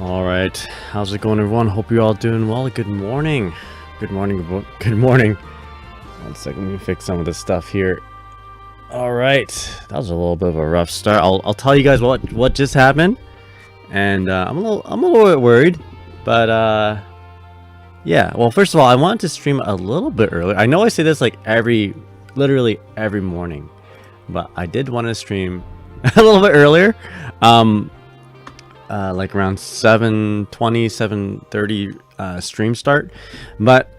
Alright, how's it going, everyone? Hope you're all doing well. Good morning. Good morning. Good morning. One second, let me fix some of this stuff here. Alright, that was a little bit of a rough start. I'll tell you guys what just happened. And I'm a little bit worried. But yeah, well, first of all, I wanted to stream a little bit earlier. I know I say this like literally every morning. But I did want to stream a little bit earlier. Like around 7:20, 7:30 stream start. But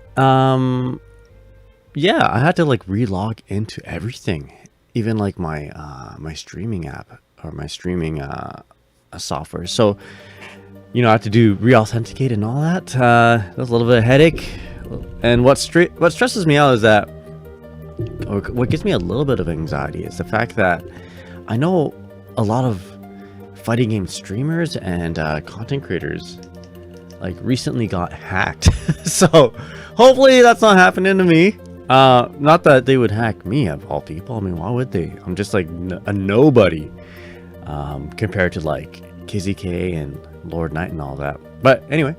yeah, I had to like relog into everything, even like my my streaming app or my streaming software. So I have to do re-authenticate and all that. That was a little bit of a headache. And what stresses me out is that, or what gives me a little bit of anxiety, is the fact that I know a lot of fighting game streamers and content creators like recently got hacked. So hopefully that's not happening to me. Not that they would hack me, of all people. I mean, why would they? I'm just like a nobody compared to like KZK and Lord Knight and all that. But anyway,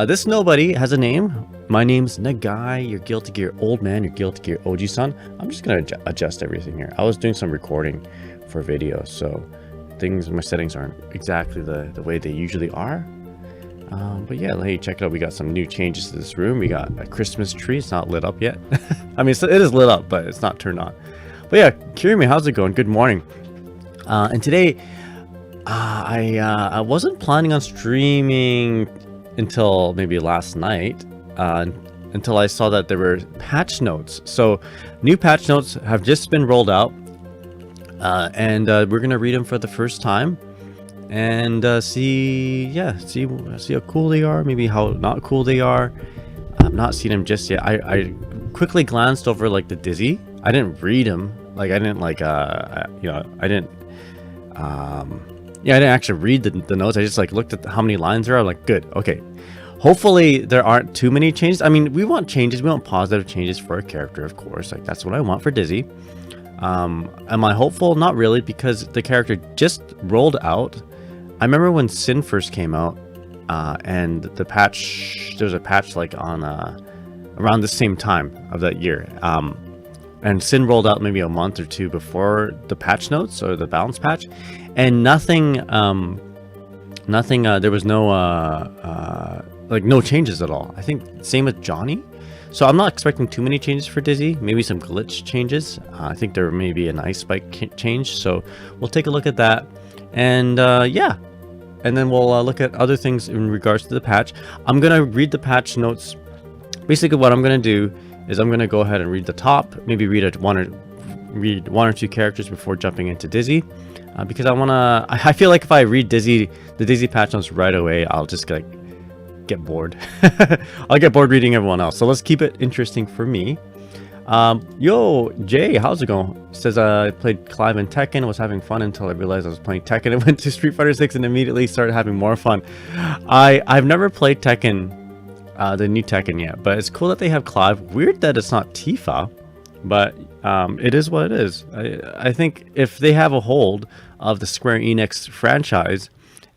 this nobody has a name. My name's Nagai, your Guilty Gear old man, your Guilty Gear OG son. I'm just gonna adjust everything here. I was doing some recording for video, so my settings aren't exactly the way they usually are. But yeah, hey, check it out. We got some new changes to this room. We got a Christmas tree. It's not lit up yet. I mean, it is lit up, but it's not turned on. But yeah, Kirimi, how's it going? Good morning. And today, I wasn't planning on streaming until maybe last night, until I saw that there were patch notes. So new patch notes have just been rolled out. And we're gonna read them for the first time, and see how cool they are, maybe how not cool they are. I've not seen them just yet. I quickly glanced over like the Dizzy. I didn't read them. Like I didn't like I didn't actually read the notes. I just like looked at how many lines there are. I'm like, good, okay. Hopefully there aren't too many changes. I mean, we want changes. We want positive changes for a character, of course. Like that's what I want for Dizzy. Am I hopeful? Not really, because the character just rolled out. I remember when Sin first came out, and the patch, there was a patch like on around the same time of that year, and Sin rolled out maybe a month or two before the patch notes or the balance patch, and nothing there was no like no changes at all. I think same with Johnny. So I'm not expecting too many changes for Dizzy, maybe some glitch changes. I think there may be an ice spike change, so we'll take a look at that. And yeah, and then we'll look at other things in regards to the patch. I'm going to read the patch notes. Basically what I'm going to do is I'm going to go ahead and read the top, maybe read one or two characters before jumping into Dizzy. Because I feel like if I read the Dizzy patch notes right away, I'll just get bored. I'll get bored reading everyone else, so let's keep it interesting for me. Yo, Jay, how's it going? Says I played Clive and Tekken, was having fun until I realized I was playing Tekken and went to Street Fighter 6 and immediately started having more fun. I've never played Tekken, the new Tekken yet, but it's cool that they have Clive. Weird that it's not Tifa, but it is what it is. I think if they have a hold of the Square Enix franchise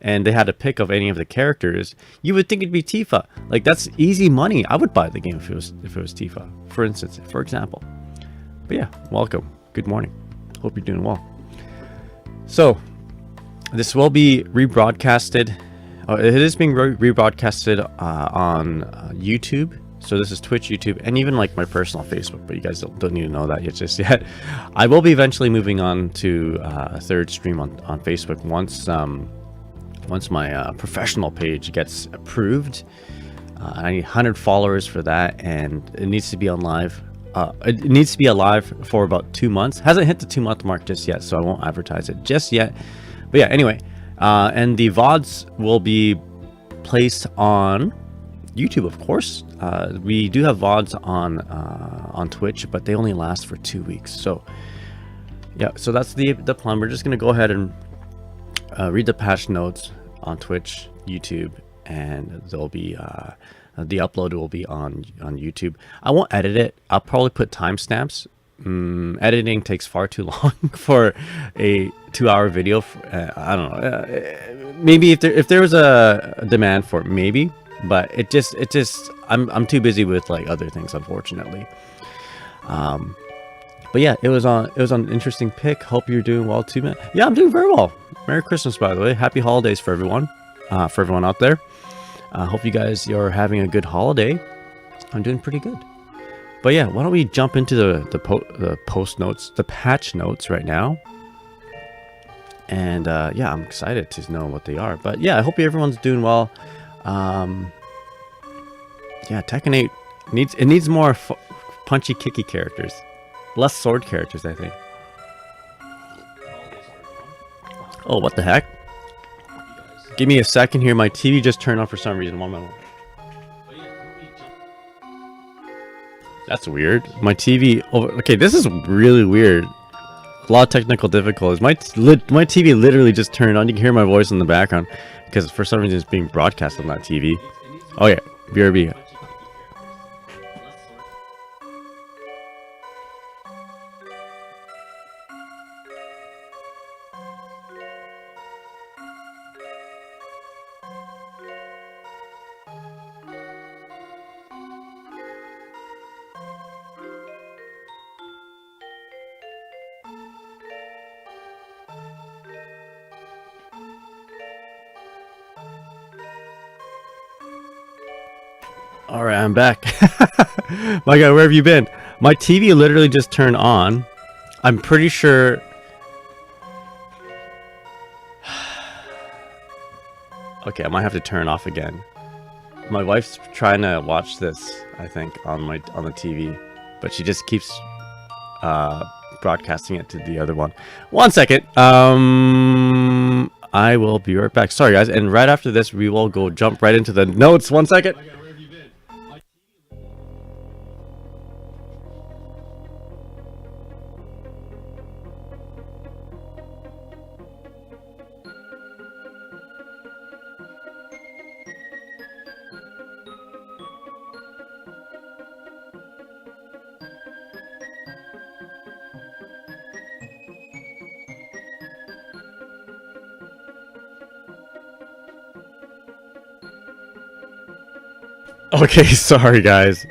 and they had a pick of any of the characters, you would think it'd be Tifa. Like, that's easy money. I would buy the game if it was Tifa, for example. But yeah, welcome. Good morning. Hope you're doing well. So, this will be rebroadcasted. It is being rebroadcasted on YouTube. So this is Twitch, YouTube, and even like my personal Facebook, but you guys don't need to know that just yet. I will be eventually moving on to a third stream on Facebook once my professional page gets approved. I need 100 followers for that, and it needs to be on live. It needs to be alive for about 2 months. Hasn't hit the 2-month mark just yet, so I won't advertise it just yet. But yeah, anyway, and the VODs will be placed on YouTube, of course. We do have VODs on Twitch, but they only last for 2 weeks. So yeah, so that's the plan. We're just gonna go ahead and read the patch notes on Twitch, YouTube, and there'll be the upload will be on YouTube. I won't edit it. I'll probably put timestamps. Editing takes far too long for a 2-hour video. I don't know. maybe if there was a demand for it, maybe, but it just I'm too busy with like other things, unfortunately. But yeah, it was an interesting pick. Hope you're doing well too, man. Yeah, I'm doing very well. Merry Christmas, by the way. Happy holidays for everyone out there. Hope you guys are having a good holiday. I'm doing pretty good. But yeah, why don't we jump into the post notes, the patch notes right now. And yeah, I'm excited to know what they are. But yeah, I hope everyone's doing well. Yeah, Tekken 8 needs more punchy, kicky characters, less sword characters, I think. Oh, what the heck? Give me a second here. My TV just turned on for some reason. One moment. That's weird. My TV. Oh, okay, this is really weird. A lot of technical difficulties. My TV literally just turned on. You can hear my voice in the background because for some reason it's being broadcast on that TV. Oh yeah, BRB. All right, I'm back. My God, where have you been? My TV literally just turned on. I'm pretty sure. Okay, I might have to turn off again. My wife's trying to watch this, I think, on the TV, but she just keeps broadcasting it to the other one. One second. I will be right back. Sorry, guys. And right after this, we will go jump right into the notes. One second. Okay, sorry guys.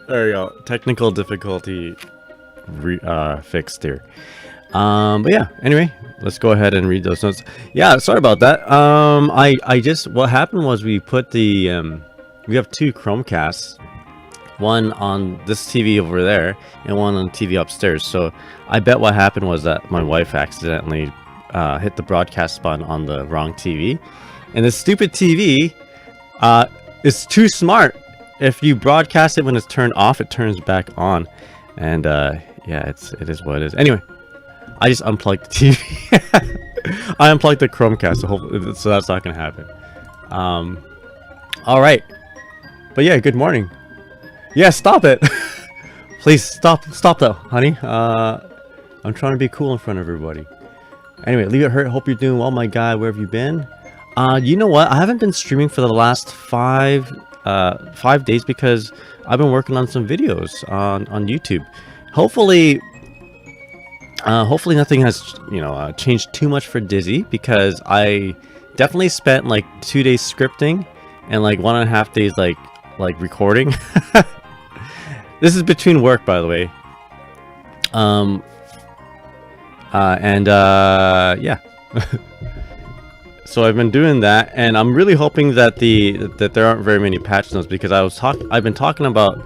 There we go. Technical difficulty fixed here. But yeah, anyway, let's go ahead and read those notes. Yeah, sorry about that. I just, what happened was we put the we have two Chromecasts, one on this TV over there and one on the TV upstairs. So I bet what happened was that my wife accidentally hit the broadcast button on the wrong TV, and the stupid TV is too smart. If you broadcast it when it's turned off, it turns back on, and yeah, it is what it is. Anyway, I just unplugged the TV. I unplugged the Chromecast, so that's not gonna happen. All right, but yeah, good morning. Yeah, stop it. Please stop that, honey. I'm trying to be cool in front of everybody. Anyway, leave it hurt. Hope you're doing well, my guy. Where have you been? You know what? I haven't been streaming for the last 5 days because I've been working on some videos on YouTube. Hopefully nothing has changed too much for Dizzy, because I definitely spent like 2 days scripting and like 1.5 days like recording. This is between work, by the way. Yeah. So I've been doing that, and I'm really hoping that there aren't very many patch notes, because I've been talking about,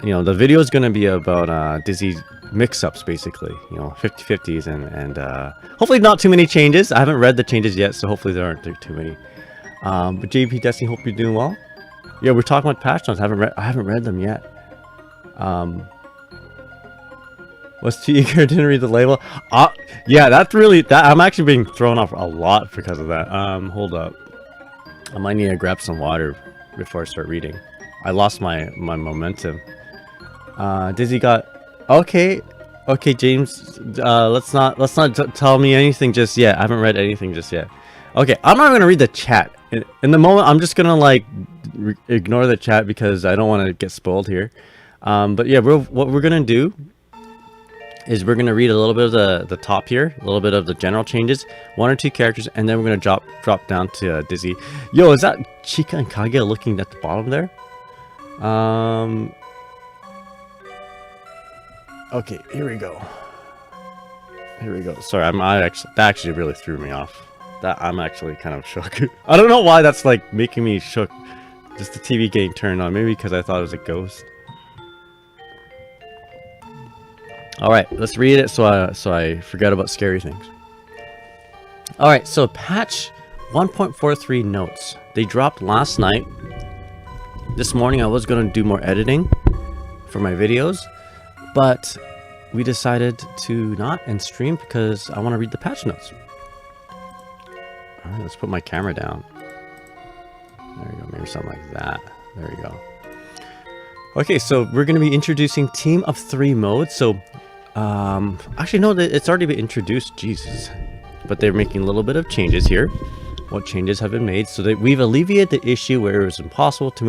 the video is going to be about Dizzy mix-ups, basically, 50-50s, and hopefully not too many changes. I haven't read the changes yet, so hopefully there aren't too many. But JP Destiny, hope you're doing well. Yeah, we're talking about patch notes. I haven't read them yet. Was too eager, didn't read the label. Yeah, that's really I'm actually being thrown off a lot because of that. Hold up, I might need to grab some water before I start reading. I lost my momentum. Dizzy got okay, James. Let's not tell me anything just yet. I haven't read anything just yet. Okay, I'm not gonna read the chat in the moment. I'm just gonna like ignore the chat because I don't want to get spoiled here. But yeah, what we're gonna do is we're going to read a little bit of the top here, a little bit of the general changes, 1 or 2 characters, and then we're going to drop down to Dizzy. Yo, is that Chika and Kaguya looking at the bottom there? Okay, here we go. Here we go. Sorry, that actually really threw me off. That I'm actually kind of shook. I don't know why that's like making me shook. Just the TV getting turned on. Maybe because I thought it was a ghost. All right, let's read it so I forget about scary things. All right, so patch 1.43 notes. They dropped last night. This morning I was going to do more editing for my videos, but we decided to not and stream because I want to read the patch notes. All right, let's put my camera down. There we go, maybe something like that. There we go. Okay, so we're going to be introducing Team of 3 mode. So, actually, no, it's already been introduced. Jesus. But they're making a little bit of changes here. What changes have been made? So that we've alleviated the issue where it was impossible to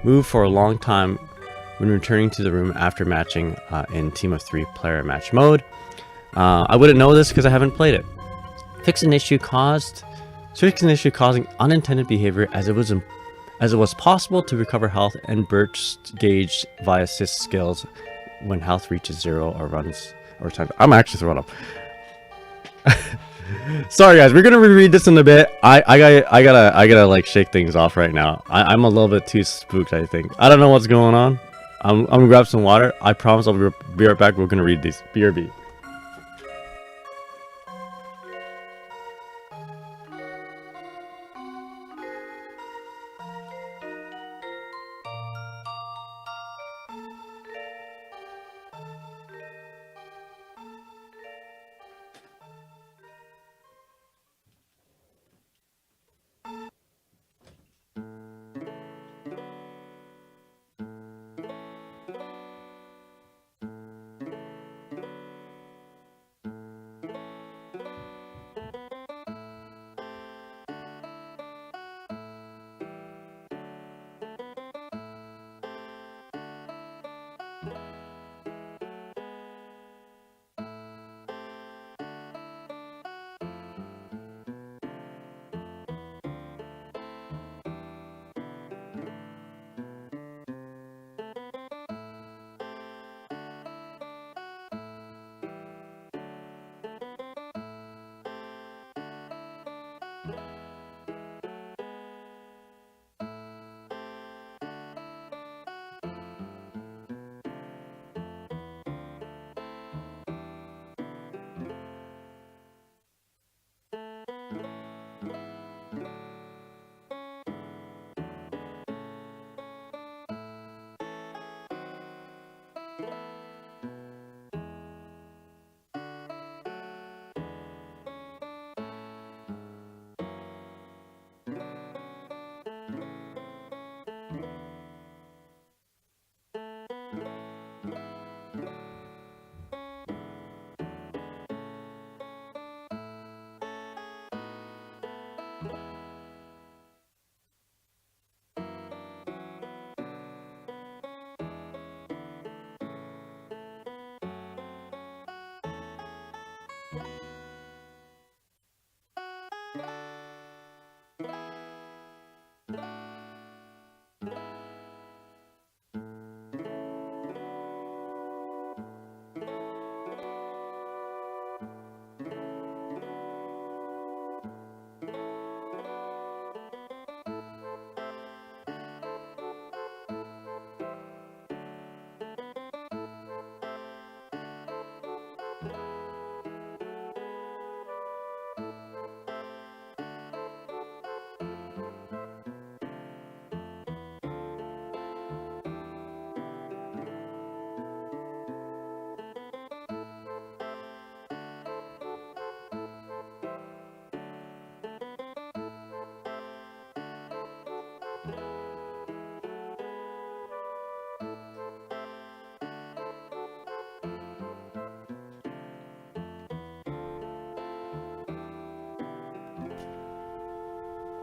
move for a long time when returning to the room after matching in Team of 3 player match mode. I wouldn't know this because I haven't played it. Fix an issue causing unintended behavior as it was possible to recover health and burst gauge via assist skills when health reaches 0 or runs or time. I'm actually throwing up. Sorry guys, we're gonna reread this in a bit. I gotta like shake things off right now. I'm a little bit too spooked, I think. I don't know what's going on. I'm gonna grab some water. I promise I'll be right back. We're gonna read these. BRB.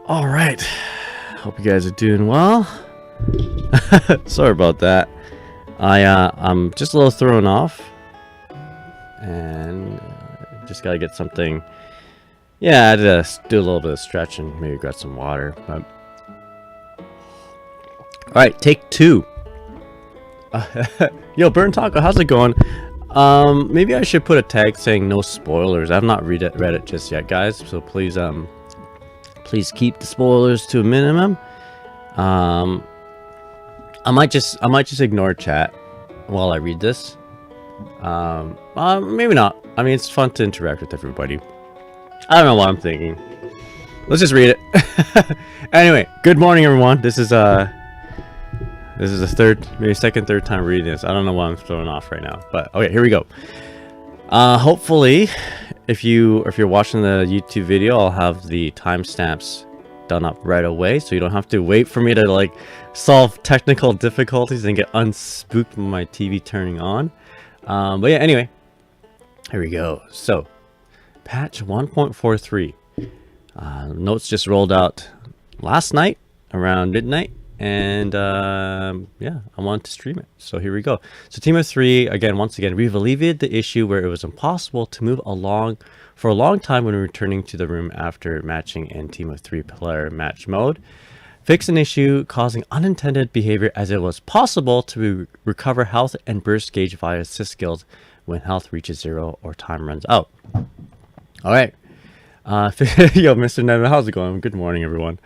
All right, hope you guys are doing well. Sorry about that. I'm just a little thrown off. Just gotta get something. Yeah, I had to do a little bit of stretch and maybe grab some water. But all right, take 2. Yo, Burn Taco, how's it going? Maybe I should put a tag saying no spoilers. I've not read it just yet, guys. So please, please keep the spoilers to a minimum. I might just ignore chat while I read this. Maybe not. I mean, it's fun to interact with everybody. I don't know what I'm thinking. Let's just read it. Anyway, good morning, everyone. This is the second, third time reading this. I don't know why I'm throwing off right now, but okay, here we go. Hopefully, if you're watching the YouTube video, I'll have the timestamps done up right away, so you don't have to wait for me to like solve technical difficulties and get unspooked when my TV turning on. But yeah, anyway, here we go. So, patch 1.43. Notes just rolled out last night around midnight. And yeah, I wanted to stream it, so here we go. So team of 3, once again, we've alleviated the issue where it was impossible to move along for a long time when returning to the room after matching in team of 3 player match mode. Fix an issue causing unintended behavior, as it was possible to recover health and burst gauge via assist skills when health reaches 0 or time runs out. All right, yo, Mr. Nevin, how's it going? Good morning, everyone.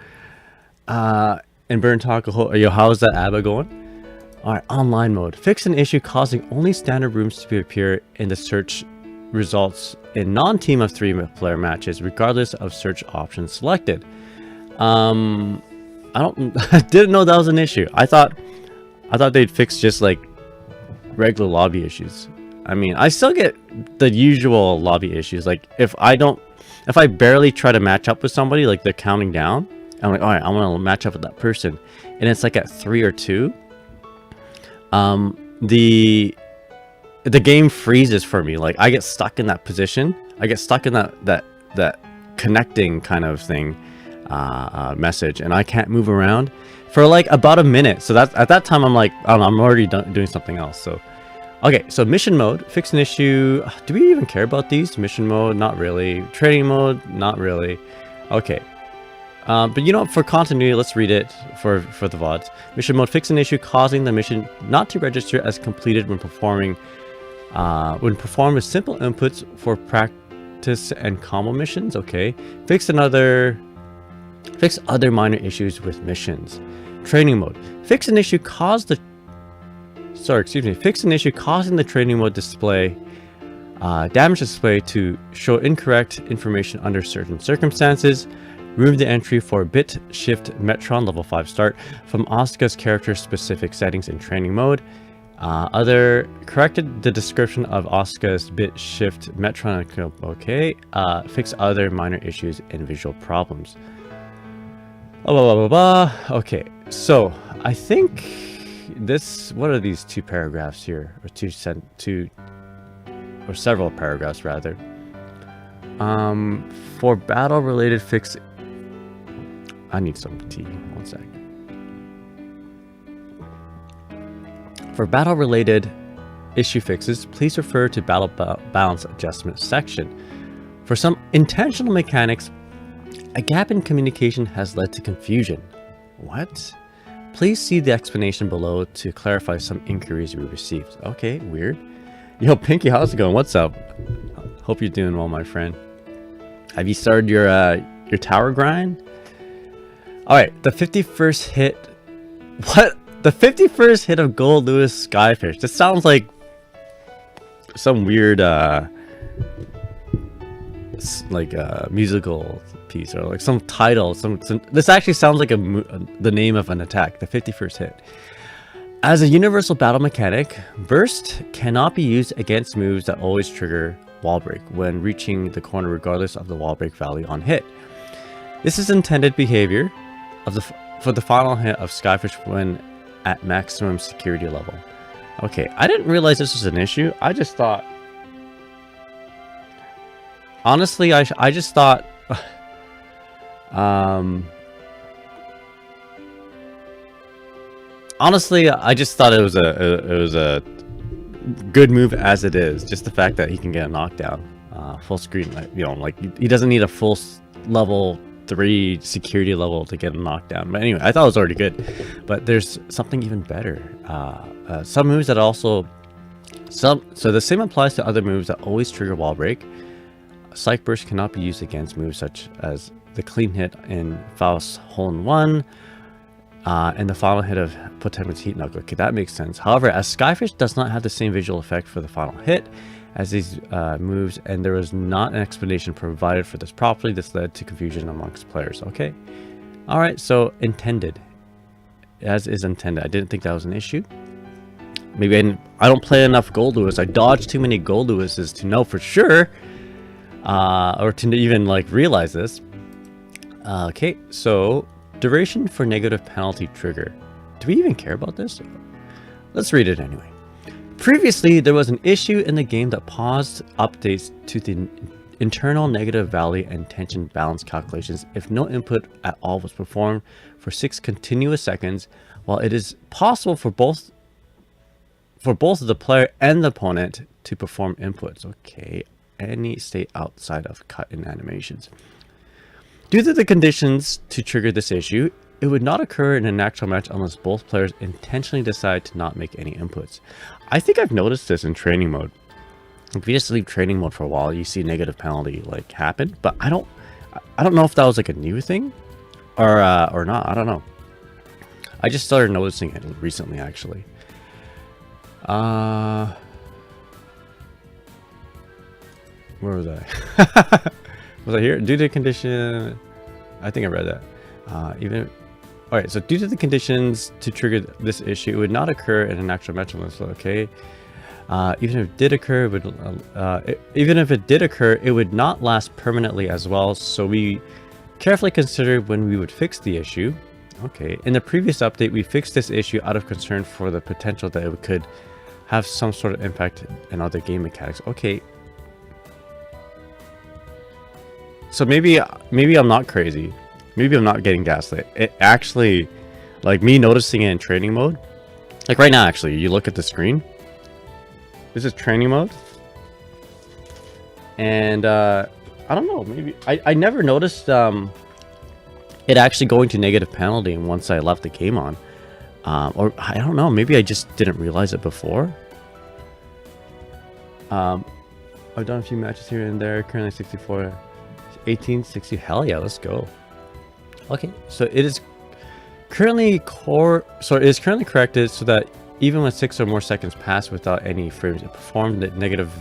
And Burn Taco, yo, how's that ABBA going? Alright, online mode. Fix an issue causing only standard rooms to appear in the search results in non-team of 3 player matches, regardless of search options selected. I didn't know that was an issue. I thought they'd fix just like regular lobby issues. I mean, I still get the usual lobby issues. Like if I barely try to match up with somebody, like they're counting down, I'm like, all right, I want to match up with that person, and it's like at 3 or 2. The game freezes for me. Like I get stuck in that position. I get stuck in that connecting kind of thing message, and I can't move around for like about a minute. So that at that time I'm like, I don't know, I'm already doing something else. So okay, so mission mode, fix an issue. Do we even care about these? Mission mode, not really. Training mode, not really. Okay. But you know, for continuity, let's read it for the VODs. Mission mode, fix an issue causing the mission not to register as completed when performed with simple inputs for practice and combo missions. Okay. Fix other minor issues with missions. Training mode, fix an issue causing the training mode display damage display to show incorrect information under certain circumstances. Remove the entry for bit shift Metron level 5 start from Asuka's character specific settings in training mode. Corrected the description of Asuka's bit shift Metron. Okay. Fix other minor issues and visual problems. Okay, so I think this. What are these 2 paragraphs here, or several paragraphs rather? For battle related fix. I need some tea. One sec. For battle-related issue fixes, please refer to Battle Balance Adjustment section. For some intentional mechanics, a gap in communication has led to confusion. What? Please see the explanation below to clarify some inquiries we received. Okay, weird. Yo, Pinky, how's it going? What's up? Hope you're doing well, my friend. Have you started your tower grind? Alright, the 51st hit. What? The 51st hit of Goldlewis Skyfish. This sounds like some weird musical piece, or like some title. This actually sounds like the name of an attack. The 51st hit. As a universal battle mechanic, burst cannot be used against moves that always trigger wall break when reaching the corner, regardless of the wall break value on hit. This is intended behavior for the final hit of Skyfish when at maximum security level. Okay, I didn't realize this was an issue. I just thought, honestly, I just thought, honestly, I just thought it was a good move as it is. Just the fact that he can get a knockdown. full screen. You know, like he doesn't need a full level 3 security level to get him knocked down. But anyway, I thought it was already good. But there's something even better. Some moves that also so the same applies to other moves that always trigger wall break. Psych burst cannot be used against moves such as the clean hit in Faust's hole in one. And the final hit of Potemkin's heat knuckle. Okay, that makes sense. However, as Skyfish does not have the same visual effect for the final hit as these moves, and there was not an explanation provided for this properly, this led to confusion amongst players. Okay, all right. So intended, as is intended. I didn't think that was an issue. Maybe I don't play enough Goldlewis. I dodged too many Goldlewises to know for sure, or to even like realize this. Okay, so. Duration for negative penalty trigger. Do we even care about this? Let's read it anyway. Previously, there was an issue in the game that paused updates to the internal negative value and tension balance calculations if no input at all was performed for 6 continuous seconds. While it is possible for both the player and the opponent to perform inputs. Okay, any state outside of cut in animations. Due to the conditions to trigger this issue, it would not occur in an actual match unless both players intentionally decide to not make any inputs. I think I've noticed this in training mode. If you just leave training mode for a while, you see negative penalty like happen, but I don't know if that was like a new thing or not. I don't know. I just started noticing it recently, actually. Where was I? Was I here? Due to the condition, I think I read that. All right. So due to the conditions to trigger this issue, it would not occur in an actual match unless okay. Even if it did occur, it would not last permanently as well. So we carefully considered when we would fix the issue. Okay. In the previous update, we fixed this issue out of concern for the potential that it could have some sort of impact in other game mechanics. Okay. So maybe I'm not crazy. Maybe I'm not getting gaslit. It actually, like me noticing it in training mode. Like right now, actually, you look at the screen. This is training mode. And I don't know, maybe I never noticed it actually going to negative penalty once I left the game on. Or I don't know, maybe I just didn't realize it before. I've done a few matches here and there, currently 64. 1860. Hell yeah, let's go. Okay, so it is currently corrected so that even when 6 or more seconds pass without any frames performed, the negative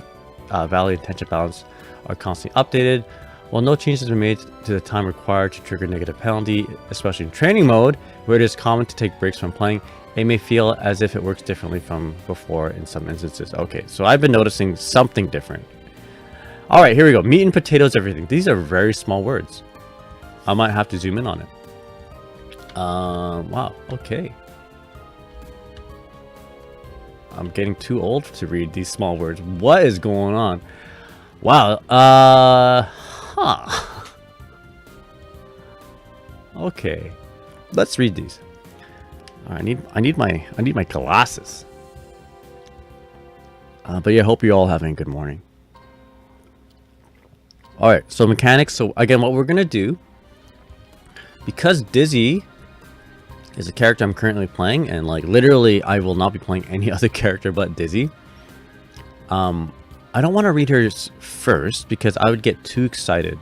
value and tension balance are constantly updated. While no changes are made to the time required to trigger negative penalty, especially in training mode, where it is common to take breaks from playing, it may feel as if it works differently from before in some instances. Okay, so I've been noticing something different. All right, here we go. Meat and potatoes, everything. These are very small words. I might have to zoom in on it. Wow. Okay. I'm getting too old to read these small words. What is going on? Wow. Okay. Let's read these. I need my glasses. But yeah, I hope you're all having a good morning. Alright, so mechanics. So again, what we're going to do, because Dizzy is a character I'm currently playing, and like literally I will not be playing any other character but Dizzy. I don't want to read hers first because I would get too excited.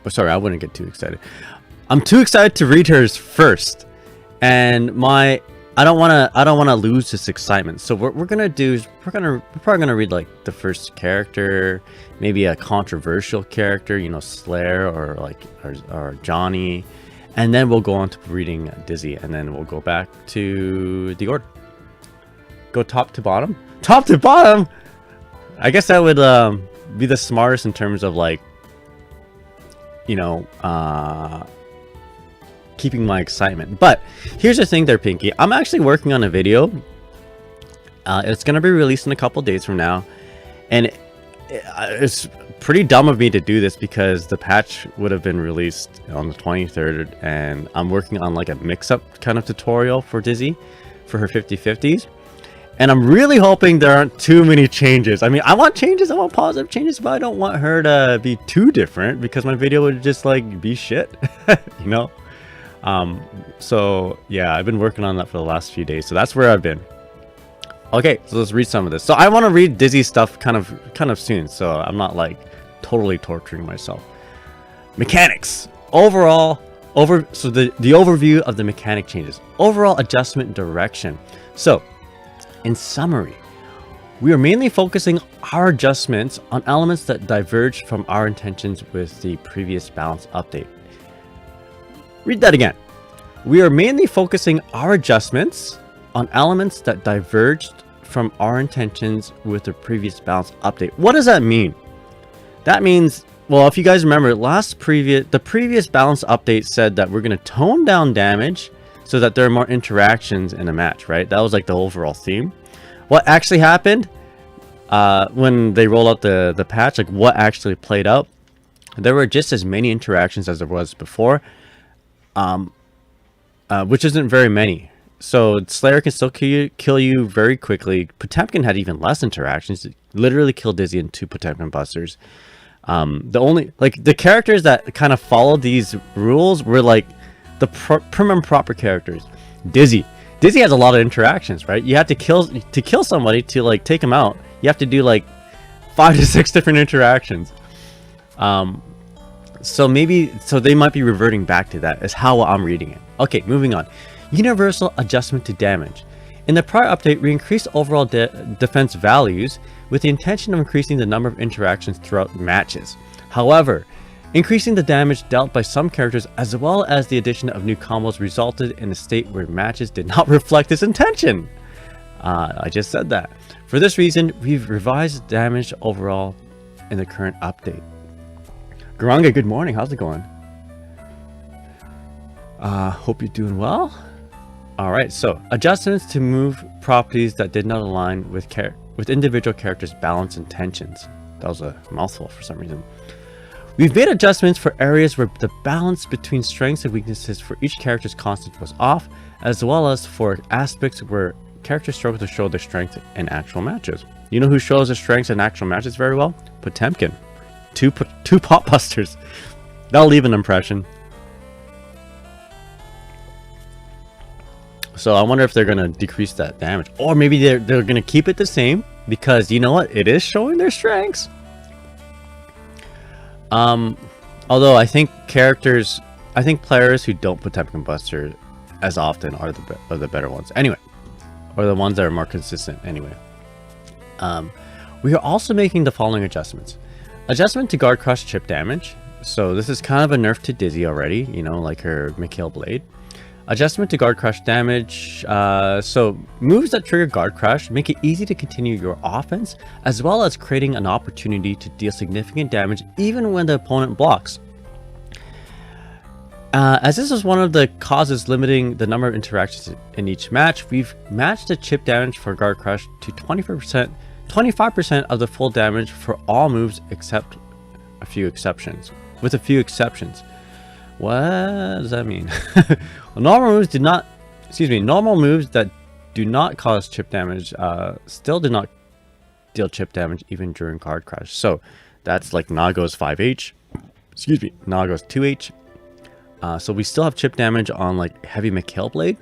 Oh, sorry, I wouldn't get too excited. I'm too excited to read hers first. And I don't want to lose this excitement. So what we're gonna do is we're probably gonna read like the first character, maybe a controversial character, you know, Slayer or Johnny, and then we'll go on to reading Dizzy, and then we'll go back to the order. Go top to bottom. Top to bottom. I guess that would be the smartest in terms of like, you know, keeping my excitement. But here's the thing there, Pinky. I'm actually working on a video. It's gonna be released in a couple days from now, and it's pretty dumb of me to do this because the patch would have been released on the 23rd, and I'm working on like a mix-up kind of tutorial for Dizzy for her 50/50s. And I'm really hoping there aren't too many changes. I mean, I want changes, I want positive changes, but I don't want her to be too different because my video would just like be shit, you know? So yeah, I've been working on that for the last few days. So that's where I've been. Okay, so let's read some of this. So I want to read Dizzy stuff kind of soon, so I'm not like totally torturing myself. Mechanics. Overall, so the overview of the mechanic changes. Overall adjustment direction. So, in summary, we are mainly focusing our adjustments on elements that diverge from our intentions with the previous balance update. Read that again. We are mainly focusing our adjustments on elements that diverged from our intentions with the previous balance update. What does that mean? That means, well, if you guys remember, the previous balance update said that we're going to tone down damage so that there are more interactions in a match, right? That was like the overall theme. What actually happened when they rolled out the patch, like what actually played out, there were just as many interactions as there was before, which isn't very many. So Slayer can still kill you very quickly. Potemkin had even less interactions. It literally killed Dizzy in 2 Potemkin busters. The only, like, the characters that kind of followed these rules were like the prim and proper characters. Dizzy has a lot of interactions, right? You have to kill somebody to like take them out. You have to do like 5 to 6 different interactions. So they might be reverting back to that, is how I'm reading it. Okay, moving on. Universal adjustment to damage. In the prior update, we increased overall defense values with the intention of increasing the number of interactions throughout matches. However, increasing the damage dealt by some characters as well as the addition of new combos resulted in a state where matches did not reflect this intention. I just said that. For this reason, we've revised damage overall in the current update. Garanga, good morning. How's it going? Hope you're doing well. Alright, so adjustments to move properties that did not align with individual characters' balance intentions. That was a mouthful for some reason. We've made adjustments for areas where the balance between strengths and weaknesses for each character's constant was off, as well as for aspects where characters struggle to show their strength in actual matches. You know who shows their strengths in actual matches very well? Potemkin. Two pot busters. That'll leave an impression. So I wonder if they're going to decrease that damage. Or maybe they're going to keep it the same. Because you know what? It is showing their strengths. Although I think players who don't Potemkin Buster as often are the better ones. Anyway. Or the ones that are more consistent anyway. We are also making the following adjustments. Adjustment to Guard Crush chip damage. So this is kind of a nerf to Dizzy already. You know, like her Mikhail Blade. Adjustment to Guard Crush damage. So moves that trigger Guard Crush make it easy to continue your offense, as well as creating an opportunity to deal significant damage even when the opponent blocks. As this is one of the causes limiting the number of interactions in each match, we've matched the chip damage for Guard Crush to 25% of the full damage for all moves except a few exceptions. With a few exceptions. What does that mean? Normal moves that do not cause chip damage still do not deal chip damage even during Guard Crush. So that's like Nago's 5H. Nago's 2H. So we still have chip damage on like heavy Mikhail Blade,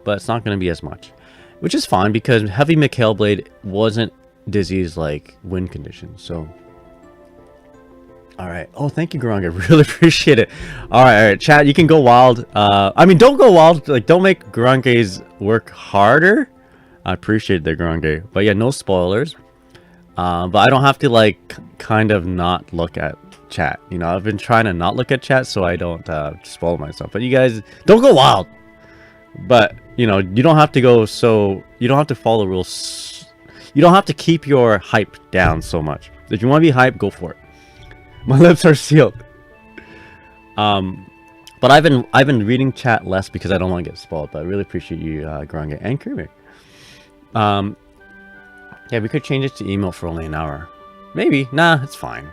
but it's not going to be as much, which is fine because heavy Mikhail Blade wasn't Dizzy's like win condition. So all right. Oh, thank you, Garanga. I really appreciate it. All right, chat. You can go wild. I mean, don't go wild. Like, don't make Garange's work harder. I appreciate that, Garange. But yeah, no spoilers. But I don't have to like kind of not look at chat. You know, I've been trying to not look at chat so I don't spoil myself. But you guys don't go wild. But you know, you don't have to go so. You don't have to follow rules. You don't have to keep your hype down so much. If you want to be hype, go for it. My lips are sealed. But I've been reading chat less because I don't want to get spoiled. But I really appreciate you, Garanga and Kirby. Yeah, we could change it to email for only an hour. Maybe. Nah, it's fine.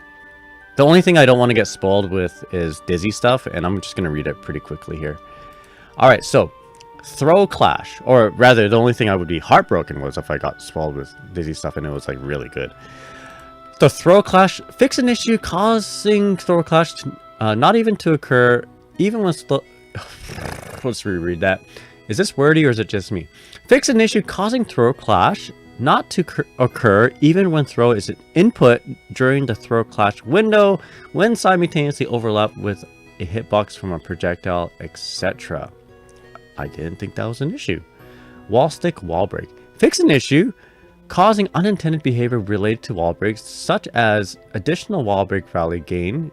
The only thing I don't want to get spoiled with is Dizzy stuff, and I'm just gonna read it pretty quickly here. All right, so Throw Clash, or rather, the only thing I would be heartbroken was if I got spoiled with Dizzy stuff and it was like really good. The Throw Clash, fix an issue causing Throw Clash to, not even to occur, even when let's reread that. Is this wordy or is it just me? Fix an issue causing Throw Clash not to occur even when throw is an input during the Throw Clash window, when simultaneously overlap with a hitbox from a projectile, etc. I didn't think that was an issue. Wall Stick Wall Break. Fix an issue causing unintended behavior related to wall breaks, such as additional wall break value gain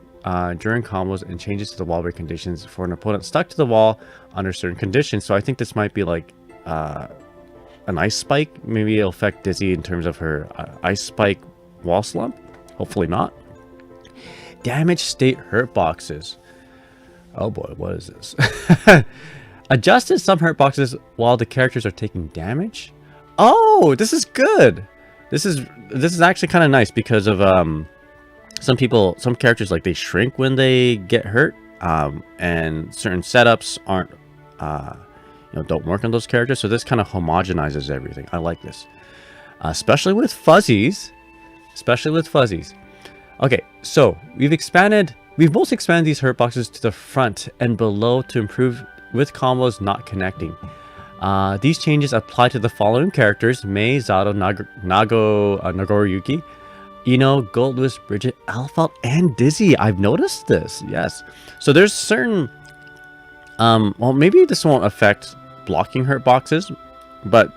during combos and changes to the wall break conditions for an opponent stuck to the wall under certain conditions. So I think this might be like an ice spike. Maybe it'll affect Dizzy in terms of her ice spike wall slump. Hopefully not. Damage state hurt boxes. Oh boy, what is this? Adjusted some hurt boxes while the characters are taking damage. Oh, this is good. This is actually kind of nice because of some characters, like, they shrink when they get hurt, and certain setups aren't don't work on those characters. So this kind of homogenizes everything. I like this, especially with fuzzies. Okay, so we've both expanded these hurt boxes to the front and below to improve with combos not connecting. These changes apply to the following characters: Mei, Zato, Nago, Nagoriyuki, Ino, Goldlewis, Bridget, Elphelt, and Dizzy. I've noticed this, yes. So there's certain... well, maybe this won't affect blocking hurt boxes, but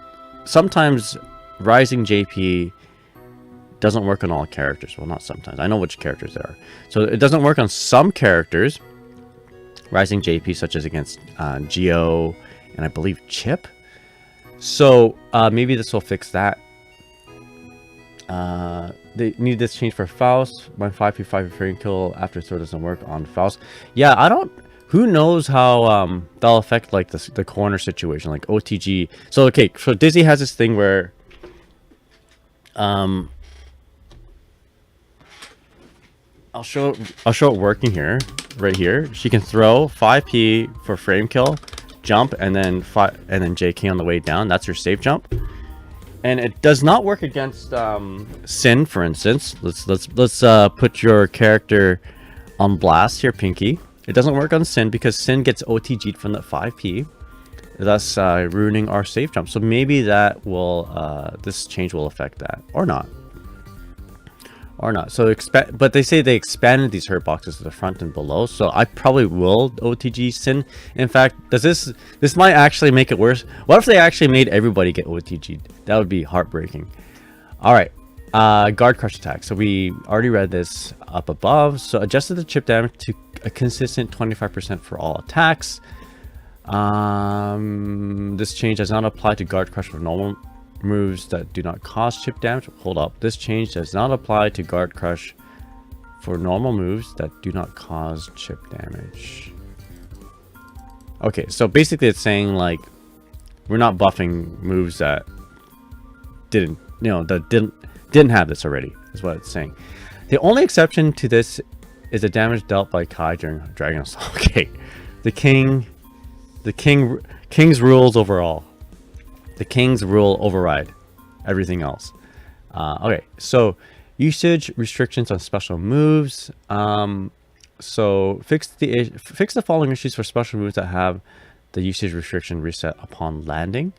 sometimes Rising JP doesn't work on all characters. Well, not sometimes. I know which characters there are. So it doesn't work on some characters, Rising JP, such as against Geo and I believe Chipp. So maybe this will fix that. They need this change for Faust. My 5p5 frame kill after throw doesn't work on Faust. Yeah, I don't... Who knows how that'll affect like the corner situation, like OTG. So okay, so Dizzy has this thing where I'll show it working here, right here. She can throw 5p for frame kill, jump, and then JK on the way down. That's her safe jump. And it does not work against Sin, for instance. Let's put your character on blast here, Pinky. It doesn't work on Sin because Sin gets OTG'd from that 5p, thus ruining our safe jump. So maybe that will this change will affect that, or not. So but they say they expanded these hurt boxes to the front and below, so I probably will OTG Sin. In fact, this might actually make it worse. What if they actually made everybody get OTG'd? That would be heartbreaking. All right, guard crush attack. So we already read this up above. So adjusted the chip damage to a consistent 25% for all attacks. This change does not apply to guard crush for normal moves that do not cause chip damage. Hold up, this change does not apply to guard crush for normal moves that do not cause chip damage. Okay, so basically it's saying like we're not buffing moves that didn't have this already, is what it's saying. The only exception to this is the damage dealt by Kai during Dragon Assault. Okay, the king's rules overall. The king's rule override everything else. Okay, so usage restrictions on special moves. So fix the following issues for special moves that have the usage restriction reset upon landing.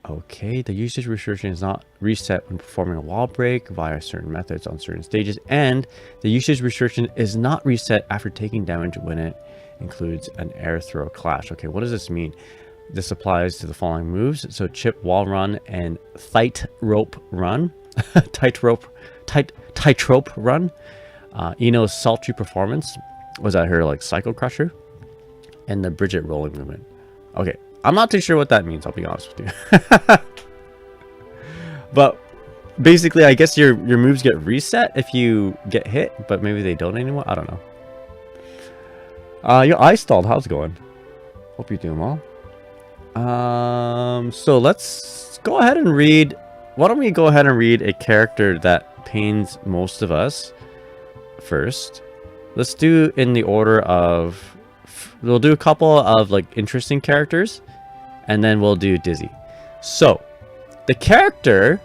Okay, the usage restriction is not reset when performing a wall break via certain methods on certain stages, and the usage restriction is not reset after taking damage when it includes an air throw clash. Okay, what does this mean? This applies to the following moves: so Chipp wall run and tightrope run, tightrope run. Ino's sultry performance was that her like cycle crusher, and the Bridget rolling movement. Okay, I'm not too sure what that means, I'll be honest with you. But basically, I guess your moves get reset if you get hit, but maybe they don't anymore. I don't know. Your eye stalled. How's it going? Hope you're doing well. So let's go ahead and read. Why don't we go ahead and read a character that pains most of us first? Let's do in the order of. We'll do a couple of like interesting characters, and then we'll do Dizzy. So, the character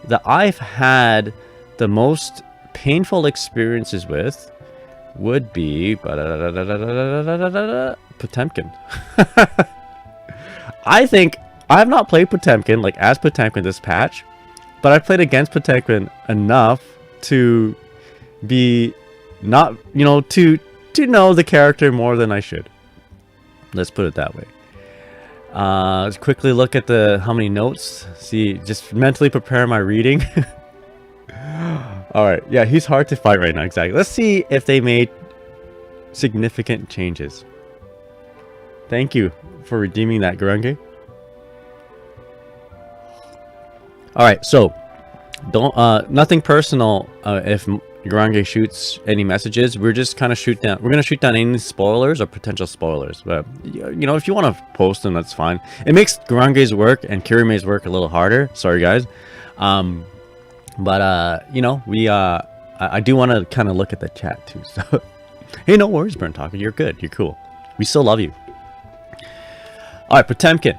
that I've had the most painful experiences with would be Potemkin. I think I have not played Potemkin like as Potemkin this patch, but I played against Potemkin enough to be not, you know, to know the character more than I should. Let's put it that way. Let's quickly look at how many notes. See, just mentally prepare my reading. All right, yeah, he's hard to fight right now. Exactly. Let's see if they made significant changes. Thank you for redeeming that, Garange. All right, so don't nothing personal. If Garange shoots any messages, we're just kind of we're gonna shoot down any spoilers or potential spoilers. But you know, if you want to post them, that's fine. It makes Garange's work and Kirime's work a little harder. Sorry, guys. But you know, I do want to kind of look at the chat too. So hey, no worries, Burn Talker. You're good. You're cool. We still love you. All right, Potemkin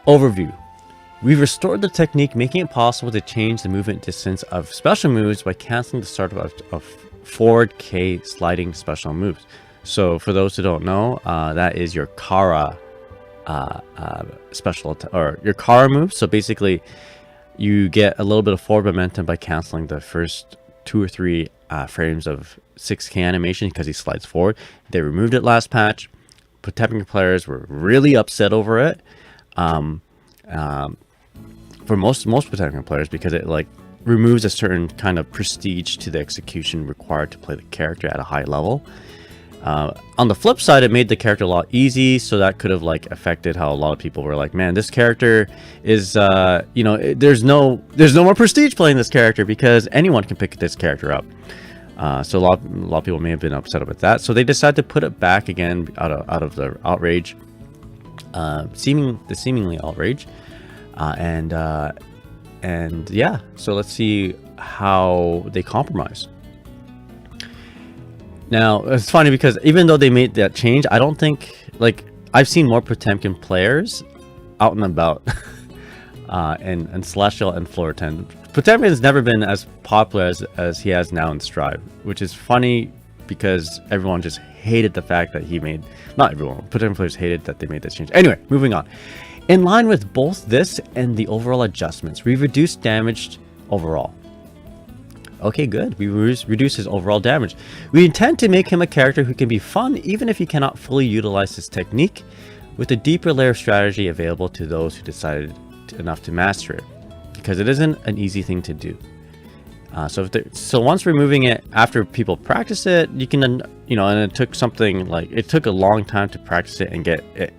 overview. We've restored the technique, making it possible to change the movement distance of special moves by canceling the start of forward K sliding special moves. So for those who don't know, that is your Kara special or your Kara move. So basically, you get a little bit of forward momentum by canceling the first 2 or 3 frames of 6K animation because he slides forward. They removed it last patch. Potemkin players were really upset over it. For most Potemkin players, because it like removes a certain kind of prestige to the execution required to play the character at a high level. On the flip side, it made the character a lot easy, so that could have like affected how a lot of people were like, man, this character is you know, there's no more prestige playing this character because anyone can pick this character up. So a lot of people may have been upset about that, so they decided to put it back again out of the outrage, seemingly outrage. And yeah, so let's see how they compromise. Now, it's funny because even though they made that change, I don't think, like, I've seen more Potemkin players out and about and Celestial and Floritan. Potemkin has never been as popular as he has now in Strive, which is funny because everyone just hated the fact that he made, not everyone, Potemkin players hated that they made this change. Anyway, moving on. In line with both this and the overall adjustments, we reduced damage overall. Okay, good. We reduce his overall damage. We intend to make him a character who can be fun even if he cannot fully utilize his technique, with a deeper layer of strategy available to those who decided enough to master it, because it isn't an easy thing to do. So once removing it after people practice it, you can, you know, and it took a long time to practice it and get it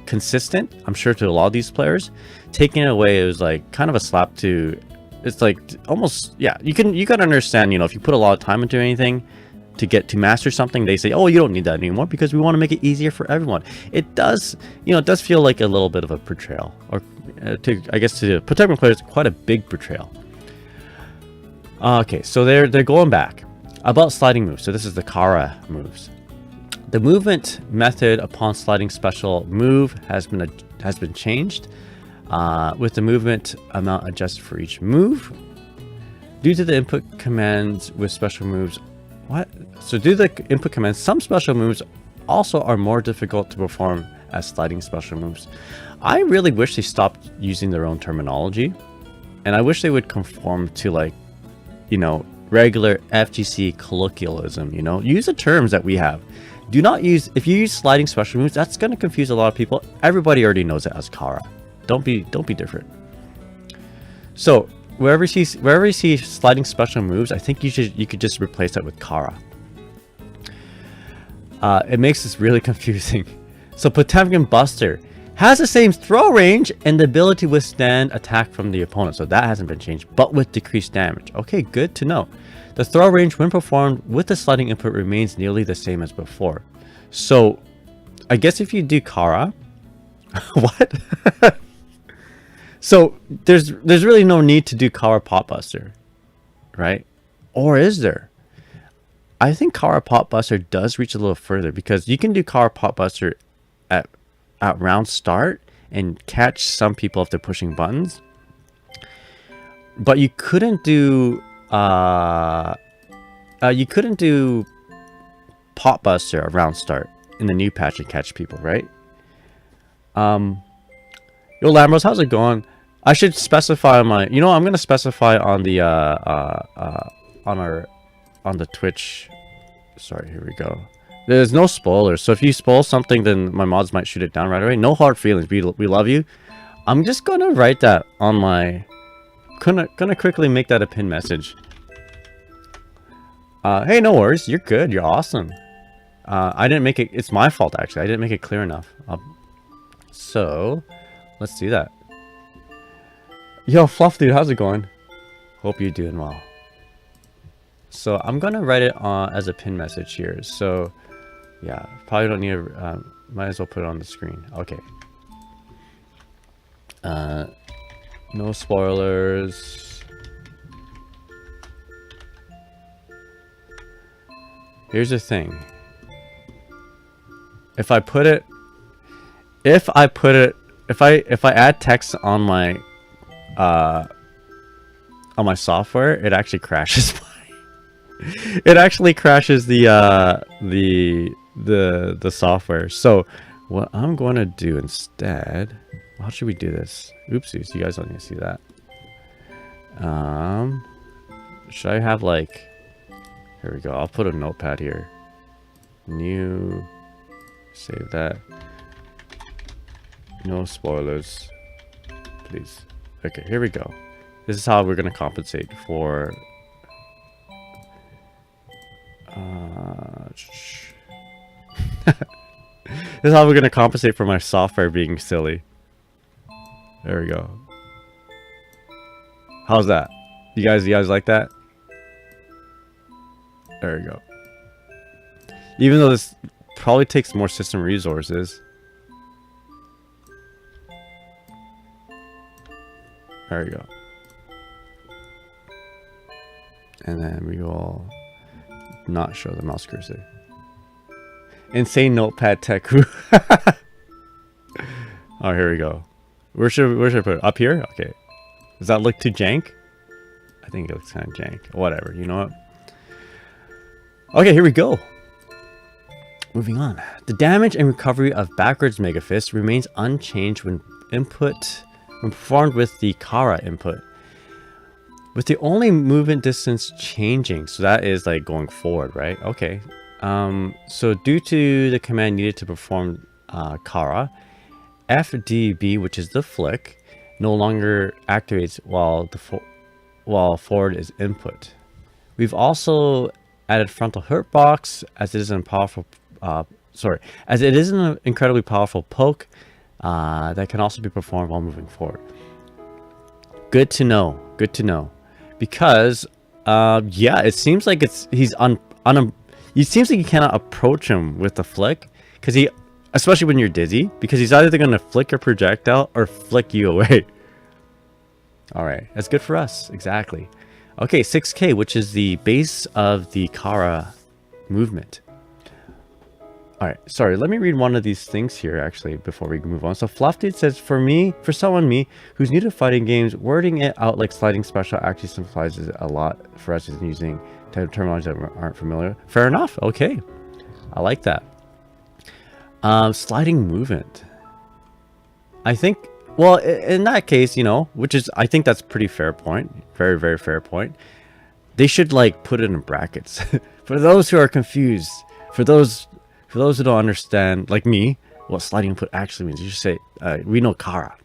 consistent, I'm sure, to a lot of these players. Taking it away, it was like kind of a slap to, it's like almost, yeah, you gotta understand, you know, if you put a lot of time into anything to master something, they say, oh, you don't need that anymore because we want to make it easier for everyone. It does, you know, it does feel like a little bit of a betrayal, or I guess to Potemkin players, quite a big betrayal. Okay, so they're going back about sliding moves. So this is the Kara moves. The movement method upon sliding special move has been changed, with the movement amount adjusted for each move. Due to the input commands with special moves, due to the input commands, some special moves also are more difficult to perform as sliding special moves. I really wish they stopped using their own terminology, and I wish they would conform to, like, you know, regular FGC colloquialism. You know, use the terms that we have. Do not use, if you use sliding special moves, that's going to confuse a lot of people. Everybody already knows it as Kara. Don't be different. So wherever you see sliding special moves, I think you could just replace that with Kara. It makes this really confusing. So Potemkin Buster has the same throw range and the ability to withstand attack from the opponent. So that hasn't been changed, but with decreased damage. Okay, good to know. The throw range when performed with the sliding input remains nearly the same as before. So I guess if you do Kara, what? So there's really no need to do Kara Pot Buster, right? Or is there? I think Kara Pot Buster does reach a little further, because you can do Kara Pot Buster at round start and catch some people if they're pushing buttons. But you couldn't do Pot Buster around start in the new patch and catch people, right? Yo, Lambros, how's it going? I should specify on my, I'm gonna specify on the on the Twitch. Sorry, here we go. There's no spoilers, so if you spoil something, then my mods might shoot it down right away. No hard feelings. We love you. I'm just gonna write that on my. Gonna quickly make that a pin message. Hey, no worries. You're good. You're awesome. I didn't make it. It's my fault actually. I didn't make it clear enough. So, let's do that. Yo, Fluff dude, how's it going? Hope you're doing well. So I'm gonna write it as a pin message here. So, yeah, probably don't need to. Might as well put it on the screen. Okay. No spoilers. Here's the thing. If I add text on my software, it actually crashes it actually crashes the software. So what I'm going to do instead, how should we do this? Oopsies, you guys don't need to see that. Should I have like, here we go. I'll put a notepad here. New, save that. No spoilers, please. Okay, here we go. This is how we're going to compensate for this is how we're going to compensate for my software being silly. There we go. How's that? You guys like that? There we go. Even though this probably takes more system resources. There we go. And then we will not show the mouse cursor. Insane notepad tech. Oh, here we go. Where should I put it? Up here? Okay. Does that look too jank? I think it looks kind of jank. Whatever. You know what? Okay, here we go. Moving on. The damage and recovery of backwards Mega Fist remains unchanged when performed with the Kara input, with the only movement distance changing. So that is like going forward, right? Okay. So due to the command needed to perform Kara, FDB, which is the flick, no longer activates while forward is input. We've also added frontal hurt box, as it is an incredibly powerful poke that can also be performed while moving forward. Good to know. Good to know. Because yeah, it seems like it seems like you cannot approach him with the flick, because especially when you're dizzy, because he's either going to flick your projectile or flick you away. All right, that's good for us. Exactly. Okay, 6K, which is the base of the Kara movement. All right, sorry, let me read one of these things here actually before we move on. So Fluffdude says, for someone who's new to fighting games, wording it out like sliding special actually simplifies it a lot for us using terminology that aren't familiar. Fair enough. Okay, I like that. Sliding movement. I think, well, in that case, which is, I think that's pretty fair point. Very, very fair point. They should like put it in brackets for those who are confused. For those who don't understand, like me, what sliding input actually means, you should say, we know Kara.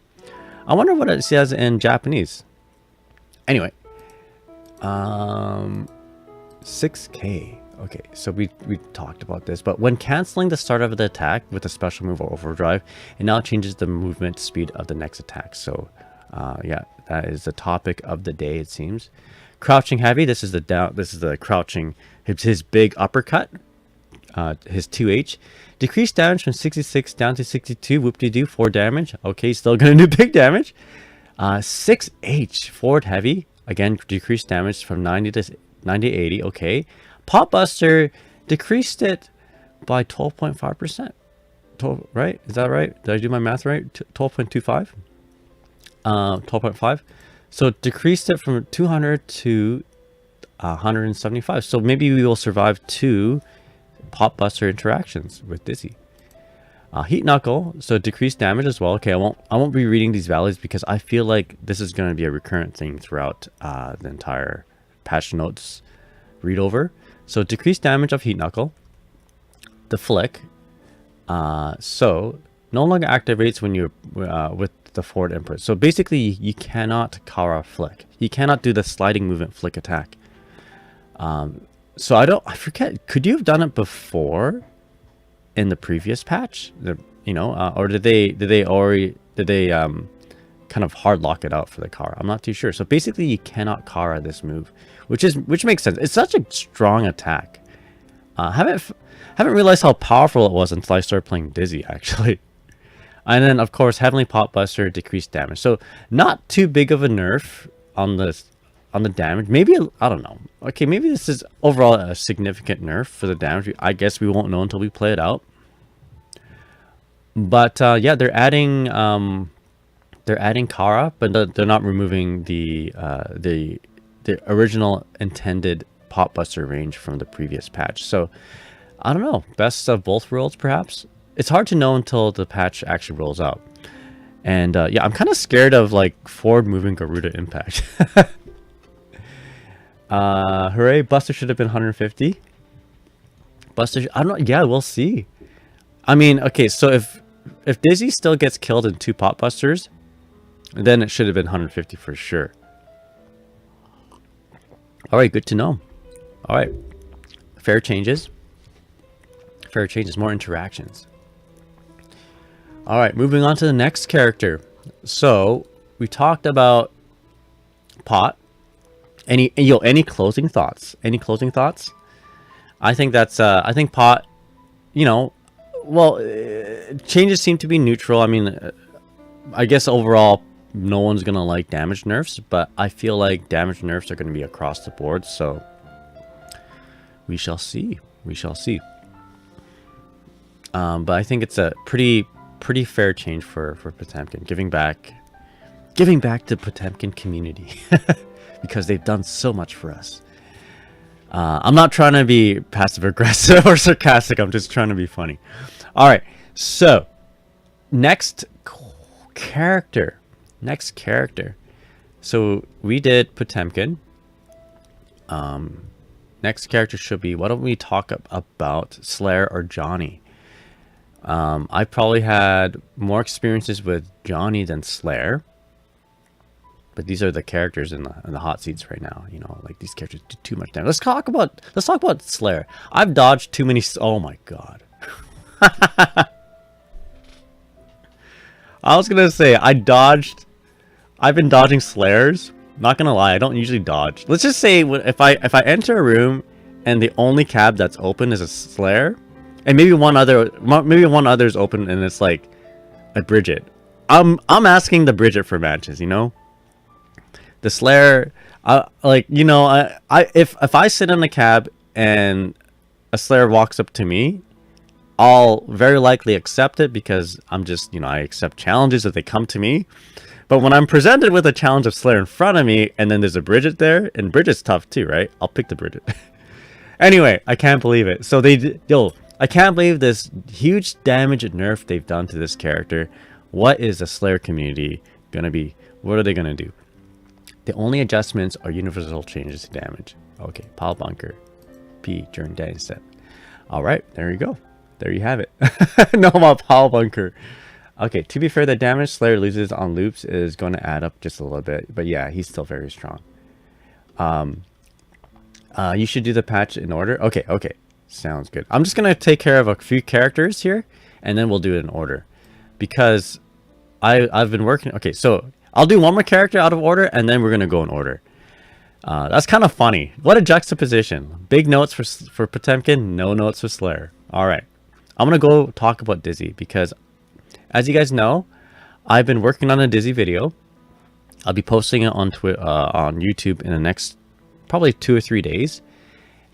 I wonder what it says in Japanese. Anyway, 6K. Okay, so we talked about this, but when canceling the start of the attack with a special move or overdrive, it now changes the movement speed of the next attack. So, yeah, that is the topic of the day, it seems. Crouching heavy. This is the crouching. His big uppercut. His 2H. Decreased damage from 66 down to 62. Whoop-de-doo, 4 damage. Okay, still gonna do big damage. 6H, forward heavy. Again, decreased damage from 90 to 80. Okay. Pot Buster decreased it by 12.5%. right? Is that right? Did I do my math right? 12.25? 12.5. So decreased it from 200 to 175. So maybe we will survive 2 Pot Buster interactions with Dizzy. Heat Knuckle, so decreased damage as well. Okay, I won't be reading these values because I feel like this is going to be a recurrent thing throughout the entire patch notes read over. So decreased damage of Heat Knuckle. The Flick, so no longer activates when you're with the forward input. So basically you cannot Kara Flick. You cannot do the sliding movement flick attack. So I forget, could you have done it before in the previous patch? Or did they kind of hard lock it out for the Kara? I'm not too sure. So basically you cannot Kara this move, which makes sense. It's such a strong attack. Haven't realized how powerful it was until I started playing Dizzy, actually. And then of course Heavenly Pot Buster, decreased damage. So not too big of a nerf on the damage. Maybe, I don't know. Okay, maybe this is overall a significant nerf for the damage. I guess we won't know until we play it out. But yeah, they're adding Kara, but they're not removing the original intended Pot Buster range from the previous patch. So I don't know, best of both worlds perhaps. It's hard to know until the patch actually rolls out. And yeah, I'm kind of scared of like forward moving Garuda impact. Hooray, Buster should have been 150. Buster, I don't know. Yeah, we'll see. I mean, okay, so if Dizzy still gets killed in 2 Pot Busters, then it should have been 150 for sure. All right, good to know. All right, fair changes. Fair changes, more interactions. All right, moving on to the next character. So we talked about Pot. Any closing thoughts? Any closing thoughts? I think that's I think Pot, well, changes seem to be neutral. I mean, I guess overall no one's gonna like damage nerfs, but I feel like damage nerfs are gonna be across the board. So we shall see. We shall see. But I think it's a pretty fair change for Potemkin, giving back to Potemkin community because they've done so much for us. I'm not trying to be passive aggressive or sarcastic. I'm just trying to be funny. All right. So next character. So we did Potemkin. Next character should be, why don't we talk about Slayer or Johnny? I probably had more experiences with Johnny than Slayer, but these are the characters in the hot seats right now. Like these characters do too much damage. Let's talk about Slayer. I've dodged too many. Oh my god. I was gonna say I've been dodging Slayers. Not gonna lie, I don't usually dodge. Let's just say if I enter a room and the only cab that's open is a Slayer, and maybe one other is open and it's like a Bridget. I'm asking the Bridget for matches, The Slayer, if I sit in a cab and a Slayer walks up to me, I'll very likely accept it because I'm just, I accept challenges if they come to me. But when I'm presented with a challenge of Slayer in front of me and then there's a Bridget there, and Bridget's tough too, right? I'll pick the Bridget. Anyway, I can't believe it. So I can't believe this huge damage and nerf they've done to this character. What is the Slayer community gonna be? What are they gonna do? The only adjustments are universal changes to damage. Okay, Pile Bunker. P during dance step. Alright, there you go. There you have it. No more Pile Bunker. Okay, to be fair, the damage Slayer loses on loops is going to add up just a little bit. But yeah, he's still very strong. You should do the patch in order. Okay. Sounds good. I'm just going to take care of a few characters here, and then we'll do it in order. Because I've been working... Okay, so I'll do one more character out of order, and then we're going to go in order. That's kind of funny. What a juxtaposition. Big notes for Potemkin, no notes for Slayer. Alright. I'm going to go talk about Dizzy, because as you guys know, I've been working on a Dizzy video. I'll be posting it on YouTube in the next probably 2 or 3 days.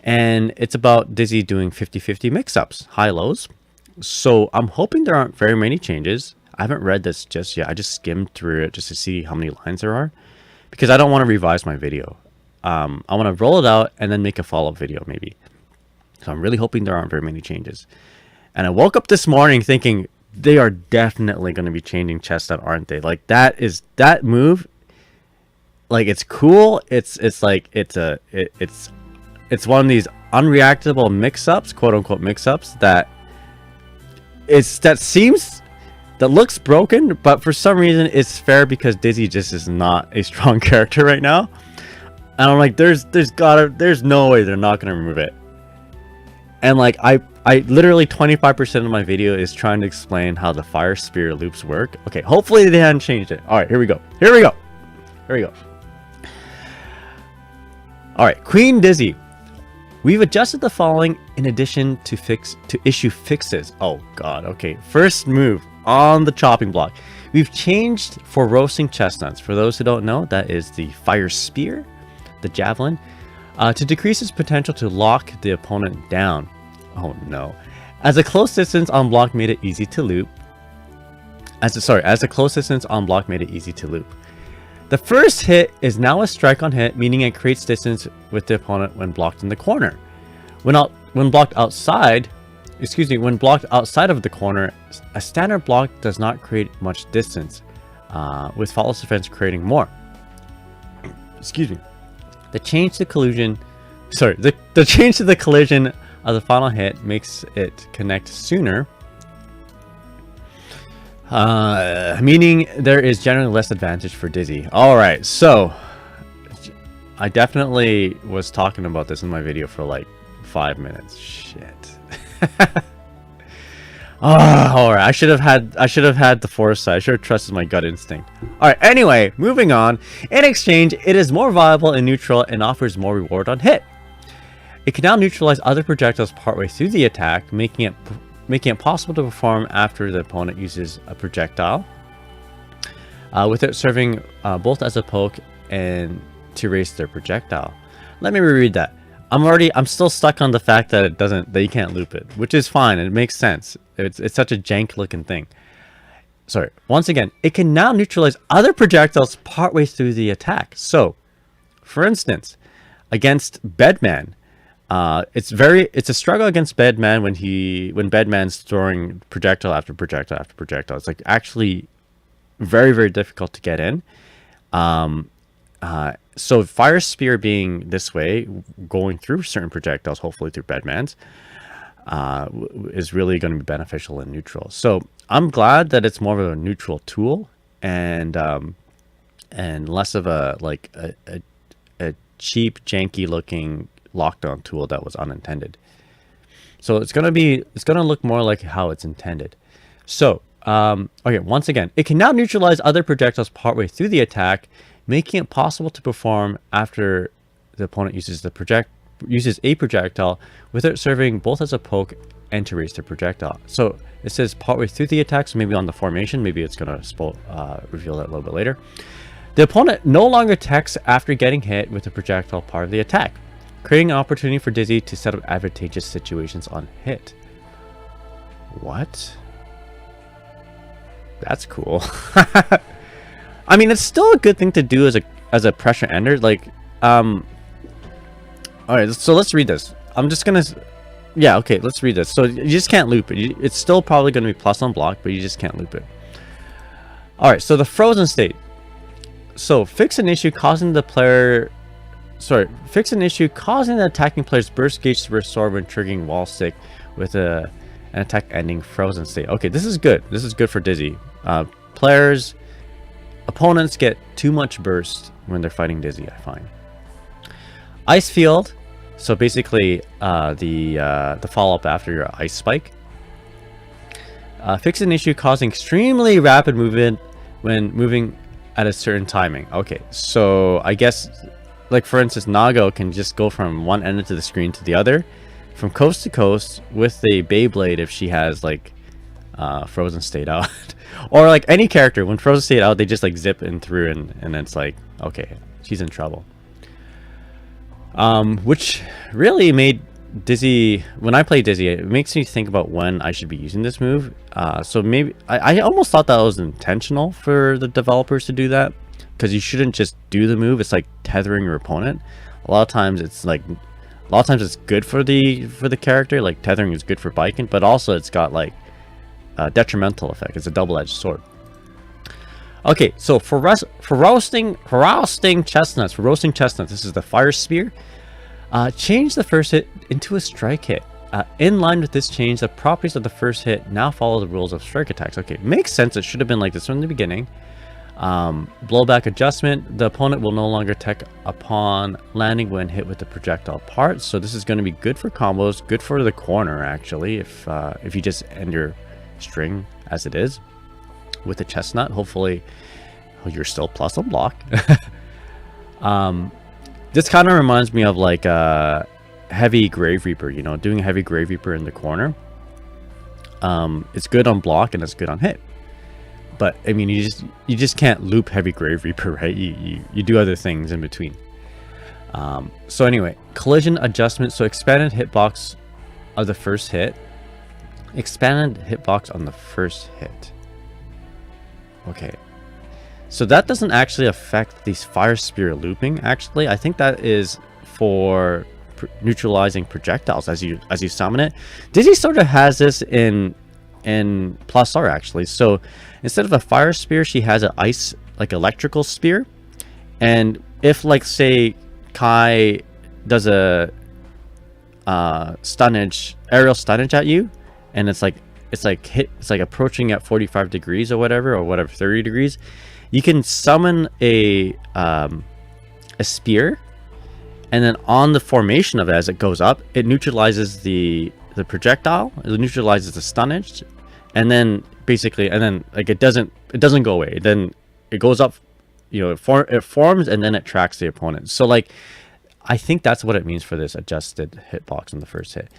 And it's about Dizzy doing 50-50 mix-ups, high-lows. So I'm hoping there aren't very many changes. I haven't read this just yet. I just skimmed through it just to see how many lines there are, because I don't want to revise my video. I want to roll it out and then make a follow-up video maybe. So I'm really hoping there aren't very many changes. And I woke up this morning thinking they are definitely going to be changing chestnut, aren't they? Like that move. Like it's cool. It's one of these unreactable mix-ups, quote unquote mix-ups that looks broken, but for some reason it's fair because Dizzy just is not a strong character right now. And I'm like, there's no way they're not gonna remove it. And like I literally 25% of my video is trying to explain how the fire spear loops work. Okay, hopefully they haven't changed it. All right, here we go. All right, Queen Dizzy. We've adjusted the following in addition to issue fixes. Oh god, okay. First move on the chopping block. We've changed for roasting chestnuts. For those who don't know, that is the fire spear, the javelin, to decrease its potential to lock the opponent down. Oh no. As a close distance on block made it easy to loop. As a close distance on block made it easy to loop. The first hit is now a strike on hit, meaning it creates distance with the opponent when blocked in the corner. When blocked outside of the corner, a standard block does not create much distance, with faultless defense creating more. Excuse me. The change to the collision of the final hit makes it connect sooner, meaning there is generally less advantage for Dizzy. Alright, so I definitely was talking about this in my video for like 5 minutes. Shit. Alright, I should have had the foresight. I should have trusted my gut instinct. Alright, anyway, moving on. In exchange, it is more viable in neutral and offers more reward on hit. It can now neutralize other projectiles partway through the attack, making it possible to perform after the opponent uses a projectile, with it serving both as a poke and to erase their projectile. Let me reread that. I'm still stuck on the fact that you can't loop it, which is fine. It makes sense. It's such a jank looking thing. Sorry. Once again, it can now neutralize other projectiles partway through the attack. So, for instance, against Bedman, it's a struggle against Bedman when Bedman's throwing projectile after projectile after projectile. It's like actually very, very difficult to get in. So fire spear being this way, going through certain projectiles, hopefully through Bedman's, is really going to be beneficial in neutral. So I'm glad that it's more of a neutral tool and less of a cheap, janky looking lockdown tool that was unintended. So it's going to look more like how it's intended. So okay, once again, it can now neutralize other projectiles partway through the attack, making it possible to perform after the opponent uses a projectile, with it serving both as a poke and to raise the projectile. So it says partway through the attack, so maybe on the formation, maybe it's going to reveal that a little bit later. The opponent no longer attacks after getting hit with the projectile part of the attack, creating an opportunity for Dizzy to set up advantageous situations on hit. What? That's cool. I mean, it's still a good thing to do as a pressure ender. Like, all right. So let's read this. I'm just gonna, yeah, okay. Let's read this. So you just can't loop it. It's still probably gonna be plus on block, but you just can't loop it. All right. So the frozen state. So fix an issue causing the attacking player's burst gauge to restore when triggering wall stick with an attack ending frozen state. Okay, this is good. This is good for Dizzy. Opponents get too much burst when they're fighting Dizzy, I find. Ice field. So basically the follow-up after your ice spike. Fix an issue causing extremely rapid movement when moving at a certain timing. Okay, so I guess, like for instance, Nago can just go from one end of the screen to the other, from coast to coast with the Beyblade if she has like frozen state out. Or like any character, when frozen state out, they just like zip in through and it's like, okay, she's in trouble. Which really made Dizzy, when I play Dizzy, it makes me think about when I should be using this move. So maybe I almost thought that was intentional for the developers to do that, because you shouldn't just do the move. It's like tethering your opponent. A lot of times it's good for the character. Like tethering is good for Baiken, but also it's got like a detrimental effect. It's a double-edged sword. Okay, so for roasting chestnuts, this is the fire spear. Change the first hit into a strike hit. In line with this change, the properties of the first hit now follow the rules of strike attacks. Okay, makes sense. It should have been like this from the beginning. Blowback adjustment. The opponent will no longer tech upon landing when hit with the projectile part. So this is going to be good for combos, good for the corner actually. If you just end your string as it is with the chestnut, hopefully you're still plus on block. This kind of reminds me of like heavy Grave Reaper, you know, doing a heavy Grave Reaper in the corner. It's good on block and it's good on hit. But I mean, you just can't loop heavy Grave Reaper, right? You do other things in between. So anyway, collision adjustment. So expanded hitbox of the first hit. Expanded hitbox on the first hit. Okay. So that doesn't actually affect these fire spear looping. Actually, I think that is for neutralizing projectiles as you summon it. Dizzy sort of has this in plus R actually. So instead of a fire spear, she has an ice, like electrical spear. And if like say Kai does a aerial stunnage at you, and it's like approaching at 45 degrees or whatever 30 degrees, you can summon a spear, and then on the formation of it as it goes up, it neutralizes the projectile, it neutralizes the stunnage, and then basically, like it doesn't go away. Then it goes up, you know, it forms and then it tracks the opponent. So like, I think that's what it means for this adjusted hitbox in the first hit.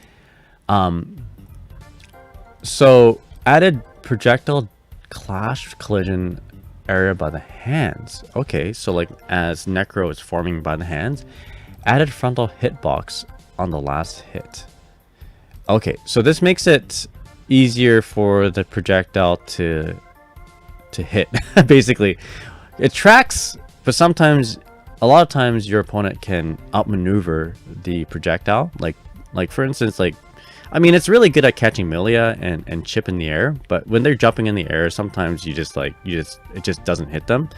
So added projectile clash collision area by the hands. Okay, so like as Necro is forming by the hands, added frontal hitbox on the last hit. Okay, so this makes it easier for the projectile to hit. Basically, it tracks, but sometimes, a lot of times, your opponent can outmaneuver the projectile. Like for instance, like, I mean, it's really good at catching Millia and Chipp in the air, but when they're jumping in the air, sometimes it just doesn't hit them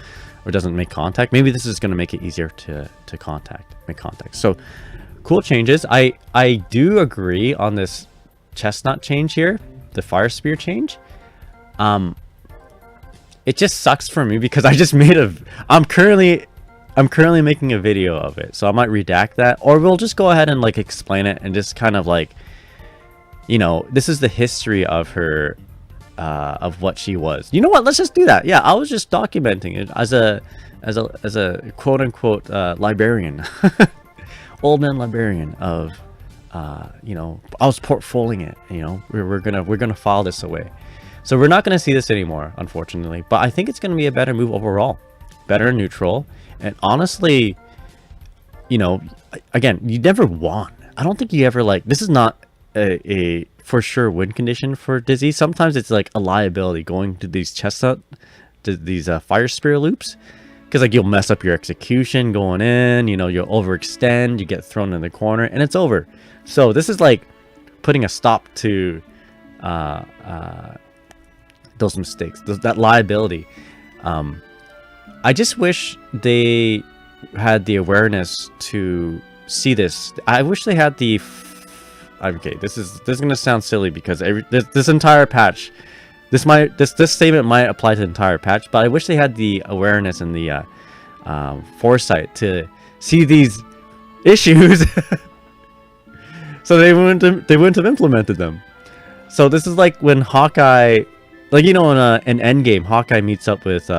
or doesn't make contact. Maybe this is going to make it easier to make contact. So cool changes. I do agree on this chestnut change here, the fire spear change. It just sucks for me because I just made I'm currently making a video of it, so I might redact that, or we'll just go ahead and like explain it and just kind of like, you know, this is the history of her, of what she was. You know what? Let's just do that. Yeah, I was just documenting it as a quote unquote librarian, old man librarian of, you know, I was portfolioing it. You know, we're gonna file this away. So we're not gonna see this anymore, unfortunately. But I think it's gonna be a better move overall, better neutral, and honestly, you know, again, you never won. I don't think you ever like. This is not a for sure win condition for Dizzy. Sometimes it's like a liability going to these fire spear loops, because like you'll mess up your execution going in, you know, you'll overextend, you get thrown in the corner, and it's over. So this is like putting a stop to those mistakes, that liability. I just wish they had the awareness to see this. I wish they had the okay, this is gonna sound silly because this entire patch, this statement might apply to the entire patch, but I wish they had the awareness and the foresight to see these issues, so they wouldn't have implemented them. So this is like when Hawkeye, like, you know, in Endgame, Hawkeye meets up with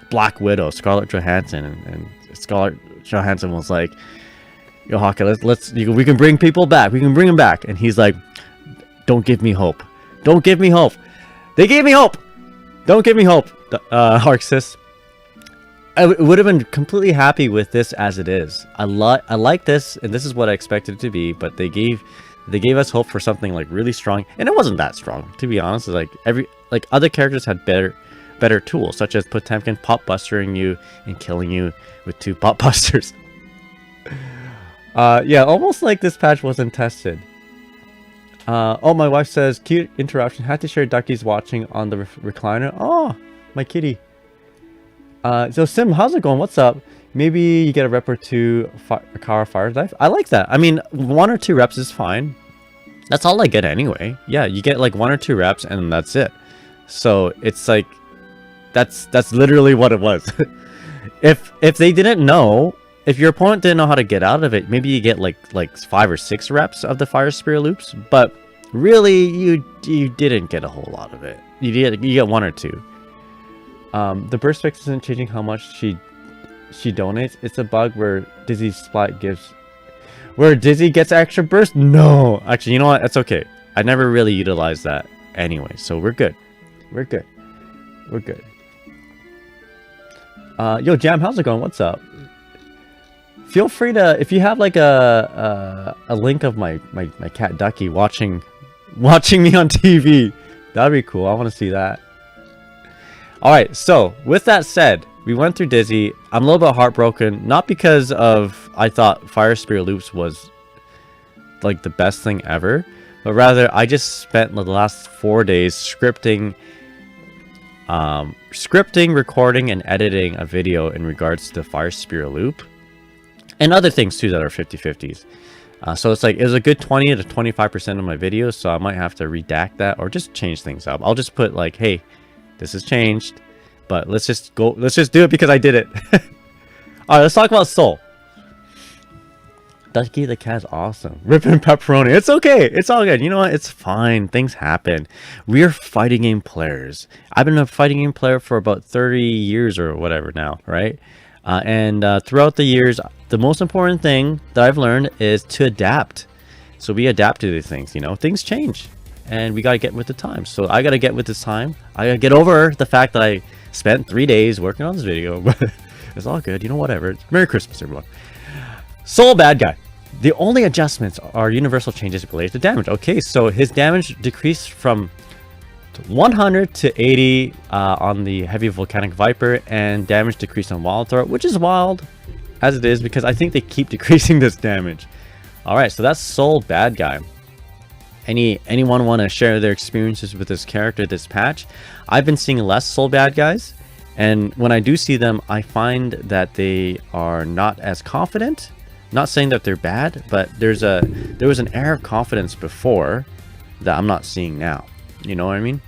Black Widow, Scarlett Johansson, and Scarlett Johansson was like, yo, Hawkeye, we can bring people back. We can bring them back. And he's like, don't give me hope. Don't give me hope. They gave me hope. Don't give me hope, Arxis. would have been completely happy with this as it is. I like this, and this is what I expected it to be. But they gave us hope for something like really strong, and it wasn't that strong, to be honest. It's like other characters had better tools, such as Potemkin pop bustering you and killing you with 2 pop busters. Yeah, almost like this patch wasn't tested. Oh, my wife says, cute interruption. Had to share duckies watching on the recliner. Oh, my kitty. So Sim, how's it going? What's up? Maybe you get a rep or 2 a car fire dive. I like that. I mean, 1 or 2 reps is fine. That's all I get anyway. Yeah, you get like 1 or 2 reps and that's it. So it's like, that's literally what it was. If they didn't know, if your opponent didn't know how to get out of it, maybe you get like 5 or 6 reps of the fire spear loops. But really, you didn't get a whole lot of it. You get 1 or 2. The burst fix isn't changing how much she donates. It's a bug where Dizzy's splat gives, where Dizzy gets extra burst. No, actually, you know what? That's okay. I never really utilized that anyway, so we're good. We're good. We're good. Yo, Jam, how's it going? What's up? Feel free to, if you have like a link of my cat Ducky watching me on TV, that'd be cool. I want to see that. All right, so with that said, we went through Dizzy. I'm a little bit heartbroken, not because of I thought Fire Spear Loops was like the best thing ever, but rather I just spent the last 4 days scripting, recording, and editing a video in regards to Fire Spear Loop, and other things too that are 50/50s. So it's like it was a good 20 to 25% of my videos, so I might have to redact that or just change things up. I'll just put like, hey, this has changed, but let's just do it because I did it. All right, let's talk about Soul. Ducky the cat's awesome. Ripping pepperoni. It's okay. It's all good. You know what? It's fine. Things happen. We're fighting game players. I've been a fighting game player for about 30 years or whatever now, right? And throughout the years, the most important thing that I've learned is to adapt. So we adapt to these things, you know, things change. And we got to get with the time. So I got to get with this time. I got to get over the fact that I spent 3 days working on this video. But it's all good. You know, whatever. Merry Christmas, everyone. Soul bad guy. The only adjustments are universal changes related to damage. Okay, so his damage decreased from 100 to 80 on the Heavy Volcanic Viper. And damage decreased on Wild Throat, which is wild as it is because I think they keep decreasing this damage. Alright, so that's Soul bad guy. Anyone want to share their experiences with this character this patch? I've been seeing less Soul bad guys, and when I do see them, I find that they are not as confident. Not saying that they're bad, but there was an air of confidence before that I'm not seeing now. You know what I mean?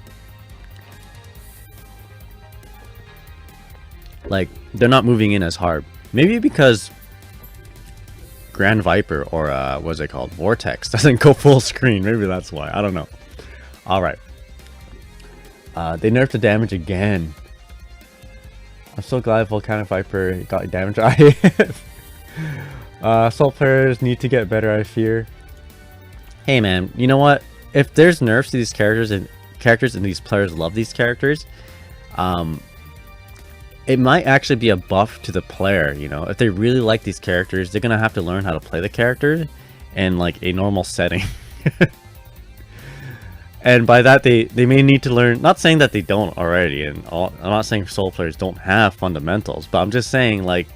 Like, they're not moving in as hard. Maybe because Grand Viper or what's it called, Vortex doesn't go full screen. Maybe that's why. I don't know. All right. They nerfed the damage again. I'm so glad Volcanic Viper got damage. Assault players need to get better, I fear. Hey man, you know what? If there's nerfs to these characters and these players love these characters, it might actually be a buff to the player, you know? If they really like these characters, they're gonna have to learn how to play the character in like a normal setting. And by that, they may need to learn, not saying that they don't already, and I'm not saying Soul players don't have fundamentals, but I'm just saying, like,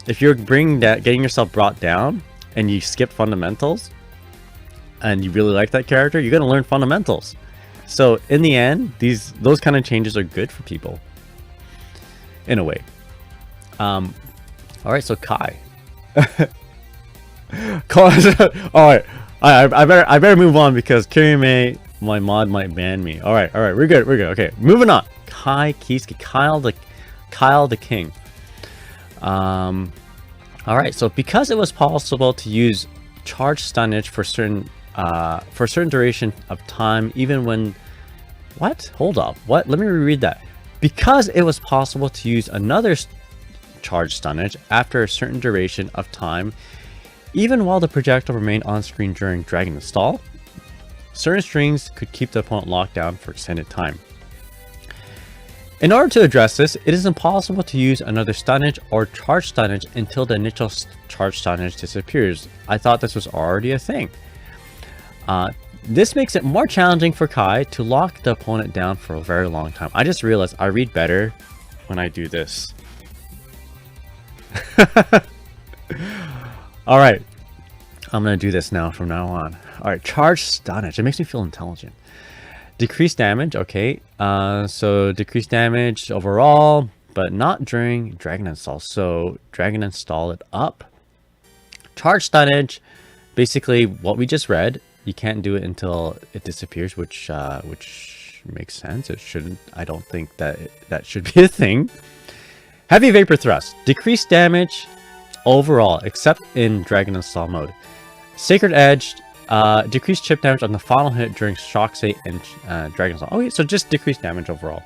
if you're getting yourself brought down and you skip fundamentals and you really like that character, you're gonna learn fundamentals. So in the end, those kind of changes are good for people. In a way. Alright, so Kai. Alright. I better move on because Kirime, my mod, might ban me. Alright, we're good. Okay, moving on. Kai Kiski, Kyle the King. Alright, so because it was possible to use charge stunnage for a certain duration of time, even when hold up, let me reread that. Because it was possible to use another charge stunnage after a certain duration of time, even while the projectile remained on screen during dragging the stall, certain strings could keep the opponent locked down for extended time. In order to address this, it is impossible to use another stunnage or charge stunnage until the initial charge stunnage disappears. I thought this was already a thing. This makes it more challenging for Kai to lock the opponent down for a very long time. I just realized I read better when I do this. Alright. I'm going to do this now from now on. Alright, charge stunnage. It makes me feel intelligent. Decrease damage, okay. So decrease damage overall, but not during Dragon Install. So Dragon Install it up. Charge stunnage, basically what we just read. You can't do it until it disappears, which makes sense. It shouldn't. I don't think that should be a thing. Heavy Vapor Thrust, decrease damage overall, except in Dragon Install mode. Sacred Edge, decrease chip damage on the final hit during Shock State and Dragon Install. Okay, so just decrease damage overall.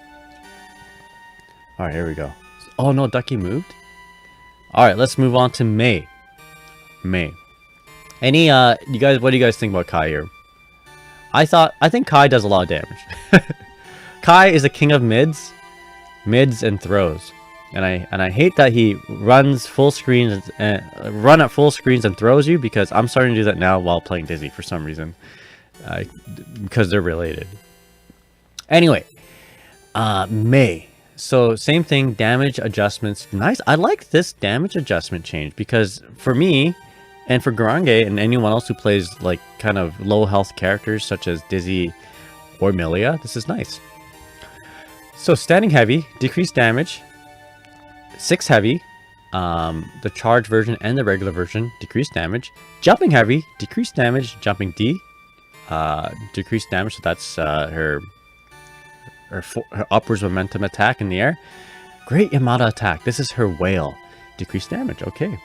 All right, here we go. Oh no, Ducky moved. All right, let's move on to May. Any you guys, what do you guys think about Kai here? I think Kai does a lot of damage. Kai is a king of mids and throws. And I hate that he runs full screens and run at full screens and throws you, because I'm starting to do that now while playing Dizzy for some reason. Because they're related. Anyway, May. So same thing, damage adjustments. Nice. I like this damage adjustment change, because for me and for Garange and anyone else who plays like kind of low health characters such as Dizzy or Millia, this is nice. So standing heavy, decrease damage. 6 heavy, the charge version and the regular version, decrease damage. Jumping heavy, decrease damage. Jumping D, decrease damage. So that's her upwards momentum attack in the air. Great Yamada attack. This is her whale. Decrease damage. Okay.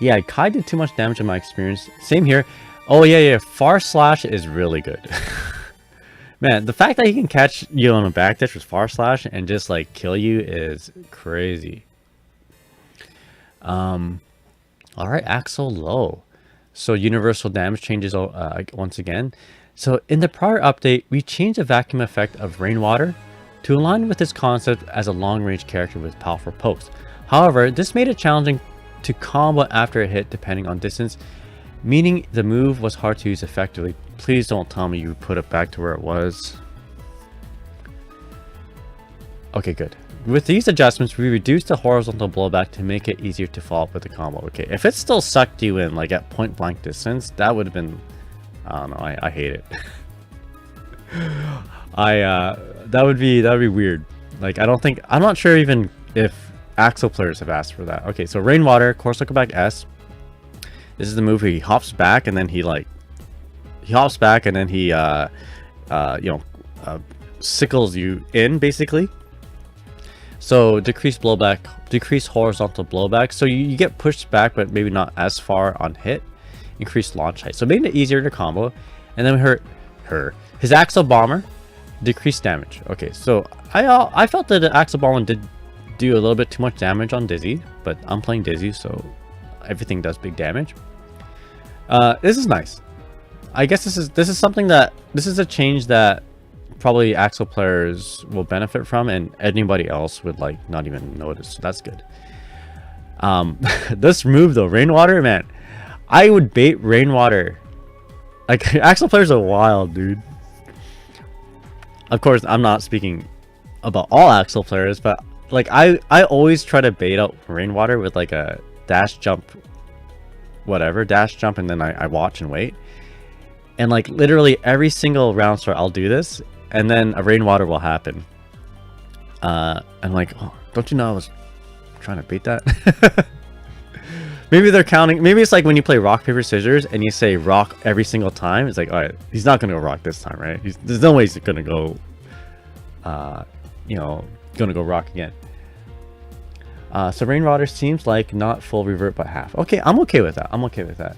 Yeah, Kai did too much damage in my experience. Same here. Oh yeah. Far Slash is really good. Man, the fact that he can catch you on a backdash with Far Slash and just like kill you is crazy. Alright, Axel low. So universal damage changes once again. So in the prior update, we changed the vacuum effect of Rainwater to align with its concept as a long-range character with powerful pokes. However, this made it challenging to combo after a hit depending on distance, meaning the move was hard to use effectively. Please don't tell me you put it back to where it was. Okay, good. With these adjustments, we reduced the horizontal blowback to make it easier to follow up with the combo. Okay, if it still sucked you in, like at point blank distance, that would have been... I don't know, I hate it. That would be weird. Like, I'm not sure even if Axel players have asked for that. Okay, so Rainwater, Course Look Back S. This is the move where he hops back and then he sickles you in, basically. So decrease blowback, decrease horizontal blowback. So you get pushed back, but maybe not as far on hit. Increase launch height. So making it easier to combo. And then his Axel Bomber, decrease damage. Okay, so I felt that the Axel Bomber did do a little bit too much damage on Dizzy, but I'm playing Dizzy, so everything does big damage. This is nice. I guess this is something that this is a change that probably Axel players will benefit from, and anybody else would like not even notice. So that's good. This move though, Rainwater, man, I would bait Rainwater. Like Axel players are wild, dude. Of course, I'm not speaking about all Axel players, but like I always try to bait out Rainwater with like a dash jump, whatever, dash jump, and then I watch and wait. And like literally every single round start I'll do this, and then a Rainwater will happen. I'm like, oh, don't you know I was trying to bait that? Maybe they're counting. Maybe it's like when you play rock paper scissors and you say rock every single time. It's like, all right, he's not gonna go rock this time, right? There's no way he's gonna go gonna go rock again. So Rainwater seems like not full revert but half. Okay, I'm okay with that.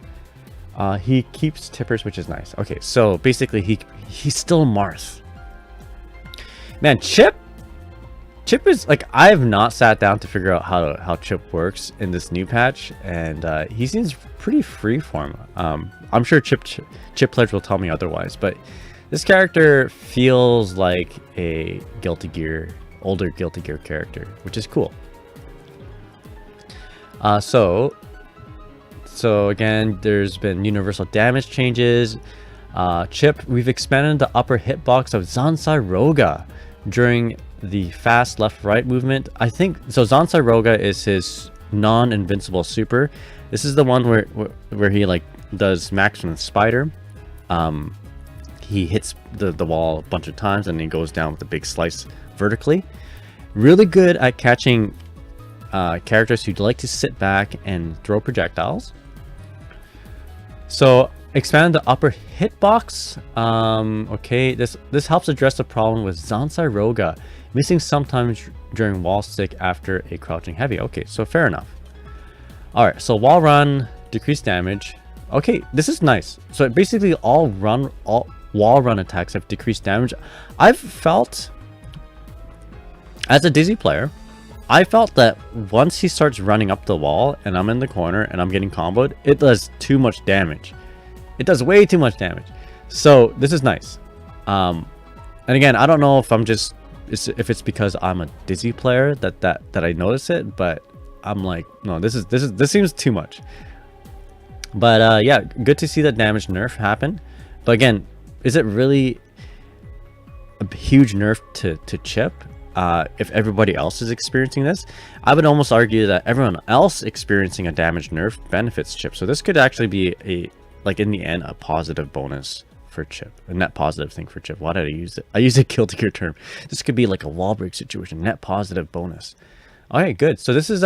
He keeps tippers, which is nice. Okay, so basically he's still Marth. Man, Chipp is like, I have not sat down to figure out how Chipp works in this new patch, and he seems pretty freeform. I'm sure Chipp players will tell me otherwise, but This character feels like a Guilty Gear, older Guilty Gear character, which is cool. So again, there's been universal damage changes. Chipp, we've expanded the upper hitbox of Zansai Roga during the fast left-right movement. I think so. Zansai Roga is his non-invincible super. This is the one where he like does max from the spider. He hits the wall a bunch of times and he goes down with a big slice vertically. Really good at catching characters who like to sit back and throw projectiles. So expand the upper hitbox. Okay, this helps address the problem with Zansai Roga missing sometimes during wall stick after a crouching heavy. Okay, so fair enough. All right, so wall run, decreased damage. Okay, this is nice. So basically all wall run attacks have decreased damage. I've felt, as a Dizzy player, I felt that once he starts running up the wall and I'm in the corner and I'm getting comboed, it does too much damage. It does way too much damage. So this is nice. And again, I don't know if if it's because I'm a Dizzy player that I notice it, but I'm like, no, this seems too much. But yeah, good to see that damage nerf happen. But again, is it really a huge nerf to Chipp? If everybody else is experiencing this, I would almost argue that everyone else experiencing a damage nerf benefits Chipp. So this could actually be in the end, a positive bonus for Chipp, a net positive thing for Chipp. Why did I use it? I use a Guilty Gear term. This could be like a wall break situation, net positive bonus. Okay, good. So this is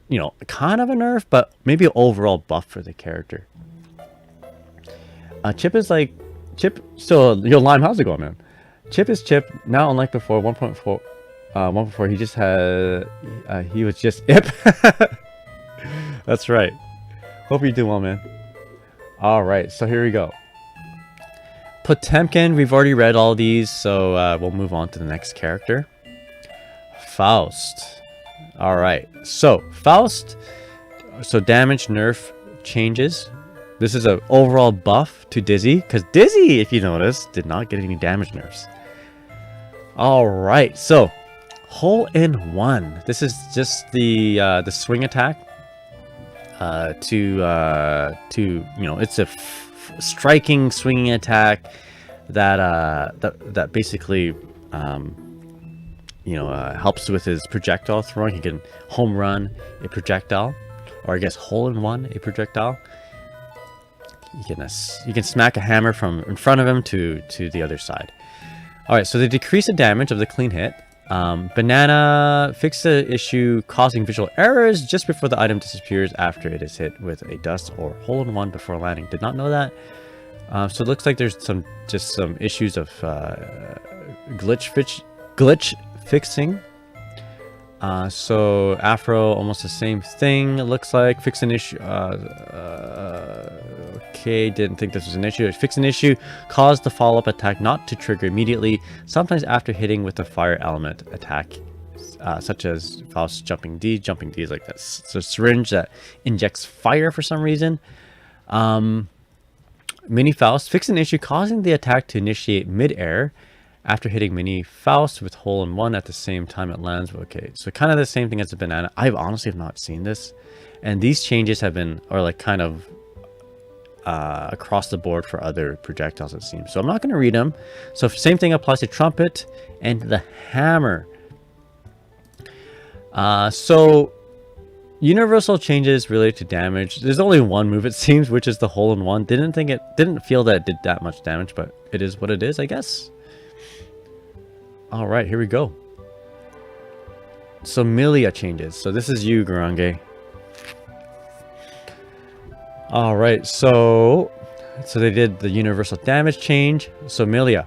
you know, kind of a nerf, but maybe an overall buff for the character. Chipp is like Chipp. So yo, Lime, how's it going, man? Chipp is Chipp now, unlike before. 1.4, 1.4. He just had he was just ip. That's right. Hope you're doing well, man. All right, so here we go. Potemkin. We've already read all these, so we'll move on to the next character. Faust. All right, so Faust. So damage nerf changes. This is an overall buff to Dizzy, because Dizzy, if you notice, did not get any damage nerfs. All right, so hole in one. This is just the swing attack. To you know, it's a striking swinging attack that basically you know, helps with his projectile throwing. He can home run a projectile, or I guess hole in one a projectile. You can smack a hammer from in front of him to the other side. All right, so they decrease the damage of the clean hit. Banana, fix the issue causing visual errors just before the item disappears after it is hit with a dust or hole in one before landing. Did not know that. So it looks like there's some issues of glitch fixing. So Afro, almost the same thing. It looks like fix an issue. Okay, didn't think this was an issue. Fix an issue caused the follow-up attack not to trigger immediately, sometimes after hitting with a fire element attack, such as Faust jumping D. Jumping D is like that. So syringe that injects fire for some reason. Mini Faust, fix an issue causing the attack to initiate mid-air after hitting Mini Faust with hole in one at the same time it lands. Okay, so kind of the same thing as the banana. I honestly have not seen this, and these changes have been, or like kind of across the board for other projectiles, it seems. So I'm not going to read them. So same thing applies to trumpet and the hammer. So universal changes related to damage. There's only one move, it seems, which is the hole in one. Didn't feel that it did that much damage, but it is what it is, I guess. All right, here we go. So Millia changes. So this is you, Garange. All right, so they did the universal damage change. So Millia,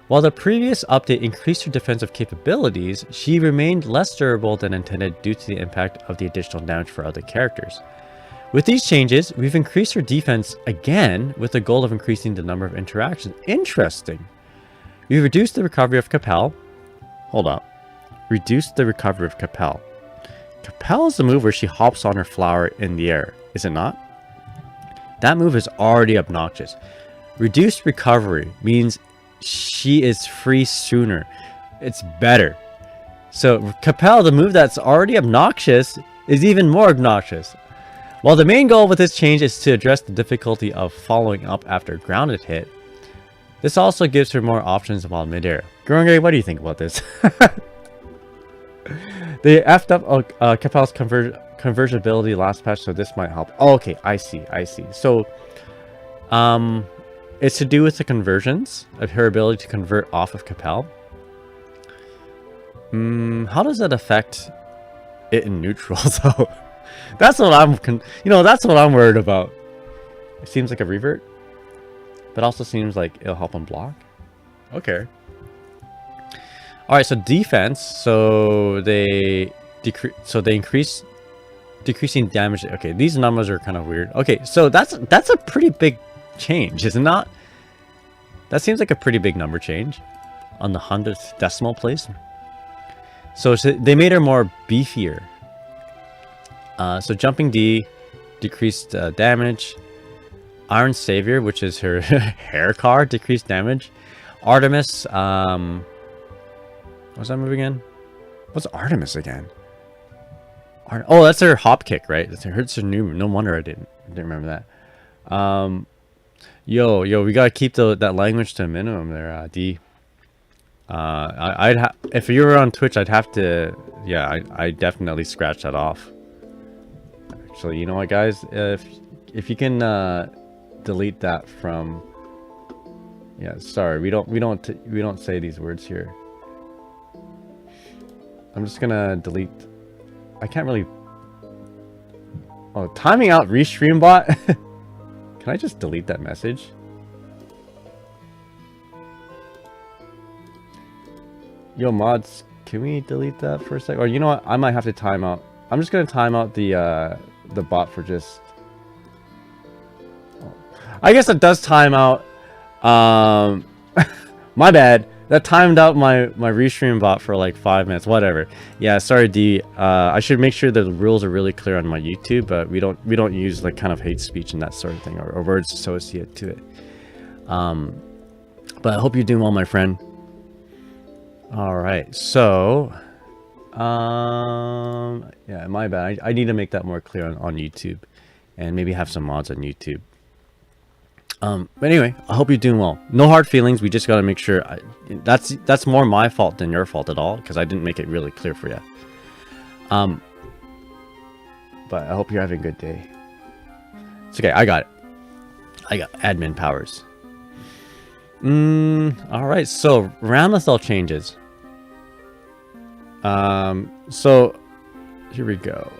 while the previous update increased her defensive capabilities, she remained less durable than intended due to the impact of the additional damage for other characters. With these changes, we've increased her defense again with the goal of increasing the number of interactions. Interesting. We reduced the recovery of Capel. Hold up. Reduced the recovery of Capel. Capel is the move where she hops on her flower in the air, is it not? That move is already obnoxious. Reduced recovery means she is free sooner. It's better. So Capel, the move that's already obnoxious, is even more obnoxious. While the main goal with this change is to address the difficulty of following up after a grounded hit, this also gives her more options while midair. Gurungi, what do you think about this? They effed up Capel's conversion ability last patch, so this might help. Oh, okay, I see. So, it's to do with the conversions of her ability to convert off of Capel. How does that affect it in neutral though? That's what that's what I'm worried about. It seems like a revert, but also seems like it'll help on block. Okay. All right, so defense. So they decreasing damage. Okay, these numbers are kind of weird. Okay, so that's a pretty big change, is it not? That seems like a pretty big number change on the 100th decimal place. So they made her more beefier. So jumping D decreased damage. Iron Savior, which is her hair card, decreased damage. Artemis, what's that move again? What's Artemis again? Oh, that's her hop kick, right? That's her new. No wonder I didn't remember that. Yo, we gotta keep that language to a minimum there, D. If you were on Twitch, I'd have to. Yeah, I definitely scratch that off. Actually, you know what, guys? If you can delete that from. Yeah, sorry, we don't say these words here. I'm just gonna delete. I can't really. Oh, timing out restream bot. Can I just delete that message? Yo, mods, can we delete that for a sec? Or you know what? I might have to time out. I'm just gonna time out the bot for just. Oh. I guess it does time out. My bad. That timed out my restream bot for like 5 minutes. Whatever. Yeah, sorry, D. I should make sure the rules are really clear on my YouTube, but we don't use like kind of hate speech and that sort of thing or words associated to it. But I hope you're doing well, my friend. All right, so yeah, my bad. I need to make that more clear on YouTube, and maybe have some mods on YouTube. But anyway, I hope you're doing well. No hard feelings. We just got to make sure. That's more my fault than your fault at all, because I didn't make it really clear for you. But I hope you're having a good day. It's okay. I got it. I got admin powers. All right. So Ramlethal changes. So here we go.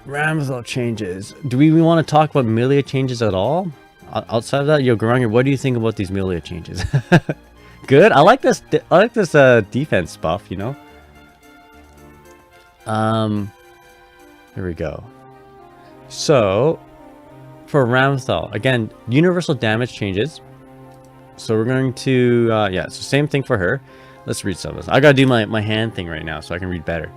Ramlethal changes. Do we want to talk about Millia changes at all? Outside of that, yo, Garanger, what do you think about these Millia changes? Good. I like this. I like this defense buff. You know. Here we go. So for Ramlethal, again, universal damage changes. So we're going to yeah. So same thing for her. Let's read some of this. I gotta do my hand thing right now so I can read better.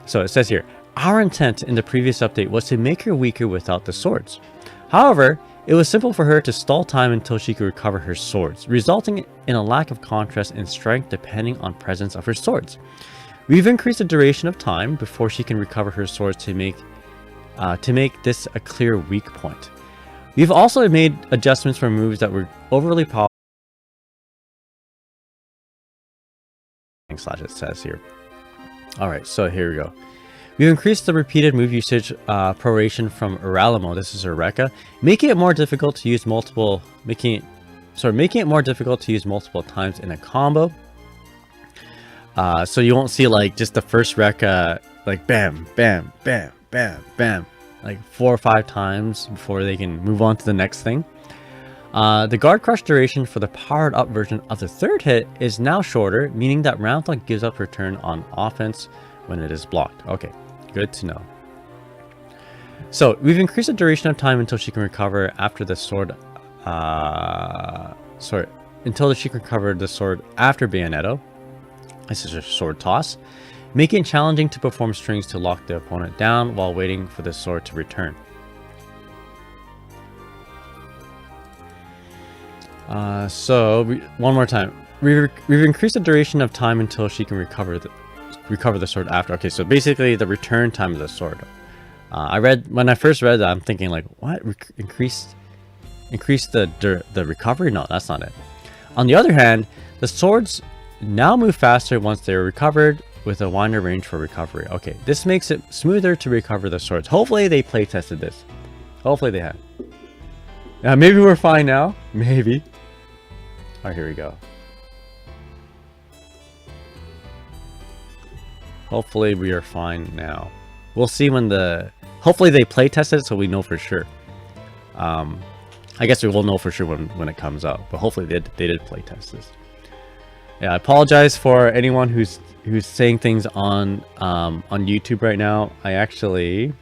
So it says here. Our intent in the previous update was to make her weaker without the swords. However, it was simple for her to stall time until she could recover her swords, resulting in a lack of contrast in strength depending on presence of her swords. We've increased the duration of time before she can recover her swords to make this a clear weak point. We've also made adjustments for moves that were overly powerful. / it says here. Alright, so here we go. We've increased the repeated move usage proration from Uralamo, this is Eureka, making it more difficult to use multiple times in a combo. So you won't see like just the first Rekka like bam, bam, bam, bam, bam, like 4 or 5 times before they can move on to the next thing. The guard crush duration for the powered up version of the third hit is now shorter, meaning that Ramlethal gives up her turn on offense when it is blocked. Okay, good to know. So we've increased the duration of time until she can recover after the sword. Until she can recover the sword after Bayonetto. This is a sword toss, making it challenging to perform strings to lock the opponent down while waiting for the sword to return. One more time. We've increased the duration of time until she can recover the sword after. Okay, so basically the return time of the sword. When I first read that, I'm thinking like, what? Increase the recovery? No, that's not it. On the other hand, the swords now move faster once they're recovered with a wider range for recovery. Okay, this makes it smoother to recover the swords. Hopefully they play tested this. Hopefully they have. Maybe we're fine now. Maybe. Alright, here we go. Hopefully we are fine now. We'll see when hopefully they play test it so we know for sure. I guess we will know for sure when it comes out, but hopefully they did play test this. Yeah, I apologize for anyone who's saying things on YouTube right now. Actually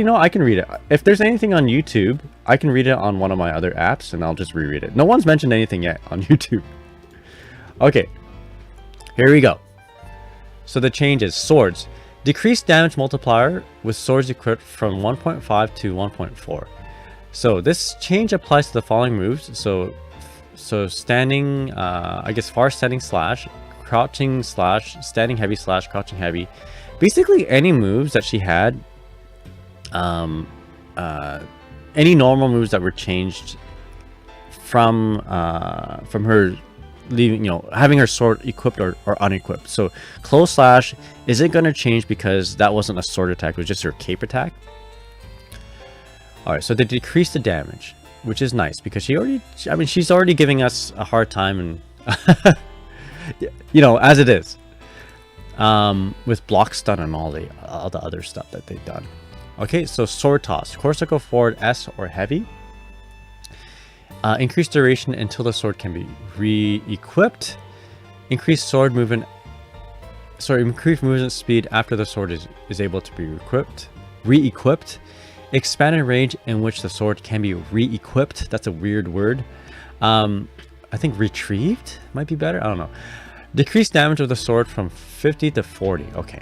no, I can read it. If there's anything on YouTube, I can read it on one of my other apps and I'll just reread it. No one's mentioned anything yet on YouTube. Okay, here we go. So the changes: swords. Decreased damage multiplier with swords equipped from 1.5 to 1.4. So this change applies to the following moves. So standing, I guess far standing slash, crouching slash, standing heavy slash, crouching heavy. Basically any moves that she had, any normal moves that were changed from her leaving, having her sword equipped or unequipped. So close slash isn't going to change because that wasn't a sword attack, it was just her cape attack. All right, so they decreased the damage, which is nice because she's already giving us a hard time, and as it is, with block stun and all the other stuff that they've done. Okay, so sword toss, corsical forward S or heavy. Increased duration until the sword can be re-equipped. Increased movement speed after the sword is able to be re-equipped. Expanded range in which the sword can be re-equipped. That's a weird word. I think retrieved might be better. I don't know. Decreased damage of the sword from 50 to 40. Okay.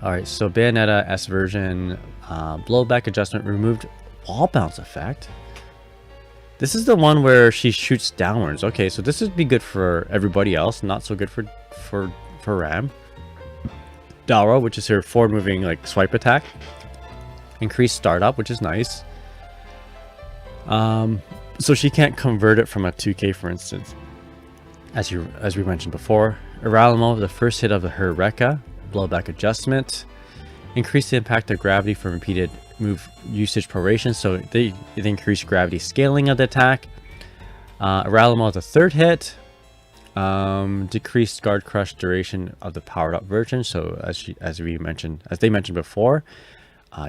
All right, so Bayonetta S version, blowback adjustment, removed wall bounce effect. This is the one where she shoots downwards. Okay, so this would be good for everybody else, not so good for Ram. Dara, which is her forward moving like swipe attack. Increased startup, which is nice. So she can't convert it from a 2K, for instance, as we mentioned before. Iralamo, the first hit of her Rekka, blowback adjustment. Increase the impact of gravity from repeated move usage proration, so they increase gravity scaling of the attack. Iralamo, the third hit. Decreased guard crush duration of the powered up version, so as they mentioned before,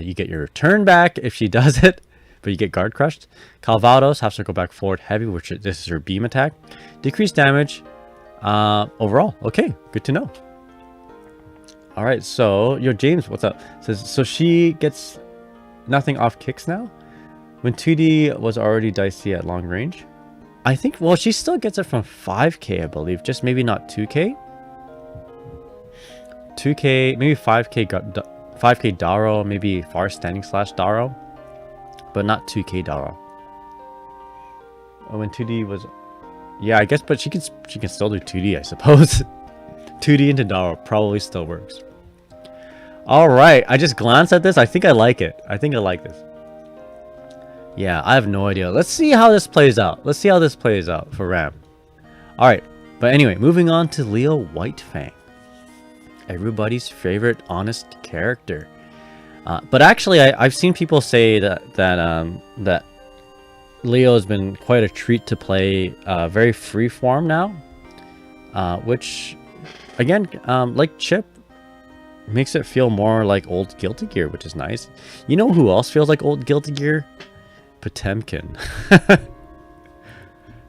you get your turn back if she does it, but you get guard crushed. Calvados, half circle back forward heavy, which this is her beam attack. Decreased damage overall. Okay, good to know. All right, so James, what's up? Says, so she gets nothing off kicks now when 2D was already dicey at long range. I think, well, she still gets it from 5K, I believe, just maybe not 2K. 2K, maybe 5K Daro, maybe far standing slash Daro, but not 2K Daro. When 2D was, yeah, I guess, but she can still do 2D, I suppose. 2D into Daro probably still works. All right, I just glanced at this. I think I like it. I think I like this. Yeah, I have no idea. Let's see how this plays out. Let's see how this plays out for Ram. All right, but anyway, moving on to Leo Whitefang. Everybody's favorite honest character. But actually, I've seen people say that Leo has been quite a treat to play, very free form now, which again, like Chipp, makes it feel more like old Guilty Gear, which is nice. You know who else feels like old Guilty Gear? Potemkin.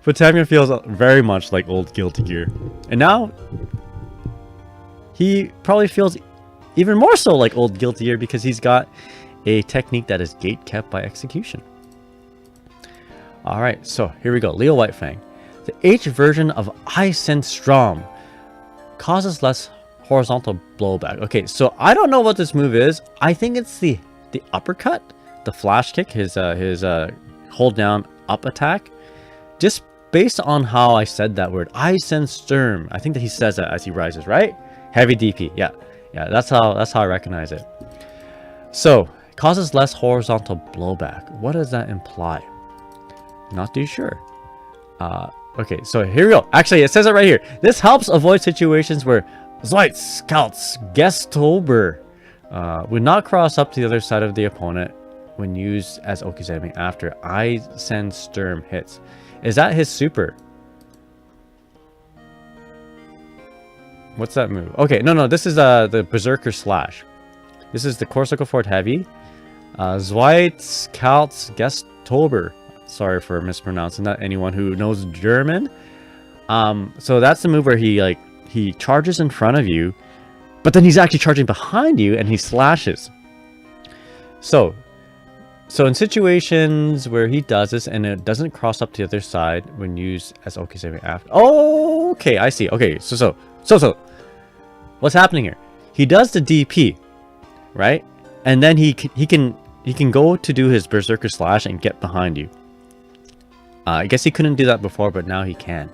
Potemkin feels very much like old Guilty Gear, and now he probably feels even more so like old Guilty Gear because he's got a technique that is gate kept by execution. All right, so here we go. Leo Whitefang. The H version of Ice and Strom causes less horizontal blowback. Okay, so I don't know what this move is. I think it's the uppercut, the flash kick, his hold down up attack. Just based on how I said that word, I send Sturm. I think that he says that as he rises, right? Heavy DP. Yeah, that's how I recognize it. So causes less horizontal blowback. What does that imply? Not too sure. Okay, so here we go. Actually, it says it right here. This helps avoid situations where Zweit Scouts Gestober would not cross up to the other side of the opponent when used as Okizeme after I send Sturm hits. Is that his super? What's that move? Okay, no, this is the Berserker Slash. This is the Corsical Fort Heavy. Zweit Scouts Gestober. Sorry for mispronouncing that. Anyone who knows German. So that's the move where he charges in front of you, but then he's actually charging behind you and he slashes. So in situations where he does this and it doesn't cross up to the other side when used as Okizeme after. Oh, okay, I see. Okay, so what's happening here? He does the DP, right? And then he can go to do his Berserker Slash and get behind you. I guess he couldn't do that before, but now he can.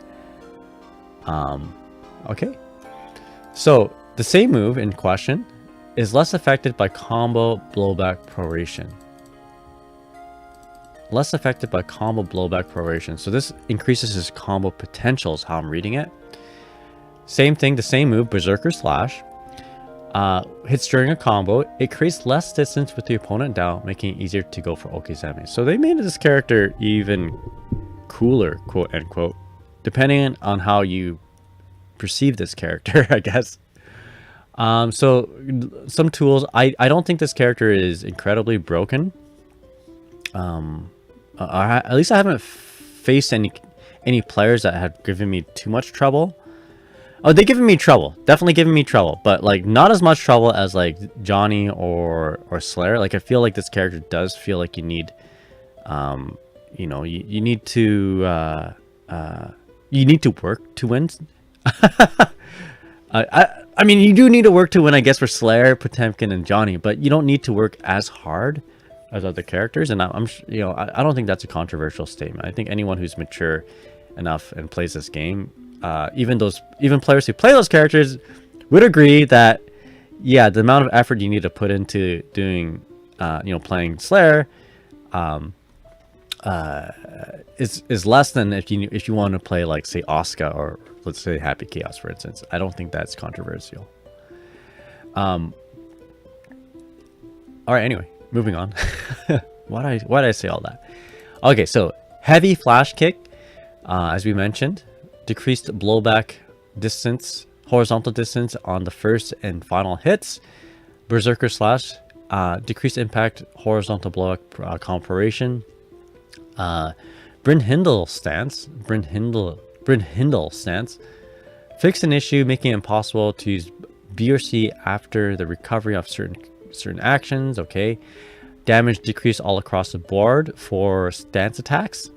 Okay. So the same move in question is less affected by combo blowback proration. Less affected by combo blowback proration. So this increases his combo potential is how I'm reading it. Same thing, the same move, Berserker Slash. Hits during a combo. It creates less distance with the opponent down, making it easier to go for Okizeme. So they made this character even cooler, quote unquote, depending on how you perceive this character, I guess. So some tools. I don't think this character is incredibly broken. At least I haven't faced any players that have given me too much trouble. Oh, they've given me trouble. Definitely given me trouble. But like not as much trouble as like Johnny or Slayer. Like I feel like this character does feel like you need you know, you need to work to win. I mean, you do need to work to win, I guess, for Slayer, Potemkin, and Johnny, but you don't need to work as hard as other characters. And I'm you know, I don't think that's a controversial statement. I think anyone who's mature enough and plays this game, even players who play those characters, would agree that yeah, the amount of effort you need to put into doing, you know, playing Slayer, is less than if you want to play like say Asuka or let's say Happy Chaos, for instance. I don't think that's controversial. All right, anyway, moving on. why did I say all that? Okay, so heavy flash kick, as we mentioned, decreased blowback distance, horizontal distance on the first and final hits. Berserker Slash, decreased impact, horizontal blowback comparation. Brynhildel stance. Fixed an issue, making it impossible to use B or C after the recovery of certain actions. Okay. Damage decreased all across the board for stance attacks.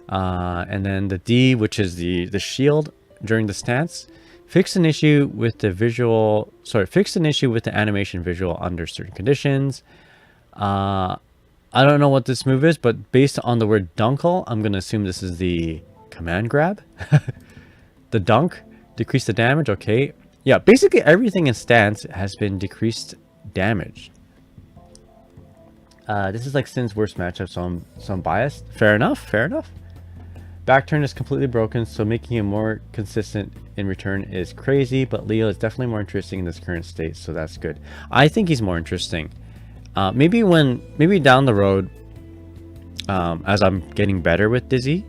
And then the D, which is the shield during the stance. Fixed an issue with the animation visual under certain conditions. I don't know what this move is, but based on the word dunkel, I'm going to assume this is the command grab. The dunk, decrease the damage, okay. Yeah, basically everything in stance has been decreased damage. This is like Sin's worst matchup, so I'm biased. Fair enough. Back turn is completely broken, so making him more consistent in return is crazy, but Leo is definitely more interesting in this current state, so that's good. I think he's more interesting. Maybe down the road, as I'm getting better with Dizzy,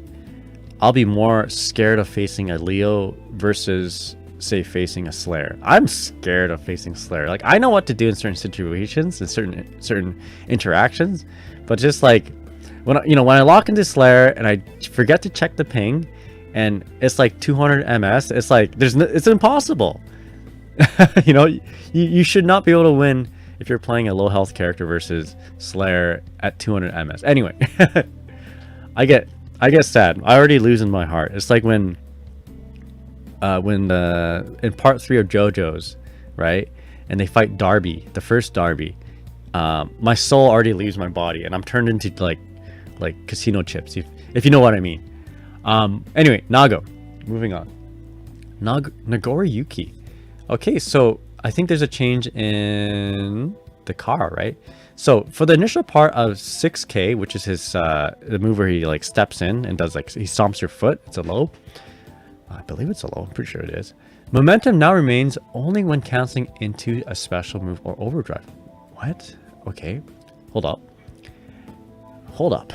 I'll be more scared of facing a Leo versus, say, facing a Slayer. I'm scared of facing Slayer. Like, I know what to do in certain situations and certain interactions, but just like when I lock into Slayer and I forget to check the ping, and it's like 200 ms, it's like it's impossible. You should not be able to win if you're playing a low health character versus Slayer at 200 ms. Anyway, I get sad. I already lose in my heart. It's like when in part 3 of JoJo's, right, and they fight Darby, the first Darby, my soul already leaves my body and I'm turned into like casino chips. if you know what I mean. Anyway, Nago. Moving on. Nagori Yuki. Okay, so I think there's a change in the car, right? So for the initial part of 6K, which is his the move where he like steps in and does like he stomps your foot. It's a low. I believe it's a low. I'm pretty sure it is. Momentum now remains only when canceling into a special move or overdrive. What? Okay. Hold up. Hold up.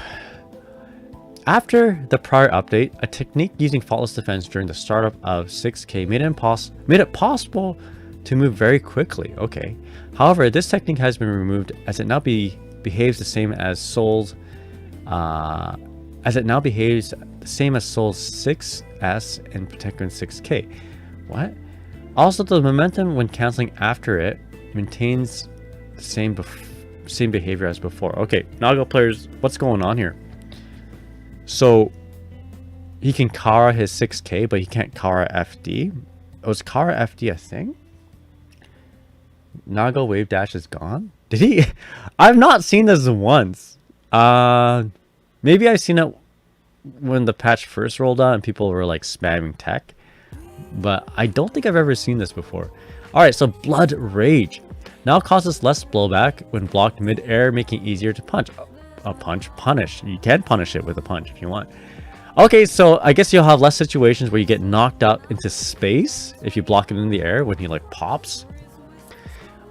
After the prior update, a technique using faultless defense during the startup of 6K made it possible to move very quickly. Okay. However, this technique has been removed as it now behaves the same as Soul's Soul's 6S and Potemkin 6K. What? Also, the momentum when canceling after it maintains the same behavior as before. Okay, Nago players, what's going on here? So he can Kara his 6K, but he can't Kara FD. Was Kara FD a thing? Nago wave dash is gone? Did he? I've not seen this once. Maybe I've seen it when the patch first rolled out and people were like spamming tech, but I don't think I've ever seen this before. All right, so Blood Rage now causes less blowback when blocked mid-air, making it easier to punch. Punish. You can punish it with a punch if you want. Okay, so I guess you'll have less situations where you get knocked out into space if you block it in the air when he like pops.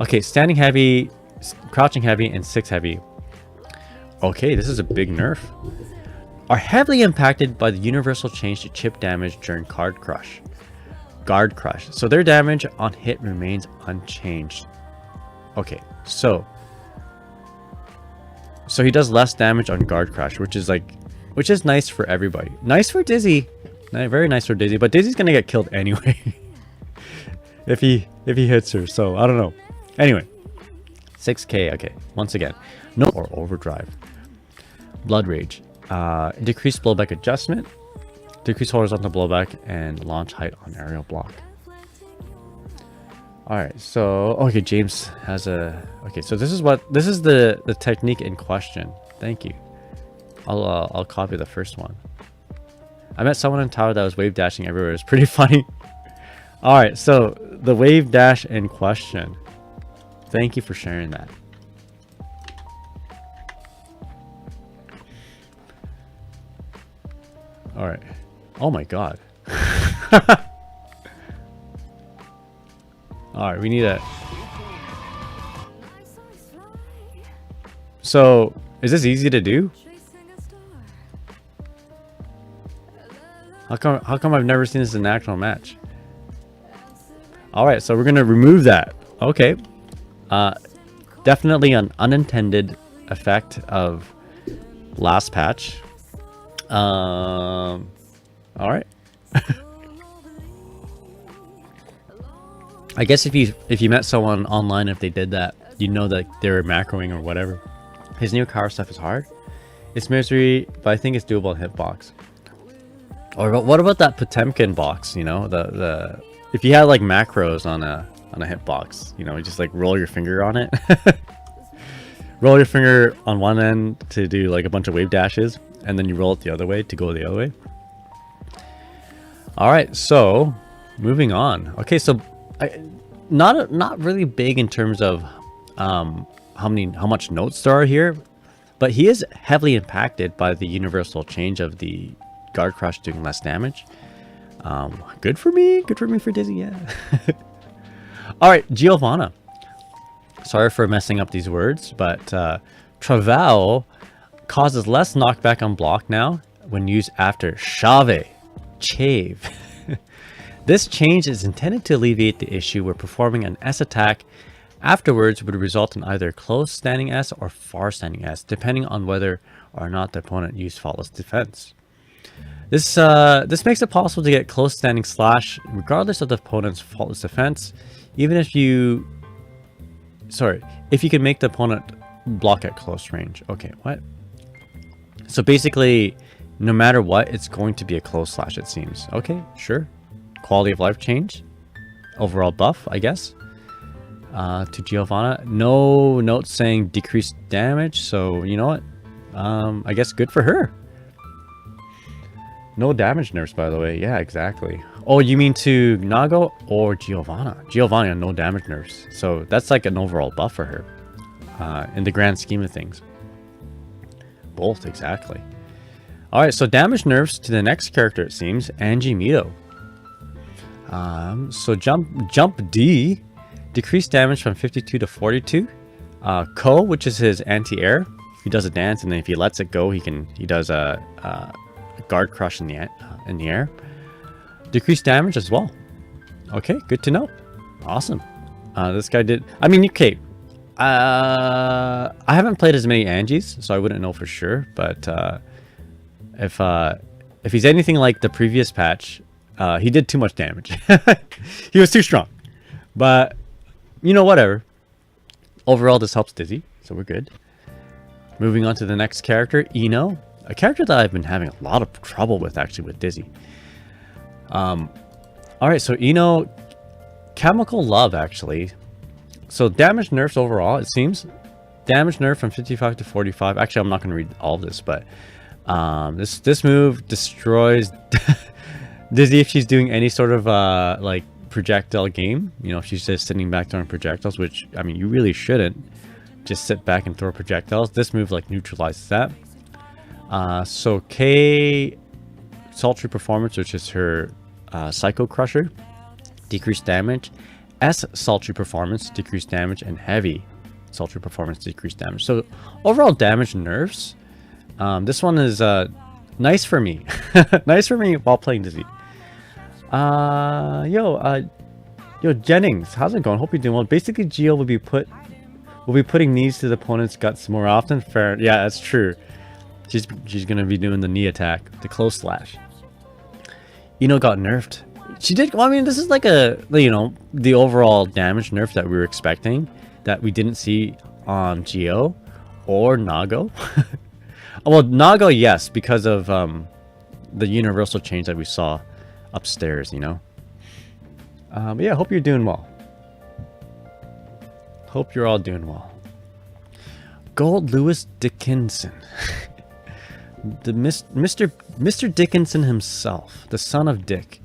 Okay, standing heavy, crouching heavy, and 6 heavy. Okay, this is a big nerf. Are heavily impacted by the universal change to chip damage during Guard Crush. So their damage on hit remains unchanged. Okay, so he does less damage on Guard Crush, which is nice for everybody. Nice for Dizzy. Very nice for Dizzy, but Dizzy's gonna get killed anyway. if he hits her, so I don't know. Anyway, 6K, okay, once again. No or overdrive. Blood Rage. Decreased blowback adjustment. Decreased horizontal blowback and launch height on aerial block. Alright, so okay, James has a okay, so this is the technique in question. Thank you. I'll copy the first one. I met someone in tower that was wave dashing everywhere. It's pretty funny. Alright, so the wave dash in question. Thank you for sharing that. All right. Oh my god. All right, we need a... So, is this easy to do? How come I've never seen this in an actual match? All right, so we're going to remove that. Okay. Definitely an unintended effect of last patch. All right. I guess if you met someone online, if they did that, you know that they were macroing or whatever. His new car stuff is hard. It's misery, but I think it's doable in hitbox. Or what about that Potemkin box? You know, the if you had like macros on a hitbox, you know, you just like roll your finger on it. Roll your finger on one end to do like a bunch of wave dashes, and then you roll it the other way to go the other way. All right, so moving on. Okay, so not really big in terms of how much notes there are here, but he is heavily impacted by the universal change of the Guard Crush doing less damage. Good for me for Dizzy, yeah. All right, Giovanna. Sorry for messing up these words, but Travail causes less knockback on block now when used after Chave. This change is intended to alleviate the issue where performing an S attack afterwards would result in either close standing S or far standing S, depending on whether or not the opponent used faultless defense. This makes it possible to get close standing slash regardless of the opponent's faultless defense, even if you can make the opponent block at close range. Okay, what? So basically, no matter what, it's going to be a close slash, it seems. Okay, sure. Quality of life change. Overall buff, I guess. To Giovanna. No notes saying decreased damage, so you know what? I guess good for her. No damage nerfs, by the way. Yeah, exactly. Oh, you mean to Nago or Giovanna? Giovanna, no damage nerfs. So that's like an overall buff for her. In the grand scheme of things. Both, exactly. Alright, so damage nerfs to the next character, it seems. Anji Mito. So jump D. Decreased damage from 52 to 42. Ko, which is his anti-air. He does a dance, and then if he lets it go, he does a guard crush in the air. Decreased damage as well. Okay, good to know. Awesome. This guy did. I mean, okay. I haven't played as many Anjis, so I wouldn't know for sure. But if he's anything like the previous patch, he did too much damage. He was too strong. But you know, whatever. Overall, this helps Dizzy, so we're good. Moving on to the next character, Ino. A character that I've been having a lot of trouble with, actually, with Dizzy. Alright, so Ino, Chemical Love, actually. So damage nerfs overall, it seems. Damage nerf from 55 to 45. Actually, I'm not going to read all of this, but this move destroys Dizzy if she's doing any sort of like projectile game. You know, if she's just sitting back throwing projectiles, which, I mean, you really shouldn't just sit back and throw projectiles. This move like neutralizes that. So K Sultry Performance, which is her Psycho Crusher, decreased damage. S Sultry Performance, decreased damage, and Heavy Sultry Performance, decreased damage. So overall damage nerfs. This one is nice for me. Nice for me while playing Dizzy. Yo Jennings, how's it going? Hope you're doing well. Basically, Geo will be putting knees to the opponent's guts more often. Fair, yeah, that's true. She's gonna be doing the knee attack, the close slash. Ino got nerfed. She did. Well, I mean, this is like the overall damage nerf that we were expecting, that we didn't see on Geo or Nago. Well, Nago, yes, because of the universal change that we saw upstairs, you know. But yeah, hope you're doing well. Hope you're all doing well. Goldlewis Dickinson. The Mr. Dickinson himself, the son of Dick.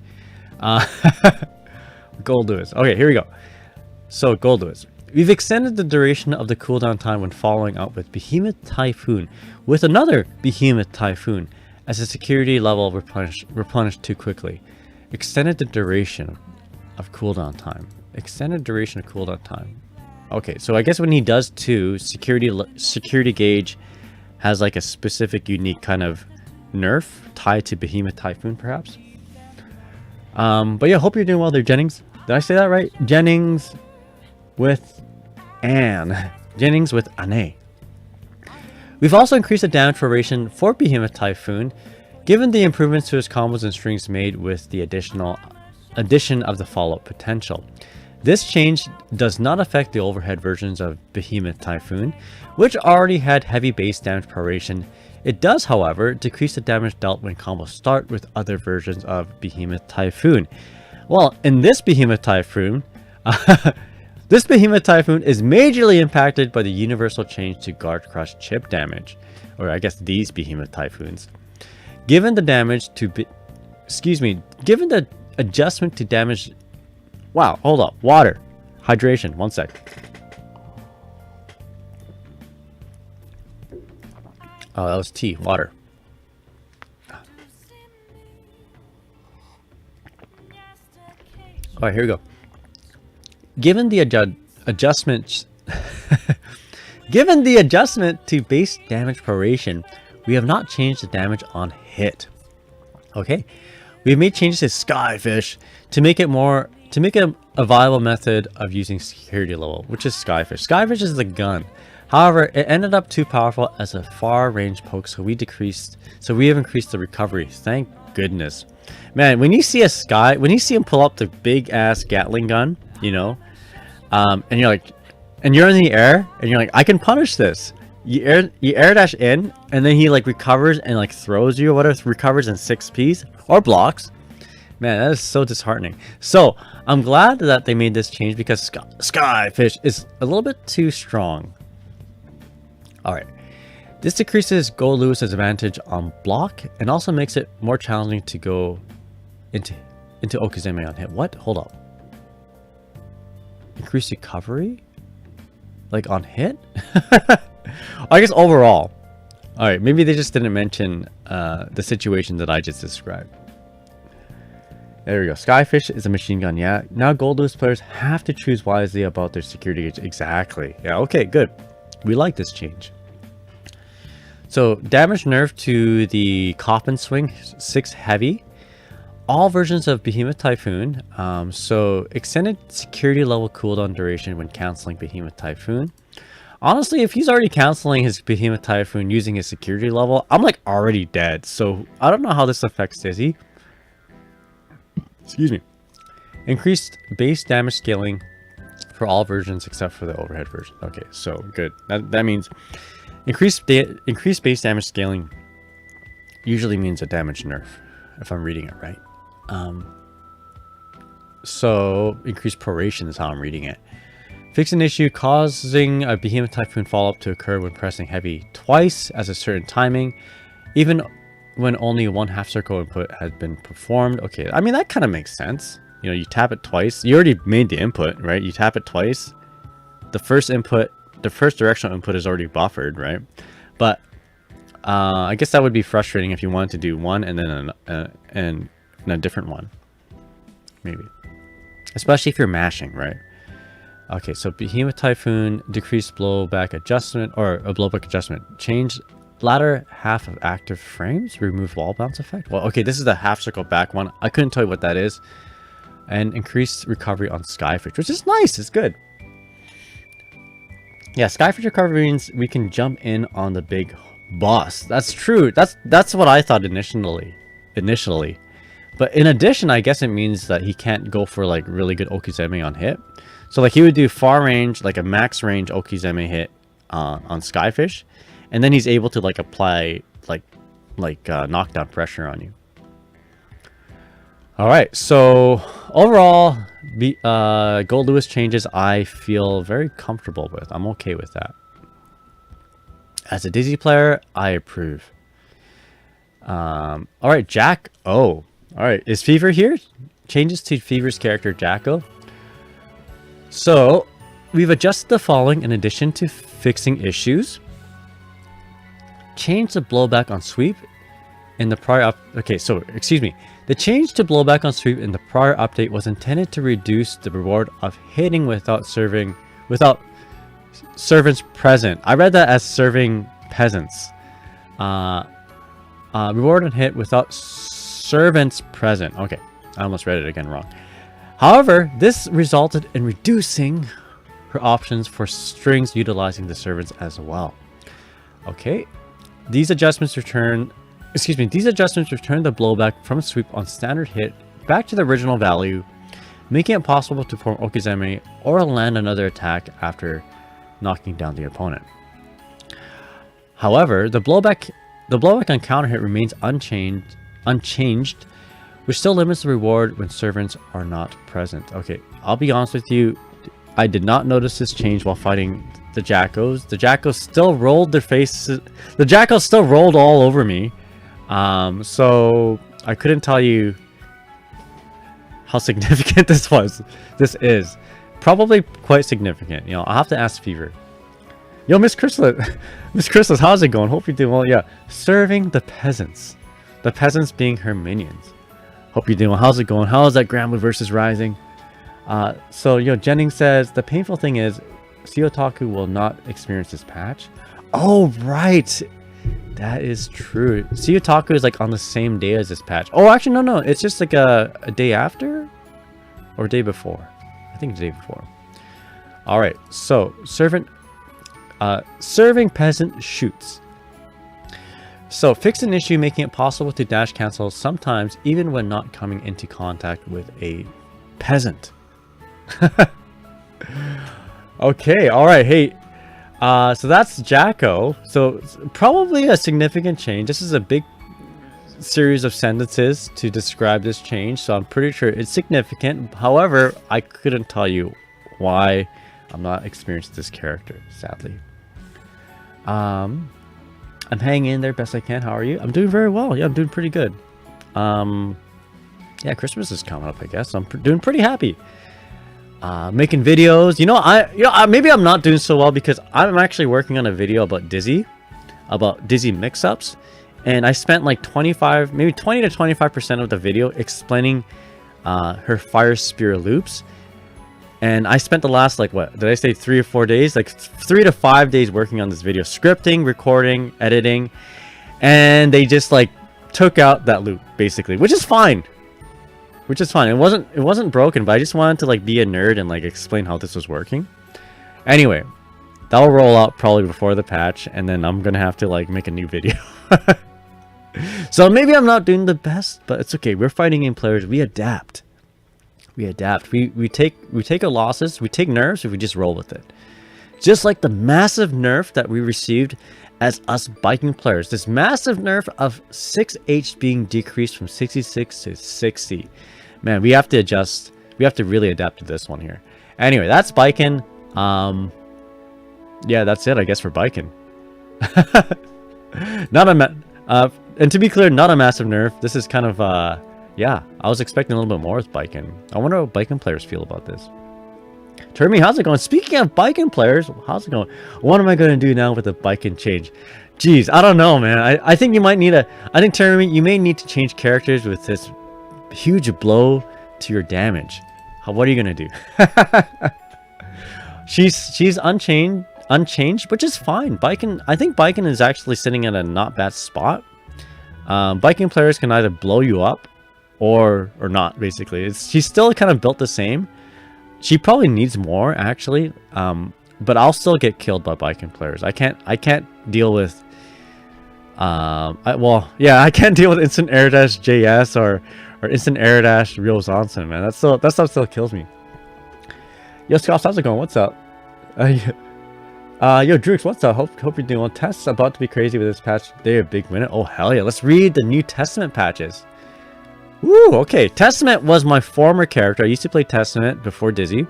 Goldlewis. Okay, here we go. So Goldlewis, we've extended the duration of the cooldown time when following up with Behemoth Typhoon with another Behemoth Typhoon as the security level replenished too quickly. Extended the duration of cooldown time. Extended duration of cooldown time. Okay, so I guess when he does two, security gauge has like a specific unique kind of nerf tied to Behemoth Typhoon, perhaps. But yeah, hope you're doing well there, Jennings. Did I say that right? Jennings with Anne. Jennings with Anne. We've also increased the damage duration for Behemoth Typhoon, given the improvements to his combos and strings made with the addition of the follow-up potential. This change does not affect the overhead versions of Behemoth Typhoon, which already had heavy base damage proration. It does, however, decrease the damage dealt when combos start with other versions of Behemoth Typhoon. Well, in this Behemoth Typhoon, this Behemoth Typhoon is majorly impacted by the universal change to Guard Crush Chipp damage, or I guess these Behemoth Typhoons. Given the given the adjustment to damage. Wow, hold up. Water. Hydration. One sec. Oh, that was tea. Water. Alright, here we go. Given the adjustment to base damage proration, we have not changed the damage on hit. Okay? We've made changes to Skyfish to make it a viable method of using security level, which is Skyfish. Skyfish is the gun. However, it ended up too powerful as a far range poke, so we have increased the recovery. Thank goodness. Man, when you see him pull up the big ass Gatling gun, you know, and you're like, and you're in the air, and you're like, I can punish this. You air dash in, and then he like recovers and like throws you or whatever, recovers in 6 Ps or blocks. Man, that is so disheartening. So I'm glad that they made this change because Skyfish is a little bit too strong. All right, This decreases Goldlewis' advantage on block and also makes it more challenging to go into Okizeme on hit. What? Hold up. Increase recovery? Like on hit? I guess overall. Alright, maybe they just didn't mention the situation that I just described. There we go. Skyfish is a machine gun. Yeah. Now Goldlewis players have to choose wisely about their security gauge. Exactly. Yeah, okay, good. We like this change. So, damage nerf to the Coffin Swing 6 heavy. All versions of Behemoth Typhoon. So, extended security level cooldown duration when canceling Behemoth Typhoon. Honestly, if he's already canceling his Behemoth Typhoon using his security level, I'm like already dead. So, I don't know how this affects Dizzy. Excuse me. Increased base damage scaling for all versions except for the overhead version. Okay, so good. That means increased base damage scaling usually means a damage nerf, if I'm reading it right. So increased proration is how I'm reading it. Fix an issue causing a Behemoth Typhoon follow-up to occur when pressing heavy twice as a certain timing, even when only one half circle input has been performed. Okay, I mean that kind of makes sense. You know, you tap it twice. You already made the input, right? You tap it twice. The first directional input is already buffered, right? But I guess that would be frustrating if you wanted to do one and then a different one, maybe. Especially if you're mashing, right? Okay, so Behemoth Typhoon, decreased blowback adjustment, or a blowback adjustment. Change latter half of active frames, remove wall bounce effect. Well, okay, this is the half circle back one. I couldn't tell you what that is. And increased recovery on Skyfish, which is nice. It's good. Yeah, Skyfish recovery means we can jump in on the big boss. That's true. That's what I thought initially. But in addition, I guess it means that he can't go for like really good Okizeme on hit. So like he would do far range, like a max range Okizeme hit on Skyfish, and then he's able to like apply like knockdown pressure on you. All right, so overall, Goldlewis changes I feel very comfortable with. I'm okay with that. As a Dizzy player, I approve. All right, Jack O. All right, is Fever here? Changes to Fever's character, Jacko. So, we've adjusted the following in addition to fixing issues. Change the blowback on sweep in the prior okay, so excuse me. The change to blowback on sweep in the prior update was intended to reduce the reward of hitting without servants present. I read that as serving peasants. Reward on hit without servants present. Okay, I almost read it again wrong. However, this resulted in reducing her options for strings utilizing the servants as well. Okay, these adjustments return the blowback from sweep on standard hit back to the original value, making it possible to perform Okizeme or land another attack after knocking down the opponent. However, the blowback on counter hit remains unchanged, which still limits the reward when servants are not present. Okay, I'll be honest with you, I did not notice this change while fighting the Jackos. The Jackos still rolled their faces. The Jackos still rolled all over me. So I couldn't tell you how significant this is. Probably quite significant. You know, I'll have to ask Fever. Yo, Miss Chrysalis, how's it going? Hope you're doing well. Yeah, serving the peasants. The peasants being her minions. Hope you're doing well. How's it going? How is that Granblue versus Rising? So, Jennings says, the painful thing is, Seotaku will not experience this patch. Oh, right. That is true. Seotaku is like on the same day as this patch. Oh, actually, no. It's just like a day after? Or a day before? I think it's the day before. Alright, so, serving peasant shoots. So, fix an issue making it possible to dash cancel sometimes even when not coming into contact with a peasant. Okay, alright, hey. So that's Jacko. So, probably a significant change. This is a big series of sentences to describe this change, so I'm pretty sure it's significant. However, I couldn't tell you why I'm not experiencing this character, sadly. I'm hanging in there best I can. How are you? I'm doing very well. Yeah, I'm doing pretty good. Yeah, Christmas is coming up, I guess. I'm doing pretty happy. Making videos. Maybe I'm not doing so well because I'm actually working on a video about Dizzy mix-ups, and I spent like 25, maybe 20 to 25% of the video explaining her fire spear loops. And I spent the last, like, what did I say, 3 or 4 days, like 3 to 5 days working on this video, scripting, recording, editing, and they just like took out that loop basically, which is fine. It wasn't broken, but I just wanted to like be a nerd and like explain how this was working. Anyway, that'll roll out probably before the patch, and then I'm gonna have to like make a new video. So maybe I'm not doing the best, but it's okay. We're fighting game players. We adapt. We take our losses. We take nerfs if we just roll with it. Just like the massive nerf that we received as us Baiken players. This massive nerf of 6H being decreased from 66 to 60. Man, we have to adjust. We have to really adapt to this one here. Anyway, that's Baiken. Yeah, that's it, I guess, for Baiken. And to be clear, not a massive nerf. This is kind of, yeah, I was expecting a little bit more with Baiken. I wonder how Baiken players feel about this. Termi, how's it going? Speaking of Baiken players, how's it going? What am I going to do now with the Baiken change? Jeez, I don't know, man. I think you might need I think, Termi, you may need to change characters with this huge blow to your damage. What are you going to do? She's unchanged, which is fine. I think Baiken is actually sitting at a not bad spot. Baiken players can either blow you up or not, basically. She's still kind of built the same. She probably needs more, actually, but I'll still get killed by Baiken players. I can't deal with I can't deal with instant air dash JS or instant air dash Real Zonson, man. That stuff still kills me. Yo, Scott, how's it going? What's up? Yo, Drux, what's up? Hope you're doing well. Test's about to be crazy with this patch. They're a big winner. Oh, hell yeah. Let's read the New Testament patches. Woo, okay. Testament was my former character. I used to play Testament before Dizzy.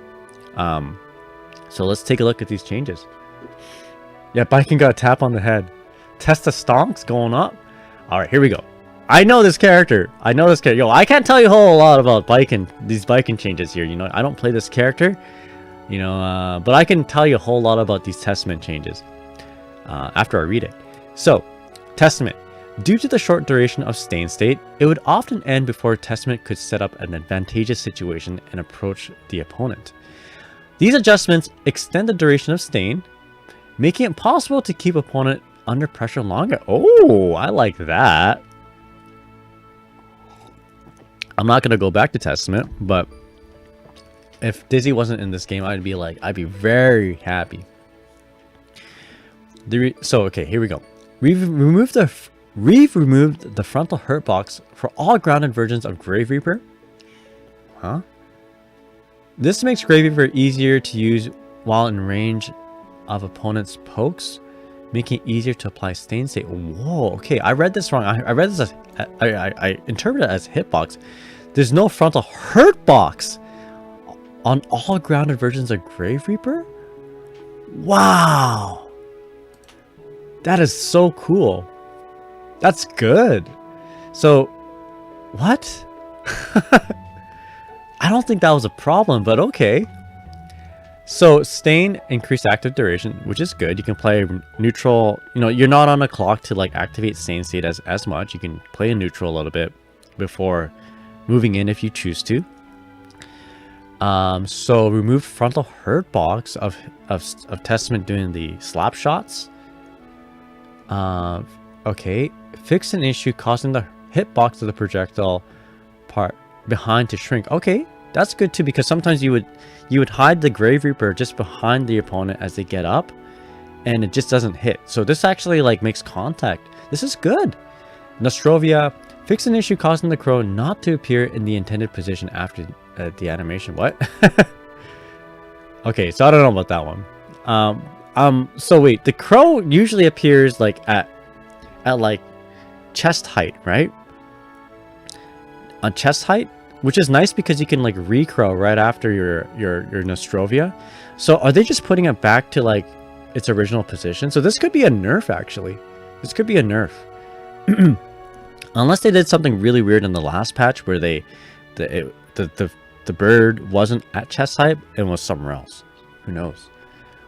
So let's take a look at these changes. Yeah, Baiken got a tap on the head. Testa stonks going up. Alright, here we go. I know this character. Yo, I can't tell you a whole lot about Baiken, these Baiken changes here. You know, I don't play this character. You know, but I can tell you a whole lot about these Testament changes after I read it. So, Testament. Due to the short duration of Stain State, it would often end before Testament could set up an advantageous situation and approach the opponent. These adjustments extend the duration of Stain, making it possible to keep opponent under pressure longer. Oh, I like that. I'm not going to go back to Testament, but if Dizzy wasn't in this game, I'd be very happy. So, okay, here we go. We've removed the frontal hurt box for all grounded versions of Grave Reaper. Huh? This makes Grave Reaper easier to use while in range of opponent's pokes, making it easier to apply Stain State. Whoa, okay, I read this wrong. I read this as I interpreted it as hitbox. There's no frontal hurt box on all grounded versions of Grave Reaper? Wow. That is so cool. That's good. So, what? I don't think that was a problem, but okay. So, Stain increased active duration, which is good. You can play neutral. You know, you're not on a clock to like activate Stain State as much. You can play in neutral a little bit before moving in if you choose to. So remove frontal hurt box of Testament doing the slap shots. Okay, fix an issue causing the hitbox of the projectile part behind to shrink. Okay, that's good too, because sometimes you would hide the Grave Reaper just behind the opponent as they get up, and it just doesn't hit. So this actually like makes contact. This is good. Nostrovia, fix an issue causing the crow not to appear in the intended position after the animation. What? Okay, so I don't know about that one. So wait, the crow usually appears like at like chest height, right? On chest height, which is nice because you can like recrow right after your Nostrovia. So are they just putting it back to like its original position? So this could be a nerf actually. This could be a nerf. Unless they did something really weird in the last patch where the bird wasn't at chest height and was somewhere else. Who knows?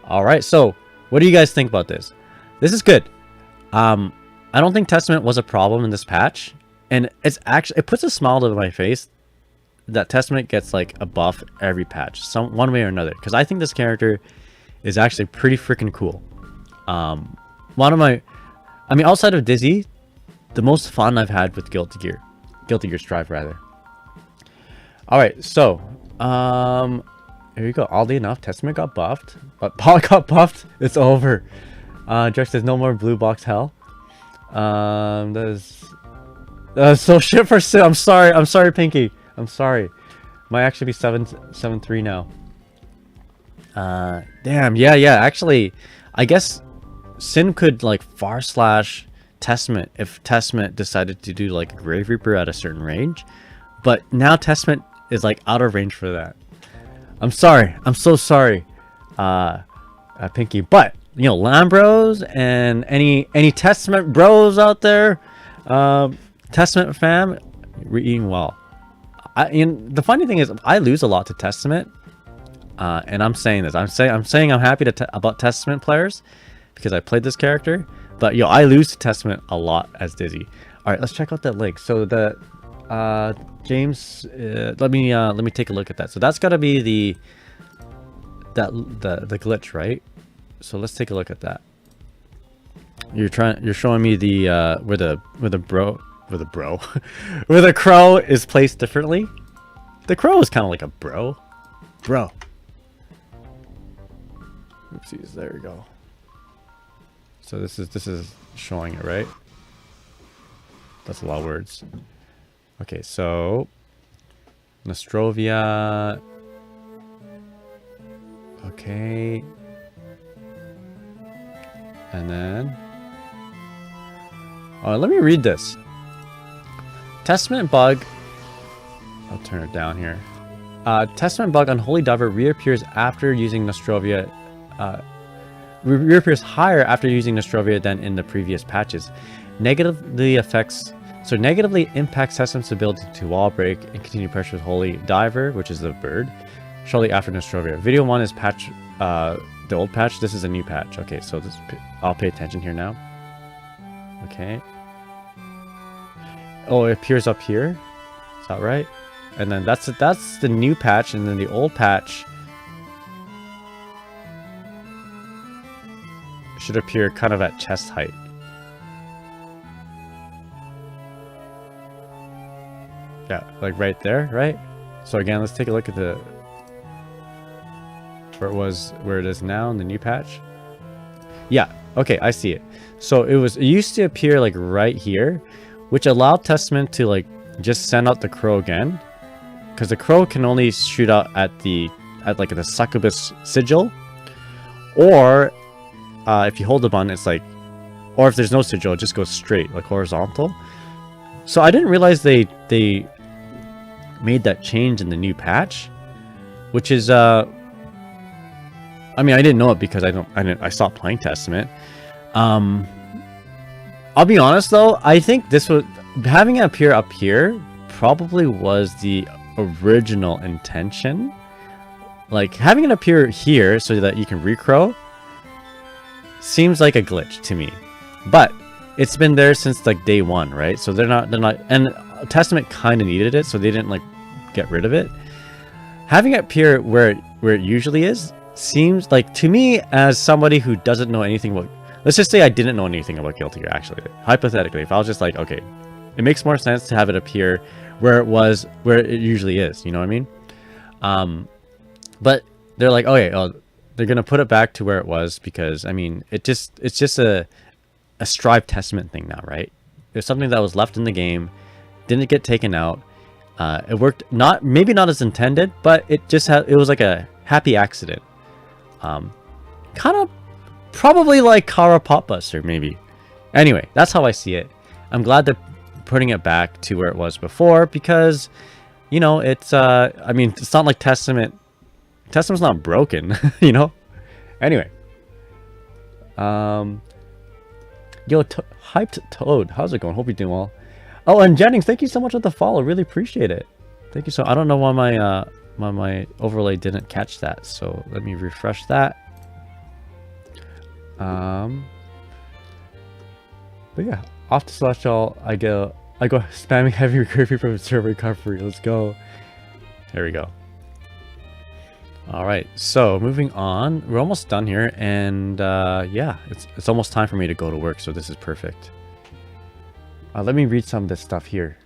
All right, so what do you guys think about this? This is good. I don't think Testament was a problem in this patch, and it's actually, it puts a smile to my face that Testament gets like a buff every patch, one way or another, because I think this character is actually pretty freaking cool. One of my, I mean, outside of Dizzy, the most fun I've had with Guilty Gear Strive rather. All right, so here you go. Oddly enough, Testament got buffed, but Paul got buffed. It's over. Drex says no more blue box hell. That is so shit for Sid. I'm sorry, Pinky. I'm sorry. Might actually be 7-3 now. Damn. Yeah. Actually, I guess Sin could like far slash Testament if Testament decided to do like a Grave Reaper at a certain range, but now Testament is like out of range for that. I'm sorry. I'm so sorry, Pinky. But you know, Lambros and any Testament bros out there, Testament fam, we're eating well. And the funny thing is, I lose a lot to Testament, and I'm saying this. I'm saying I'm happy about Testament players because I played this character. But yo, I lose to Testament a lot as Dizzy. All right, let's check out that link. So the James, let me take a look at that. So that's got to be the glitch, right? So let's take a look at that. You're showing me the where the crow is placed differently. The crow is kind of like a bro. Oopsies, there we go. So this is showing it, right? That's a lot of words. Okay, so Nostrovia. Okay. And then let me read this. Testament bug. I'll turn it down here. Testament bug on Holy Diver reappears after using Nostrovia. Reappears higher after using Nostrovia than in the previous patches. Negatively impacts Testament's ability to wall break and continue pressure with Holy Diver, which is the bird, shortly after Nostrovia. Video 1 is patch, the old patch. This is a new patch. Okay, so I'll pay attention here now. Okay. Oh, it appears up here. Is that right? And then that's the new patch, and then the old patch should appear kind of at chest height. Yeah, like right there, right? So again, let's take a look at where it is now in the new patch. Yeah, okay, I see it. So it used to appear like right here, which allowed Testament to like just send out the crow again, because the crow can only shoot out at like the succubus sigil, or if you hold the button, it's like, or if there's no sigil, it just goes straight, like horizontal. So I didn't realize they made that change in the new patch, which is I mean, I didn't know it because I stopped playing Testament. I'll be honest though, I think this was having it appear up here probably was the original intention. Like having it appear here so that you can recrow seems like a glitch to me, but it's been there since like day one, right? So they're not, and Testament kind of needed it, so they didn't like get rid of it. Having it appear where it usually is seems like, to me, as somebody who doesn't know anything about, let's just say I didn't know anything about Guilty Gear, actually, hypothetically, if I was just like, okay, it makes more sense to have it appear where it usually is, you know what I mean? But they're like, okay, they're gonna put it back to where it was, because I mean, it's just a Strive Testament thing now, right? It's something that was left in the game, didn't get taken out. It worked maybe not as intended, but it was like a happy accident. Kind of probably like Kara Potbuster, maybe. Anyway, that's how I see it. I'm glad they're putting it back to where it was before, because, you know, it's I mean, it's not like Testament's not broken, you know. Anyway, Yo, Hyped Toad, how's it going? Hope you're doing well. Oh, and Jennings, thank you so much for the follow. Really appreciate it. Thank you so. I don't know why my overlay didn't catch that. So let me refresh that. But yeah, off to Celestial. I go spamming heavy recovery from server recovery. Let's go. There we go. All right, so moving on. We're almost done here, and yeah, it's almost time for me to go to work. So this is perfect. Let me read some of this stuff here.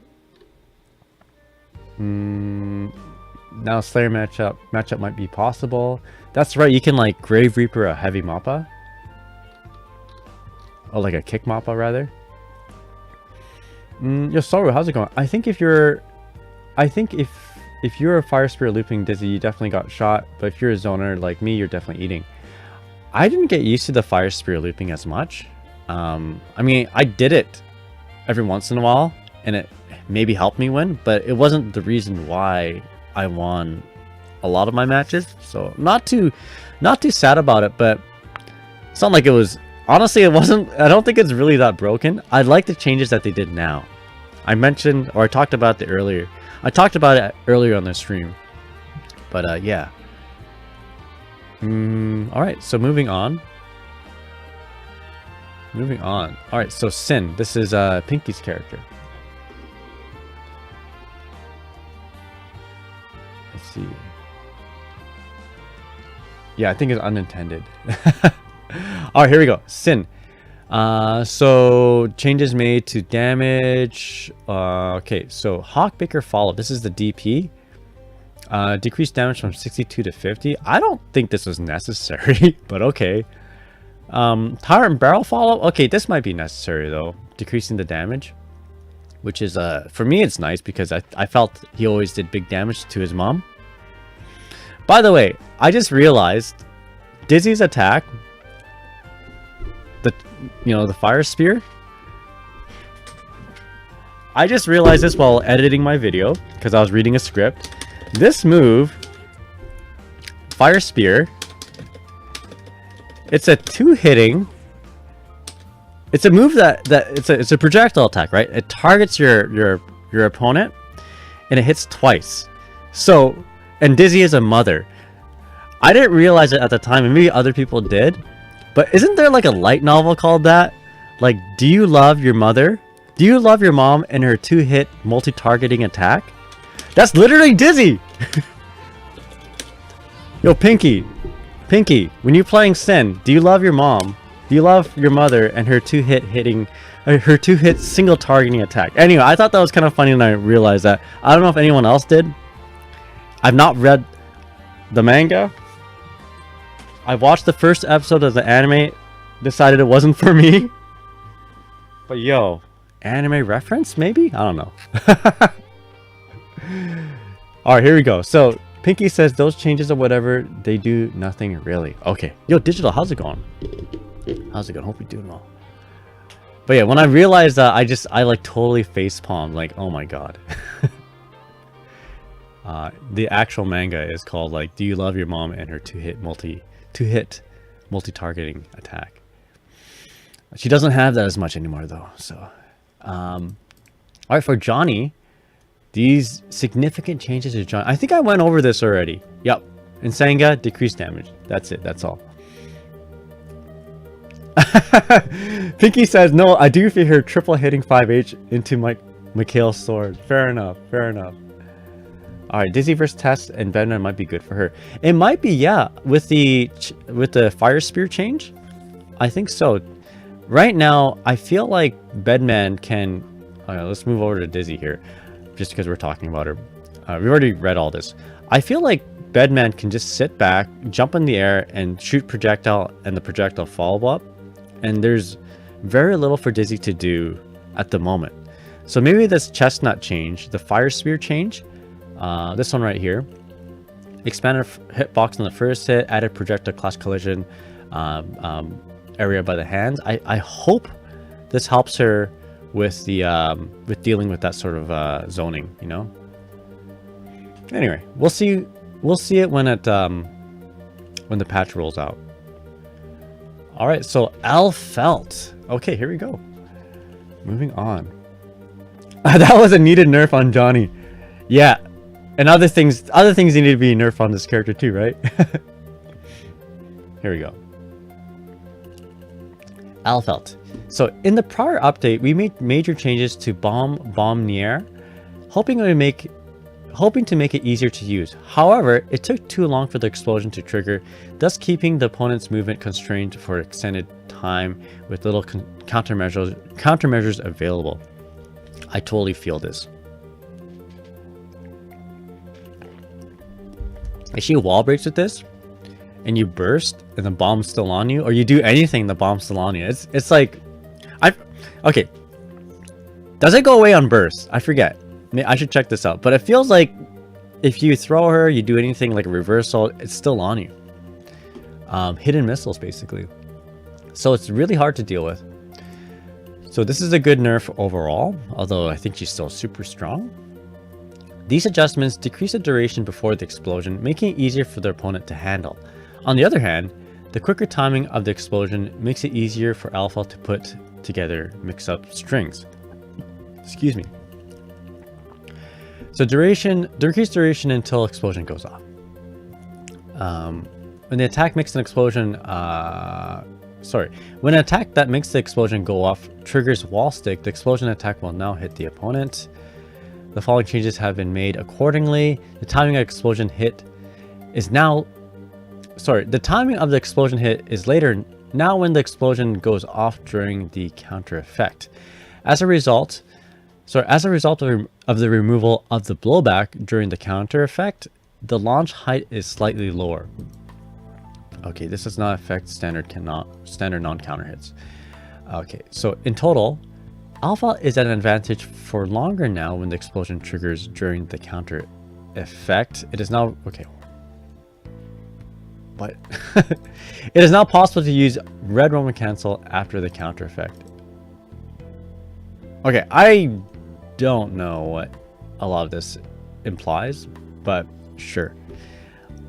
Now Slayer matchup might be possible. That's right. You can like Grave Reaper a heavy Mappa. Oh, like a kick Mappa rather. Yo, Soru, how's it going? I think if you're a Fire Spirit looping Dizzy, you definitely got shot. But if you're a zoner like me, you're definitely eating. I didn't get used to the Fire Spirit looping as much. I mean, I did it every once in a while, and it maybe helped me win, but it wasn't the reason why I won a lot of my matches. So not too sad about it, but it's not like it was. Honestly, it wasn't. I don't think it's really that broken. I like the changes that they did now. I mentioned, or I talked about it earlier. I talked about it earlier on the stream, but yeah. All right, so moving on. All right, so Sin. This is Pinky's character. Let's see. Yeah, I think it's unintended. All right, here we go. Sin. So changes made to damage. Okay, so Hawkbaker Follow. This is the DP. Decreased damage from 62 to 50. I don't think this was necessary, but okay. Tyrant Barrel Follow. Okay, this might be necessary though. Decreasing the damage, which is for me it's nice because I felt he always did big damage to his mom. By the way, I just realized Dizzy's attack, the Fire Spear. I just realized this while editing my video because I was reading a script. This move, Fire Spear, it's a two-hitting. It's a move that it's a projectile attack, right? It targets your opponent and it hits twice. So, and Dizzy is a mother. I didn't realize it at the time, and maybe other people did. But isn't there like a light novel called that? Like, do you love your mother? Do you love your mom and her two-hit multi-targeting attack? That's literally Dizzy! Yo, Pinky, when you're playing Sin, do you love your mom? Do you love your mother and her two-hit single targeting attack? Anyway, I thought that was kind of funny and I realized that. I don't know if anyone else did. I've not read the manga. I watched the first episode of the anime, decided it wasn't for me. But yo, anime reference maybe? I don't know. Alright, here we go. So, Pinky says those changes or whatever, they do nothing really. Okay. Yo, Digital, how's it going? How's it going? Hope you're doing well. But yeah, when I realized that, I like totally facepalmed. Like, oh my god. The actual manga is called like, do you love your mom and her two-hit multi-targeting attack. She doesn't have that as much anymore though. So, all right, for Johnny, these significant changes to Johnny. I think I went over this already. Yep. In Senga, decreased damage. That's it. That's all. Pinky says, no, I do feel her triple hitting 5H into Mikhail's sword. Fair enough. Fair enough. Alright, Dizzy versus Tess and Bedman might be good for her. It might be, yeah, with the Fire Spear change. I think so. Right now, I feel like Bedman can... let's move over to Dizzy here, just because we're talking about her. We've already read all this. I feel like Bedman can just sit back, jump in the air, and shoot projectile, and the projectile follow up. And there's very little for Dizzy to do at the moment. So maybe this Chestnut change, the Fire Spear change, this one right here, expanded hitbox on the first hit, added projectile clash collision area by the hands. I hope this helps her with the with dealing with that sort of zoning, you know. Anyway, we'll see it when the patch rolls out. All right, so Elphelt. Okay, here we go. Moving on. That was a needed nerf on Johnny. Yeah. And other things need to be nerfed on this character too, right? Here we go. Elphelt. So in the prior update, we made major changes to Bombardier, hoping to make it easier to use. However, it took too long for the explosion to trigger, thus keeping the opponent's movement constrained for extended time with little countermeasures available. I totally feel this. If she wall breaks with this, and you burst, and the bomb's still on you, or you do anything, the bomb's still on you. It's like, okay. Does it go away on burst? I forget. I should check this out. But it feels like if you throw her, you do anything like a reversal, it's still on you. Hidden missiles, basically. So it's really hard to deal with. So this is a good nerf overall, although I think she's still super strong. These adjustments decrease the duration before the explosion, making it easier for the opponent to handle. On the other hand, the quicker timing of the explosion makes it easier for Elphelt to put together mix-up strings. Excuse me. So decrease duration until explosion goes off. When the attack makes an explosion, when an attack that makes the explosion go off triggers wall stick, the explosion attack will now hit the opponent. The following changes have been made accordingly. The timing of explosion hit is now... the timing of the explosion hit is later now when the explosion goes off during the counter effect. As a result of the removal of the blowback during the counter effect, the launch height is slightly lower. Okay, this does not affect standard non-counter hits. Okay, so in total, Elphelt is at an advantage for longer now when the explosion triggers during the counter effect. It is now... okay. What? It is now possible to use Red Roman Cancel after the counter effect. Okay, I don't know what a lot of this implies, but sure.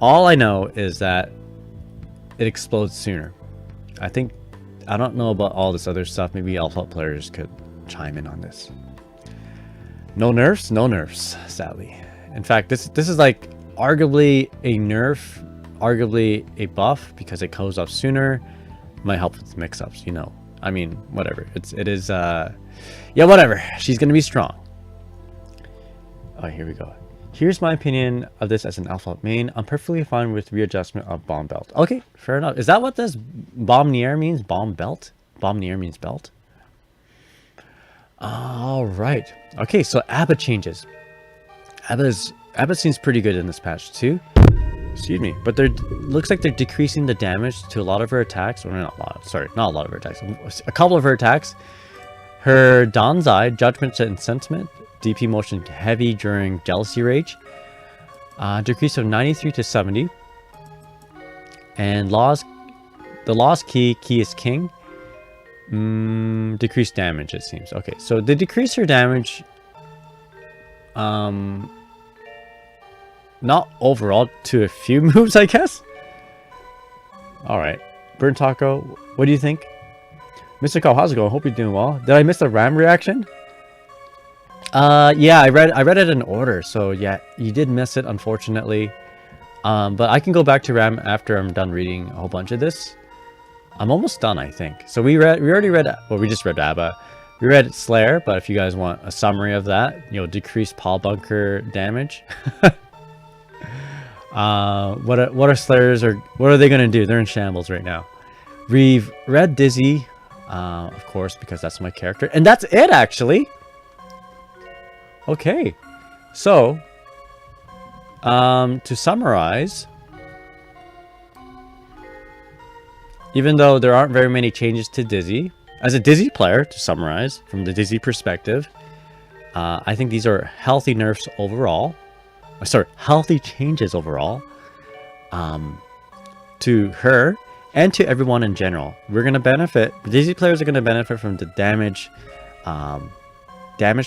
All I know is that it explodes sooner. I don't know about all this other stuff. Maybe Elphelt players could chime in on this. No nerfs? No nerfs, sadly. In fact, this is like arguably a nerf, arguably a buff, because it goes up sooner. Might help with mix-ups, you know. I mean, whatever. It is yeah, whatever. She's gonna be strong. Oh, here we go. Here's my opinion of this as an Elphelt main. I'm perfectly fine with readjustment of bomb belt. Okay, fair enough. Is that what this Bombardier means? Bomb belt? Bombardier means belt? All right. Okay, so Abba changes. Abba seems pretty good in this patch too. Excuse me, but looks like they're decreasing the damage to a lot of her attacks. Or not a lot. Sorry, not a lot of her attacks. A couple of her attacks. Her Danzai, Judgment and Sentiment, DP motion heavy during Jealousy Rage, decrease of 93 to 70. And the Lost Key is King, decreased damage, it seems. Okay, so they decrease her damage, not overall, to a few moves, I guess. All right, Burnt Taco, what do you think? Mr. Cole, how's it going? Hope you're doing well. Did I miss the Ram reaction? Yeah, I read it in order, so yeah, you did miss it, unfortunately. But I can go back to Ram after I'm done reading a whole bunch of this. I'm almost done, I think. So we already read, well, we just read Abba. We read Slayer, but if you guys want a summary of that, you know, decreased Paul Bunker damage. What are Slayers, or what are they gonna do? They're in shambles right now. We've read Dizzy, of course, because that's my character, and that's it actually. Okay, so to summarize, even though there aren't very many changes to Dizzy, as a Dizzy player, to summarize from the Dizzy perspective, I think these are healthy nerfs overall. Sorry, healthy changes overall to her and to everyone in general. We're gonna benefit. Dizzy players are gonna benefit from the damage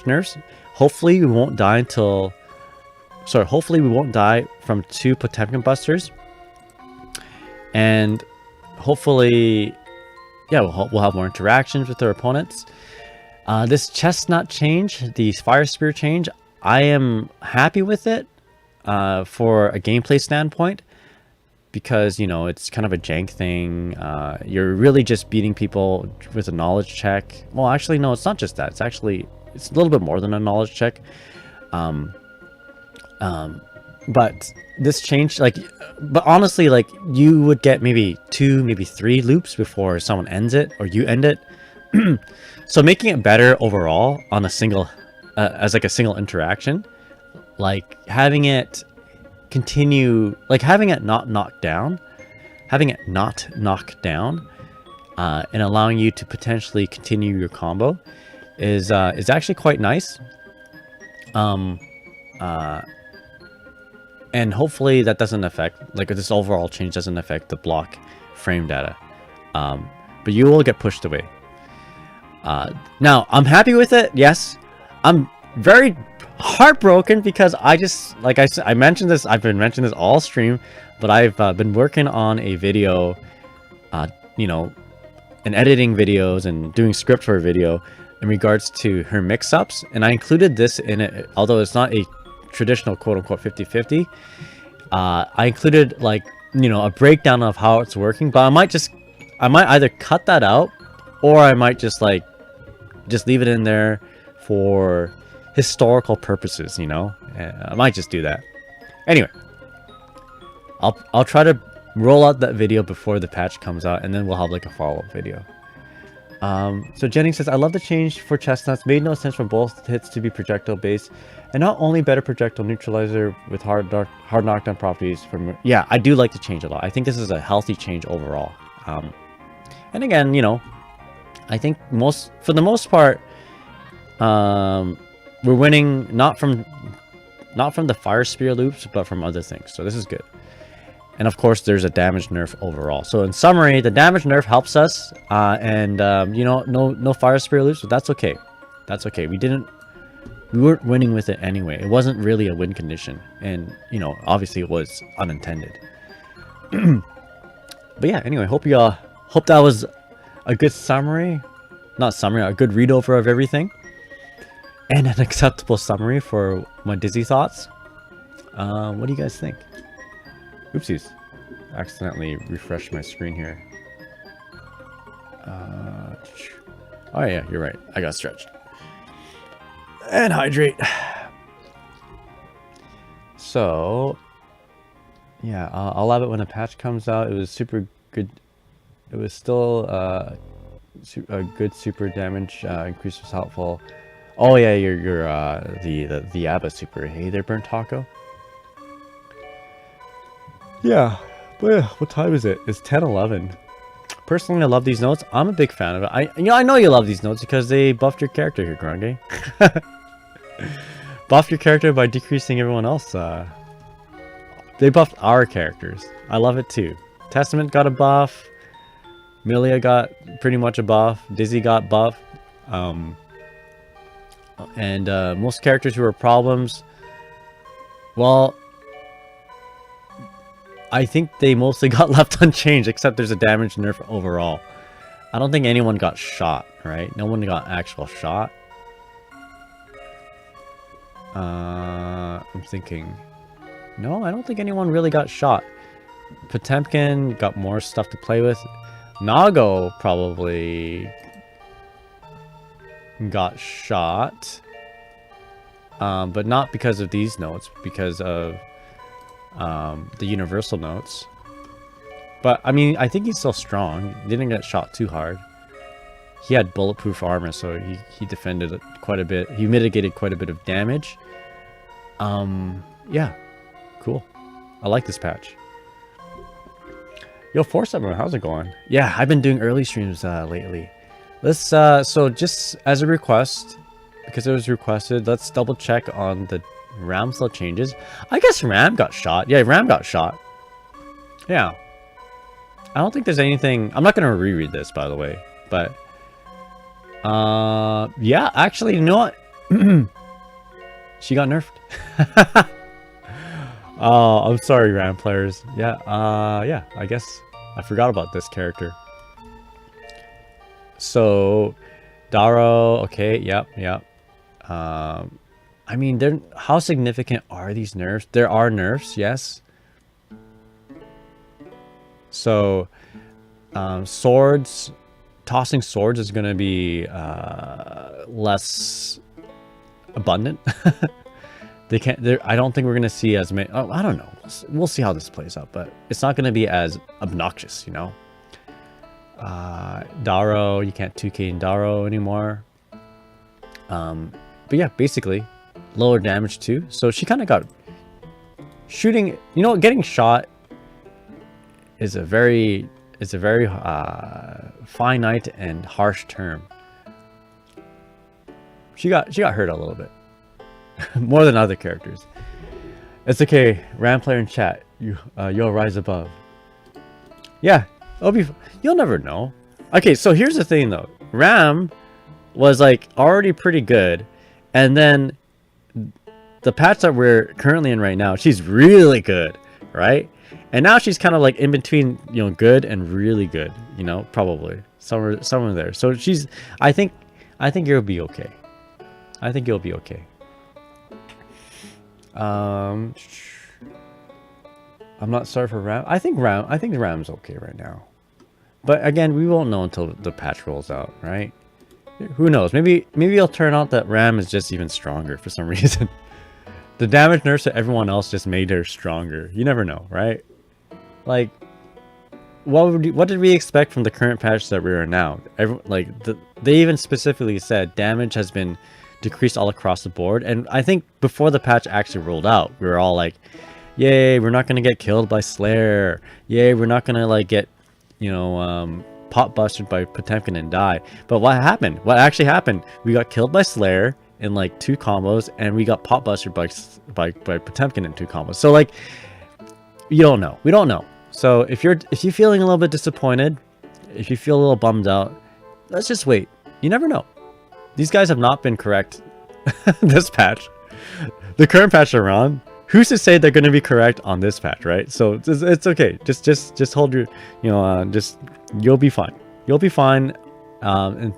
nerfs. Hopefully we won't die until... Sorry, hopefully we won't die from 2 Potemkin busters. And hopefully... yeah, we'll have more interactions with our opponents. This chestnut change, the fire spear change, I am happy with it for a gameplay standpoint, because, you know, it's kind of a jank thing. You're really just beating people with a knowledge check. Well, actually, no, it's not just that. It's a little bit more than a knowledge check. But this change, like, but honestly, like, you would get maybe 2, maybe 3 loops before someone ends it or you end it. So making it better overall on a single, as like a single interaction, like having it continue, like having it not knocked down, and allowing you to potentially continue your combo is actually quite nice. And hopefully that doesn't affect, like, this overall change doesn't affect the block frame data. But you will get pushed away. Now, I'm happy with it, yes. I'm very heartbroken because I just, like I mentioned this, I've been mentioning this all stream, but I've been working on a video, you know, and editing videos and doing script for a video in regards to her mix-ups. And I included this in it, although it's not a traditional quote-unquote 50-50. I included, like, you know, a breakdown of how it's working, but I might either cut that out, or I might just leave it in there for historical purposes, you know. I might just do that. Anyway, I'll try to roll out that video before the patch comes out, and then we'll have like a follow-up video. So Jennings says, I love the change for chestnuts. Made no sense for both hits to be projectile based, and not only better projectile neutralizer with hard knockdown properties. Yeah, I do like the change a lot. I think this is a healthy change overall. And again, you know, I think for the most part, we're winning not from the fire spear loops, but from other things. So this is good. And of course, there's a damage nerf overall. So in summary, the damage nerf helps us, and you know, no fire spear loops, but that's okay. That's okay. We weren't winning with it anyway. It wasn't really a win condition, and you know, obviously it was unintended. But yeah, anyway, hope that was a good summary, a good read over of everything, and an acceptable summary for my Dizzy thoughts. What do you guys think? Oopsies. Accidentally refreshed my screen here. Oh yeah, you're right. I got stretched. And hydrate. So, yeah, I'll have it when a patch comes out. It was super good. It was still a good super damage increase was helpful. Oh yeah, you're the ABBA super. Hey there, Burnt Taco. Yeah, but yeah, what time is it? It's 10:11. Personally, I love these notes. I'm a big fan of it. I know you love these notes because they buffed your character here, Grande. Buffed your character by decreasing everyone else. They buffed our characters. I love it too. Testament got a buff. Millia got pretty much a buff. Dizzy got buff. And most characters who were problems, well, I think they mostly got left unchanged, except there's a damage nerf overall. I don't think anyone got shot, right? No one got actual shot. I'm thinking, no, I don't think anyone really got shot. Potemkin got more stuff to play with. Nago probably got shot, but not because of these notes, because of the universal notes. But I mean, I think he's still strong. He didn't get shot too hard. He had bulletproof armor, so he defended it quite a bit. He mitigated quite a bit of damage. Yeah, cool. I like this patch. Yo, 4-7, how's it going? Yeah, I've been doing early streams lately. Let's so just as a request, because it was requested, let's double check on the Ramlethal changes. I guess Ram got shot. Yeah, Ram got shot. Yeah. I don't think there's anything. I'm not gonna reread this, by the way, but yeah, actually, you know what? She got nerfed. Oh, I'm sorry, Ram players. Yeah, yeah, I guess I forgot about this character. So Daro, okay, yep. I mean, how significant are these nerfs? There are nerfs, yes. So swords, tossing swords is going to be less abundant. They can't. I don't think we're going to see as many. Oh, I don't know. We'll see how this plays out, but it's not going to be as obnoxious, you know. Daro, you can't 2k in Daro anymore. But yeah, basically lower damage too. So she kind of got shooting. You know, getting shot is a very finite and harsh term. She got hurt a little bit. More than other characters. It's okay. Ram player in chat. You'll rise above. Yeah, you'll never know. Okay, so here's the thing though. Ram was like already pretty good, and then the patch that we're currently in right now, she's really good, right? And now she's kind of like in between, you know, good and really good, you know, probably somewhere there. So she's, I think you'll be okay. I think you'll be okay. I'm not sorry for Ram. I think Ram's okay right now. But again, we won't know until the patch rolls out, right? Who knows? Maybe it'll turn out that Ram is just even stronger for some reason. The damage nerfs to everyone else just made her stronger. You never know, right? Like, what did we expect from the current patch that we're in now? They even specifically said damage has been decreased all across the board, and I think before the patch actually rolled out, we were all like, "Yay, we're not gonna get killed by Slayer! Yay, we're not gonna like get, you know, pot busted by Potemkin and die." But what happened? What actually happened? We got killed by Slayer in like 2 combos, and we got pot busted by Potemkin in 2 combos. So like, you don't know. We don't know. So if you're feeling a little bit disappointed, if you feel a little bummed out, let's just wait. You never know. These guys have not been correct this patch. The current patch they're on, who's to say they're going to be correct on this patch, right? So it's okay. Just hold your, you know, you'll be fine. You'll be fine. And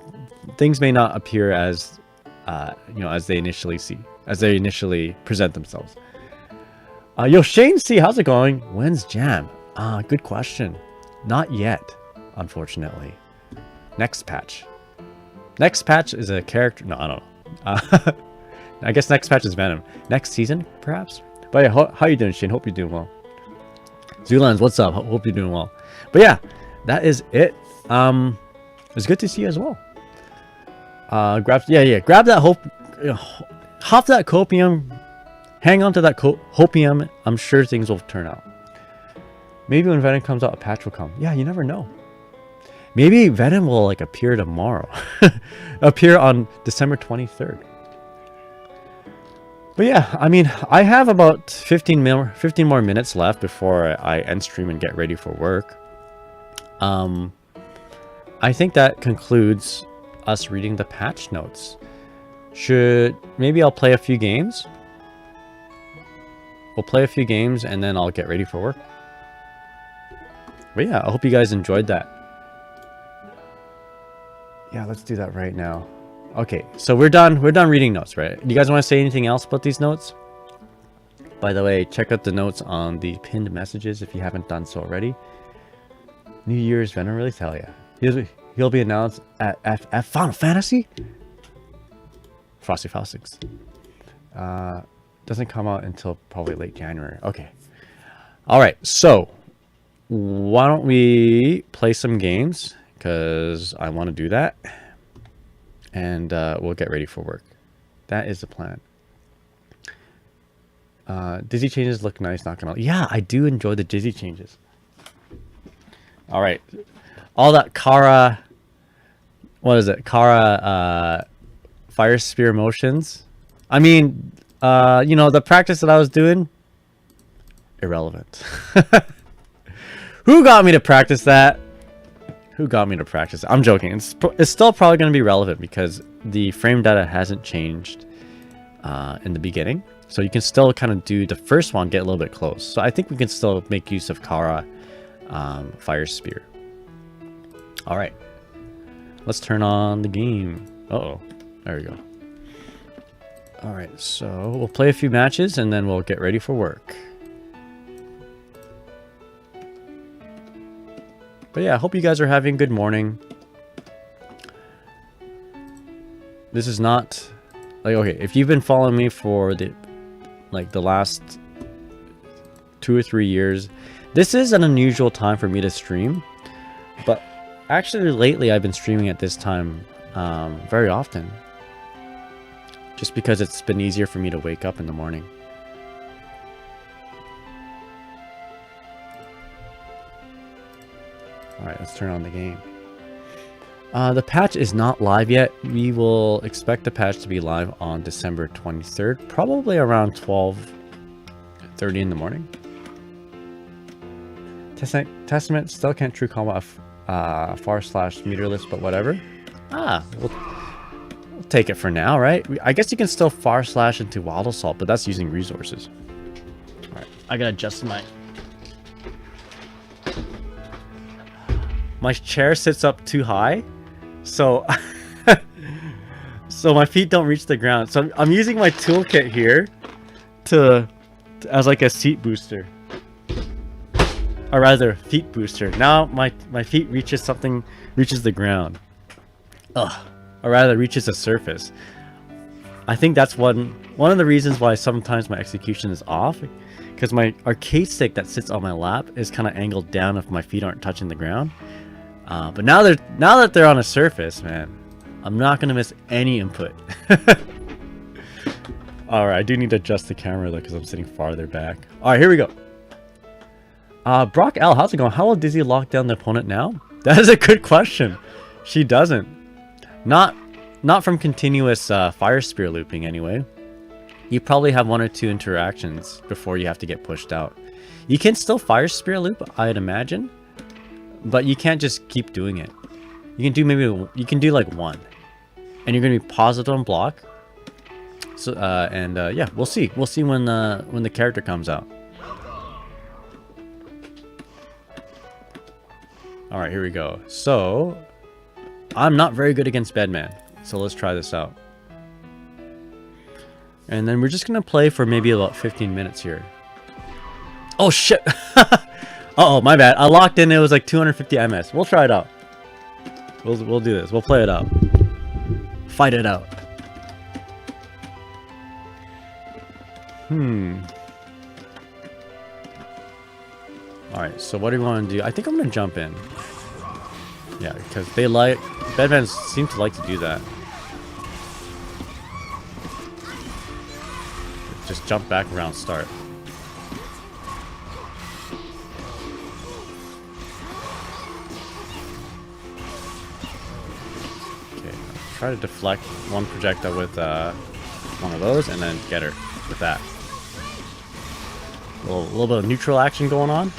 things may not appear as, you know, as they initially present themselves. Yo, Shane C, how's it going? When's Jam? Good question. Not yet, unfortunately. Next patch. Next patch is a character. No, I don't know. I guess next patch is Venom. Next season, perhaps? But yeah, how you doing, Shane? Hope you're doing well. Zulans, what's up? Hope you're doing well. But yeah, that is it. It's good to see you as well. Grab that hope. Hop that copium. Hang on to that hopium. I'm sure things will turn out. Maybe when Venom comes out, a patch will come. Yeah, you never know. Maybe Venom will like appear tomorrow. Appear on December 23rd. But yeah, I mean, I have about 15 more minutes left before I end stream and get ready for work. I think that concludes us reading the patch notes. Maybe I'll play a few games. We'll play a few games and then I'll get ready for work. But yeah, I hope you guys enjoyed that. Yeah, let's do that right now. Okay, so we're done reading notes, right? You guys want to say anything else about these notes? By the way, check out the notes on the pinned messages if you haven't done so already. New Year's Venom really tell ya. He'll be announced at Final Fantasy? Frosty Faustix. Doesn't come out until probably late January. Okay. Alright, so why don't we play some games? Because I want to do that. And we'll get ready for work. That is the plan. Dizzy changes look nice, not gonna. Yeah, I do enjoy the dizzy changes. All right, all that Kara. What is it? Kara fire spear motions. I mean, you know, the practice that I was doing. Irrelevant. Who got me to practice that? Who got me to practice? I'm joking. It's still probably going to be relevant because the frame data hasn't changed in the beginning. So you can still kind of do the first one, get a little bit close. So I think we can still make use of Kara Fire Spear. All right. let's turn on the game. Uh-oh. There we go. Alright, so we'll play a few matches and then we'll get ready for work. But yeah, I hope you guys are having a good morning. This is not... Like, okay, if you've been following me for the last 2 or 3 years, this is an unusual time for me to stream. But actually lately I've been streaming at this time very often. Just because it's been easier for me to wake up in the morning. Alright, let's turn on the game. The patch is not live yet. We will expect the patch to be live on December 23rd. Probably around 12:30 in the morning. Testament still can't true combat far/meterless, but whatever. We'll take it for now, right? I guess you can still far slash into Wild Assault, but that's using resources. Alright, I gotta adjust my chair sits up too high, so so my feet don't reach the ground. So I'm using my toolkit here as like a seat booster, or rather feet booster. Now my feet reaches the ground. Or rather reaches the surface. I think that's one of the reasons why sometimes my execution is off, because my arcade stick that sits on my lap is kind of angled down if my feet aren't touching the ground. But now that they're on a surface, man, I'm not gonna miss any input. Alright, I do need to adjust the camera though because I'm sitting farther back. Alright, here we go. Brock L, how's it going? How will Dizzy lock down the opponent now? That is a good question. She doesn't. Not from continuous fire spear looping anyway. You probably have 1 or 2 interactions before you have to get pushed out. You can still fire spear loop, I'd imagine, but you can't just keep doing it. You can do like 1, and you're gonna be paused on block. So yeah, we'll see when the character comes out. All right, here we go. So I'm not very good against Bedman, so let's try this out. And then we're just gonna play for maybe about 15 minutes here. Oh shit! Uh-oh, my bad. I locked in. It was like 250 MS. We'll try it out. We'll do this. We'll play it out. Fight it out. Alright, so what do we want to do? I think I'm gonna jump in. Yeah, because Bedmans seem to like to do that. Just jump back around start. Okay, try to deflect one projectile with one of those and then get her with that. A little bit of neutral action going on.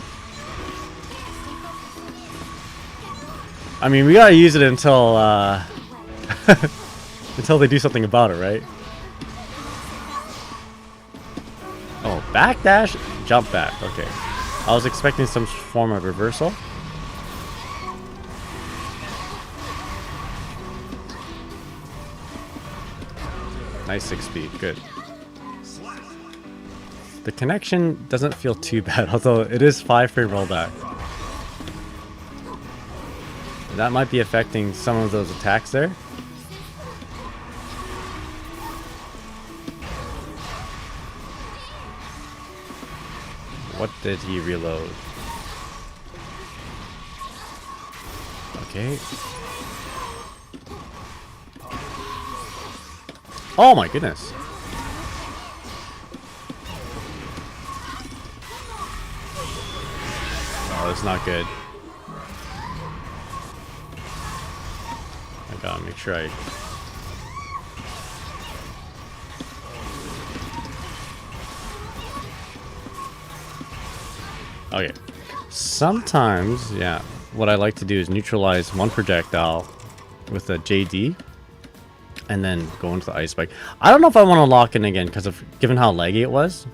I mean, we gotta use it until until they do something about it, right? Oh, backdash, jump back. Okay, I was expecting some form of reversal. Nice 6 speed, good. The connection doesn't feel too bad, although it is 5-frame rollback. That might be affecting some of those attacks there. What did he reload? Okay. Oh my goodness. Oh, that's not good. I gotta make sure I... Okay. Sometimes, yeah, what I like to do is neutralize one projectile with a JD and then go into the ice spike. I don't know if I want to lock in again because of given how laggy it was.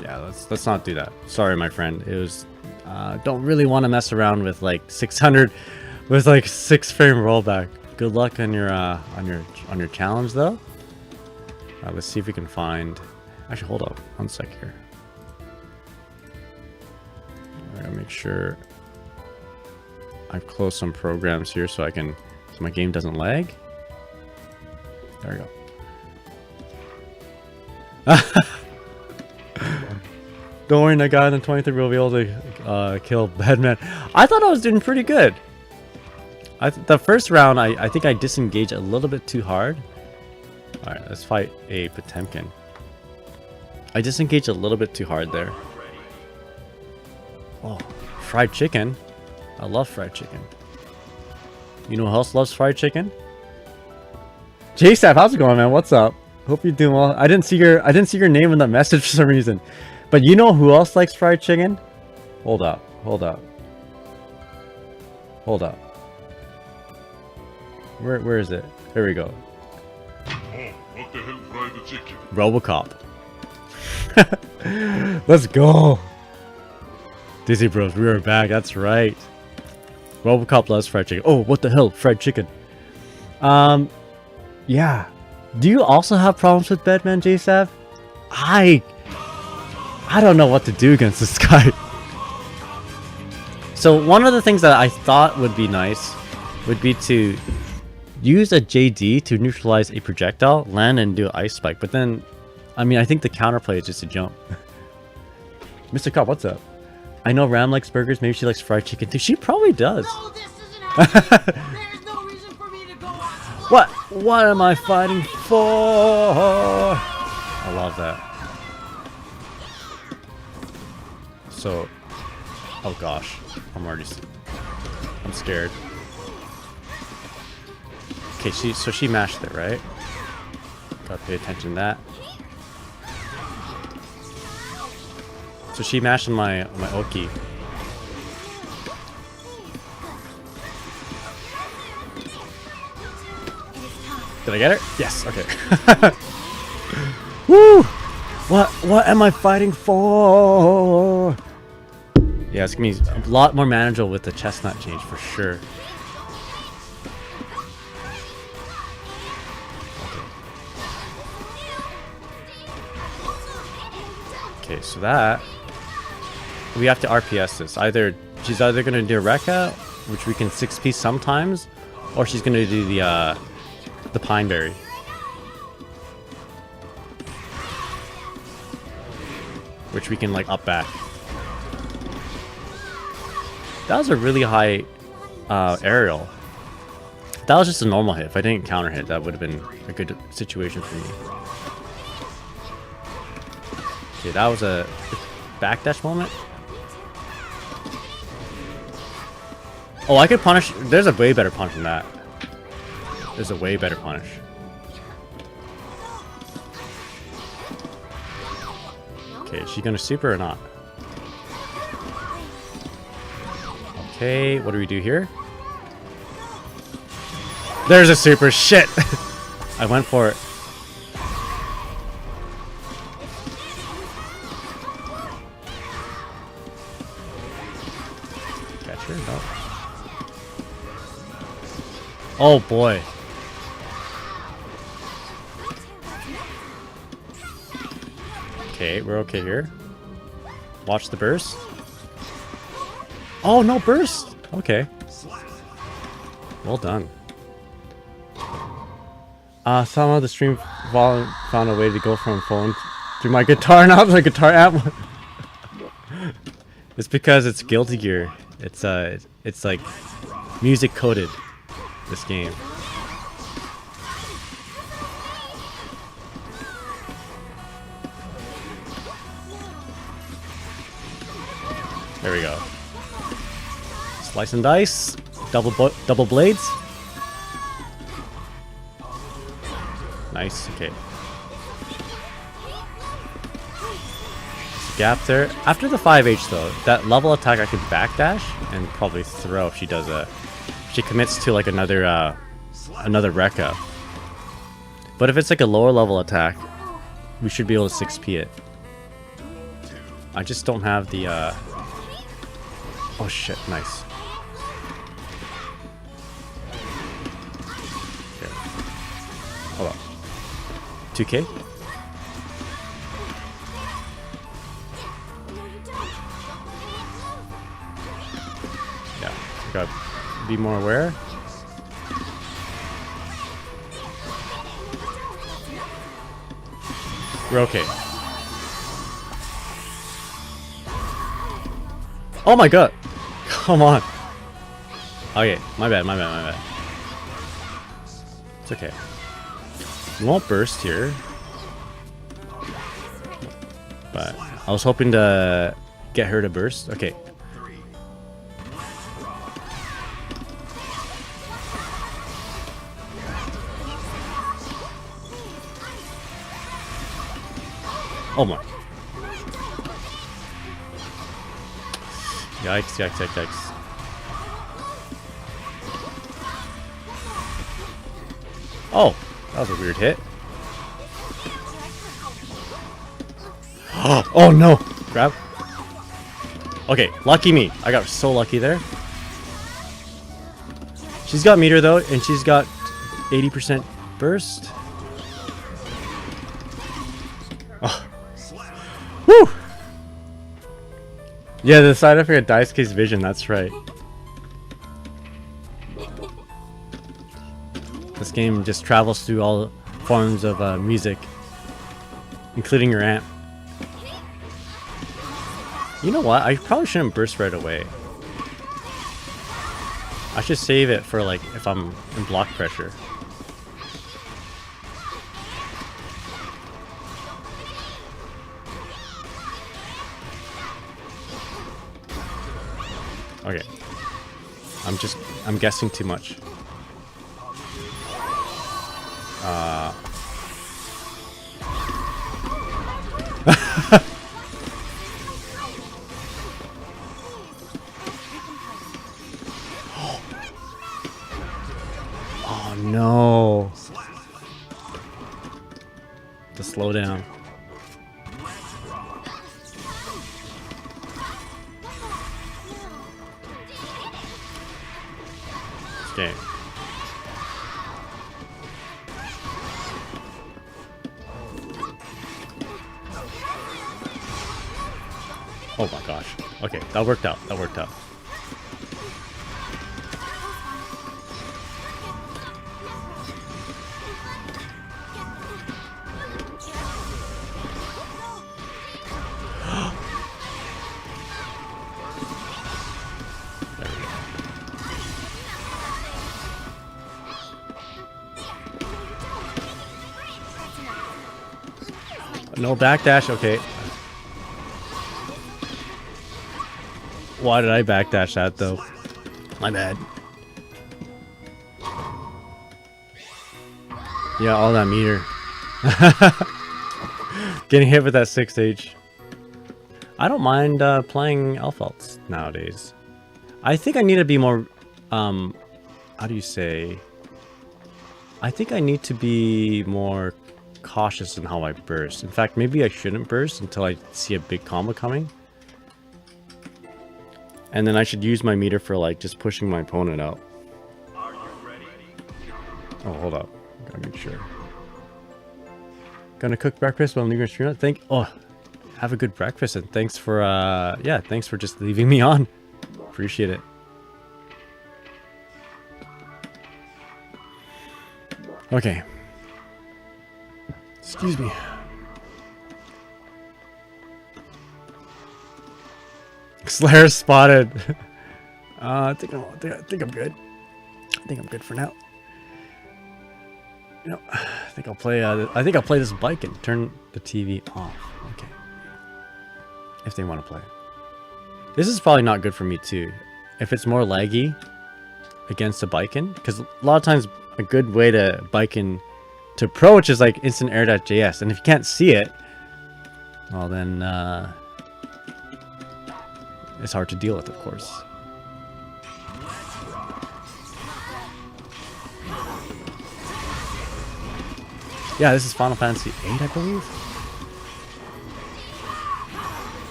Yeah, let's not do that. Sorry, my friend. It was don't really want to mess around with like 600 With like 6-frame rollback. Good luck on your challenge though. Let's see if we can find. Actually, hold up 1 sec here. I gotta make sure I've closed some programs here so my game doesn't lag. There we go. Don't worry, that guy in the 23 will be able to kill Bedman. I thought I was doing pretty good. The first round, I think I disengaged a little bit too hard. Alright, let's fight a Potemkin. I disengaged a little bit too hard there. Oh, fried chicken. I love fried chicken. You know who else loves fried chicken? JSAP, how's it going, man? What's up? Hope you're doing well. I didn't see your name in the message for some reason. But you know who else likes fried chicken? Hold up. Where is it? There we go. Oh, what the hell fried the chicken? Robocop. Let's go. Dizzy Bros, we are back. That's right. Robocop loves fried chicken. Oh, what the hell? Fried chicken. Yeah. Do you also have problems with Bedman, JSAV? I don't know what to do against this guy. So one of the things that I thought would be nice would be to use a JD to neutralize a projectile, land and do an ice spike. But then, I mean, I think the counterplay is just a jump. Mr. Cop, what's up? I know Ram likes burgers. Maybe she likes fried chicken too. She probably does. No, this isn't happening. There's no reason for me to go on. What am I fighting for? I love that. So, oh gosh, I'm scared. Okay, she mashed it, right? Gotta pay attention to that. So she mashed my Oki. Did I get her? Yes. Okay. Woo! What am I fighting for? Yeah, it's gonna be a lot more manageable with the chestnut change for sure. Okay, so that we have to RPS this. She's either gonna do Rekka, which we can 6-piece sometimes, or she's gonna do the Pineberry. Which we can like up back. That was a really high aerial. That was just a normal hit. If I didn't counter hit, that would have been a good situation for me. Okay, that was a backdash moment. Oh, I could punish. There's a way better punish than that. There's a way better punish. Okay, is she gonna super or not? Okay, what do we do here? There's a super. Shit! I went for it. Catch her? No. Oh boy. Okay, we're okay here. Watch the burst. Oh, no burst! Okay. Well done. Somehow the stream found a way to go from phone to my guitar, not the guitar app. It's because it's Guilty Gear. It's like music coded, this game. There we go. Slice and dice. Double blades. Nice. Okay. Gap there. After the 5H though, that level attack I can backdash and probably throw if she does a. If she commits to like another Rekka. But if it's like a lower level attack, we should be able to 6P it. I just don't have the. Oh shit! Nice. Hold on. 2K? Yeah, gotta be more aware. We're okay. Oh my god! Come on! Okay, my bad. It's okay. We won't burst here. But I was hoping to get her to burst. Okay. Oh my. Yikes. Oh, that was a weird hit. Oh no! Grab. Okay, lucky me. I got so lucky there. She's got meter though, and she's got 80% burst. Oh. Woo! Yeah, the side effect of Dice Case Vision, that's right. This game just travels through all forms of music, including your amp. You know what? I probably shouldn't burst right away. I should save it for like if I'm in block pressure. Okay. I'm guessing too much. Oh no. To slow down. Okay. Oh my gosh. Okay, that worked out. No backdash, okay. Why did I backdash that though? My bad. Yeah, all that meter. Getting hit with that 6H. I don't mind playing Elphelt nowadays. I think I need to be more, how do you say? I think I need to be more cautious in how I burst. In fact, maybe I shouldn't burst until I see a big combo coming. And then I should use my meter for like just pushing my opponent out. Oh, hold up. Gotta make sure. Gonna cook breakfast while I'm leaving stream. Have a good breakfast and thanks for yeah, thanks for just leaving me on. Appreciate it. Okay. Excuse me. Slayer spotted. I think I'm good. I think I'm good for now. You know, I think I'll play this Baiken. Turn the TV off. Okay. If they want to play. This is probably not good for me too. If it's more laggy against a Baiken, because a lot of times a good way to Baiken to approach is like instant air.js, and if you can't see it, well then it's hard to deal with, of course. Yeah, this is Final Fantasy VIII, I believe.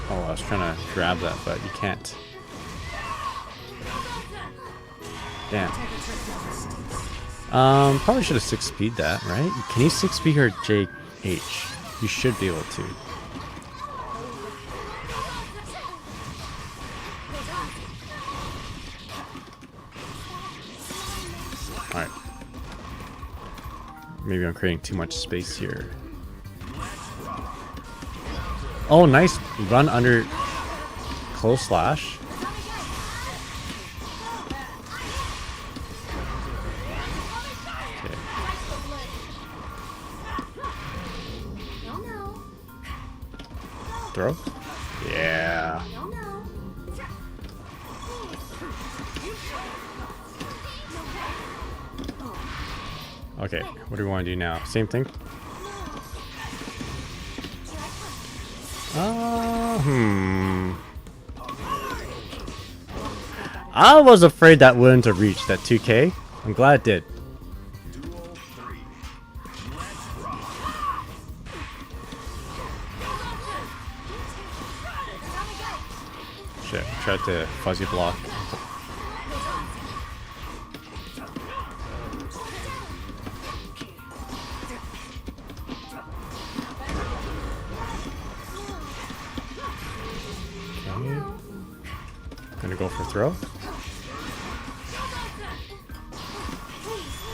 Oh, I was trying to grab that, but you can't. Damn. Probably should have 6-speed that, right? Can you 6-speed her JH? You should be able to. Alright. Maybe I'm creating too much space here. Oh, nice run under close slash. Okay. Throw? Yeah. Okay, what do we want to do now? Same thing? I was afraid that wouldn't have reached that 2k. I'm glad it did. Shit, tried to fuzzy block. Gonna go for throw.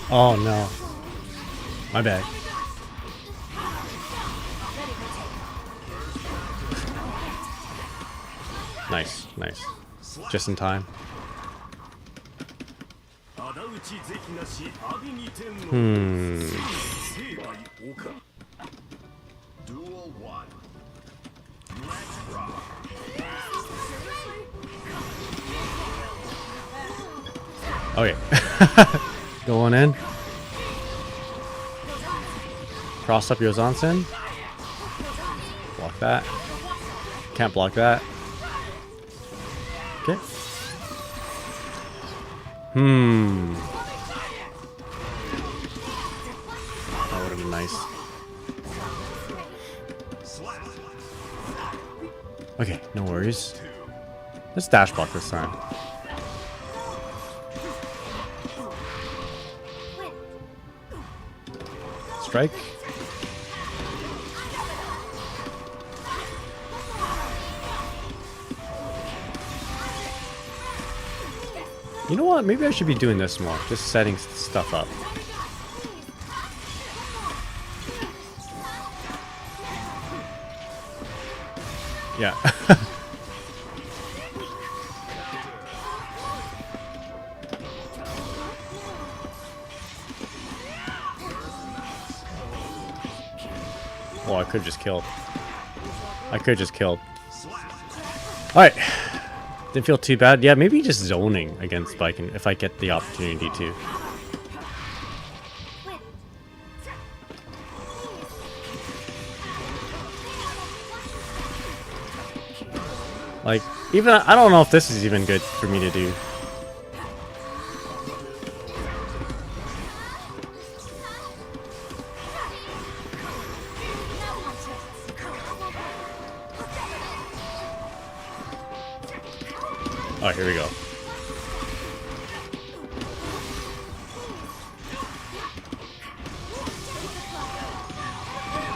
Oh no. My bad. Nice, nice. Just in time. Okay. Going in. Cross up Yozansen. Block that. Can't block that. Okay. That would have been nice. Okay, no worries. Let's dash block this time. Strike. You know what? Maybe I should be doing this more. Just setting stuff up. Yeah. Oh, I could have just killed. I could have just killed. Alright. Didn't feel too bad. Yeah, maybe just zoning against Baiken if I get the opportunity to. Like, even I don't know if this is even good for me to do. Oh, here we go.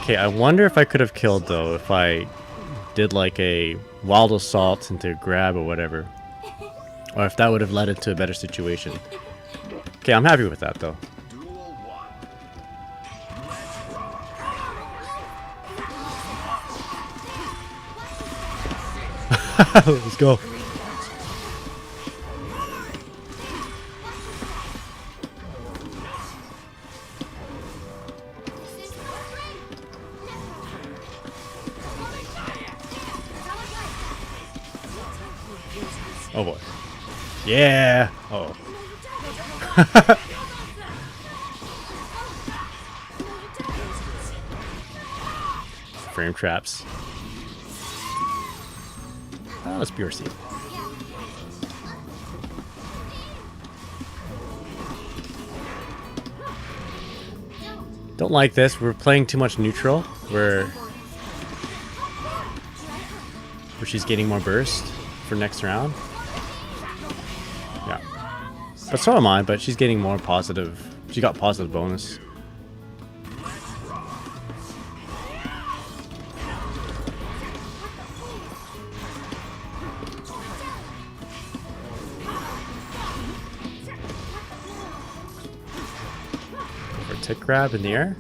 Okay, I wonder if I could have killed though if I did like a wild assault into grab or whatever. Or if that would have led into a better situation. Okay, I'm happy with that though. Let's go. Oh boy. Yeah. Uh oh. Frame traps. Oh, let's BRC. Don't like this. We're playing too much neutral. Where she's getting more burst for next round. Yeah. But so am I, but she's getting more positive. She got positive bonus. For tick grab in the air.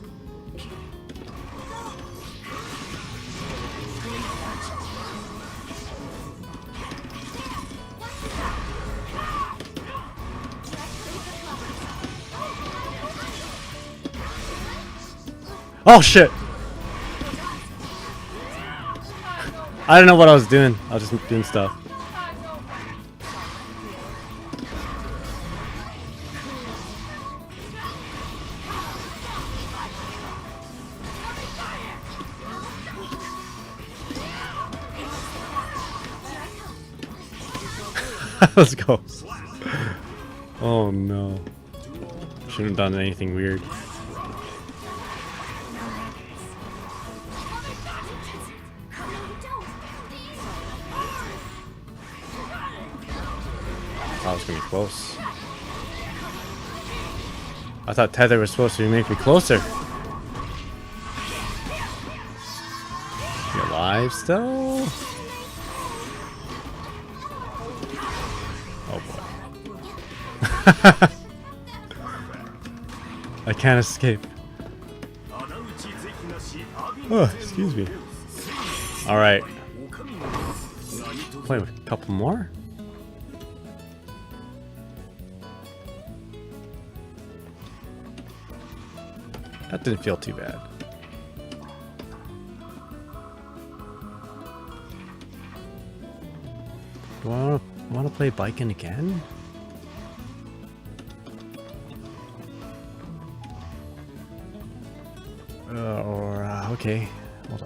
Oh shit! I don't know what I was doing. I was just doing stuff. Let's go. Oh no. Shouldn't have done anything weird. That was gonna be close. I thought tether was supposed to make me closer. You alive still? Oh boy. I can't escape. Oh, excuse me. Alright. Play with a couple more. That didn't feel too bad. Do I want to play Baiken again? Okay, hold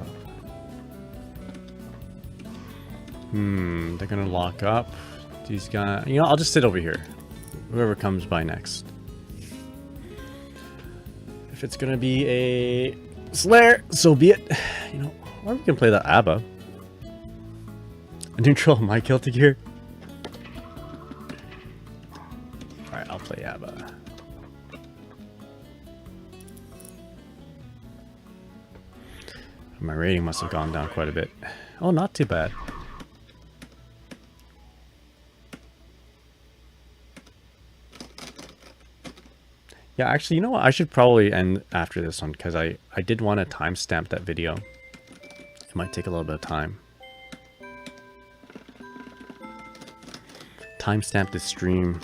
on. They're gonna lock up. These guys, you know, I'll just sit over here. Whoever comes by next. If it's gonna be a Slayer, so be it. You know, or we can play that ABBA. A neutral, my Celtic here. Alright, I'll play ABBA. My rating must have gone down quite a bit. Oh, not too bad. Yeah, actually, you know what? I should probably end after this one because I did want to timestamp that video. It might take a little bit of time. Timestamp the stream.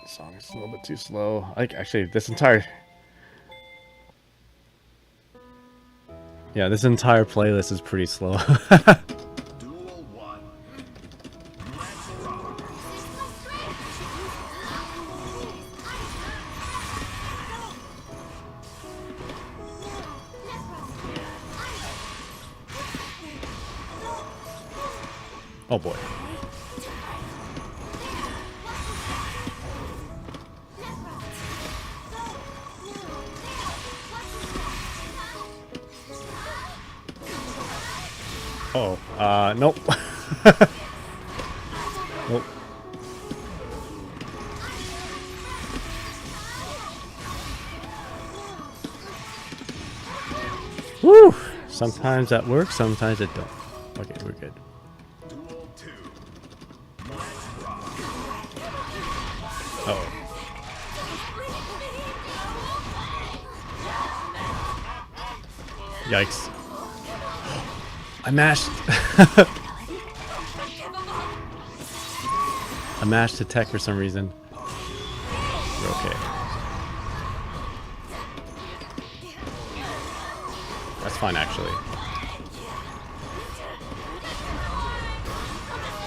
This song is a little bit too slow. Like, actually, this entire... Yeah, this entire playlist is pretty slow. Oh boy. Oh, nope. Nope. Woo! Sometimes that works, sometimes it don't. Okay, we're good. Uh-oh. Yikes. I mashed. I mashed attack for some reason. We're okay. That's fine, actually.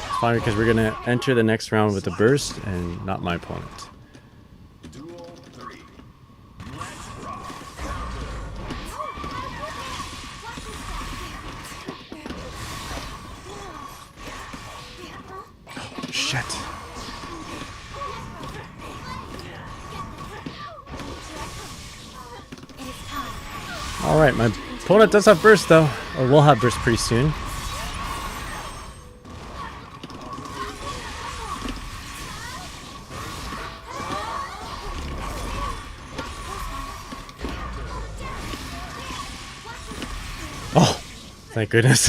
It's fine because we're gonna enter the next round with a burst and not my opponent. Shit. Alright, my opponent does have burst though. Or will have burst pretty soon. Oh, thank goodness.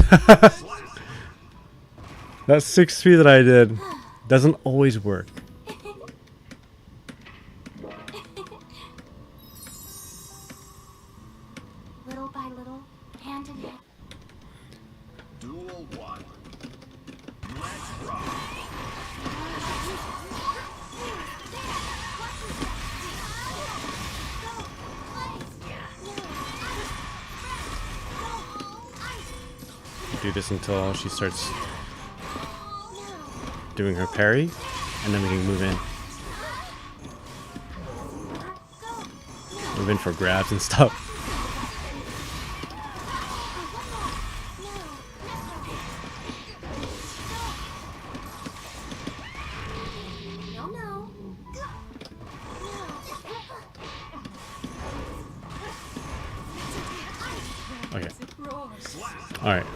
That 6-3 that I did doesn't always work. Little by little, hand in hand. Duel 1. Let's rock. Do this until she starts doing her parry, and then we can move in. Move in for grabs and stuff. No, no. Okay. Alright.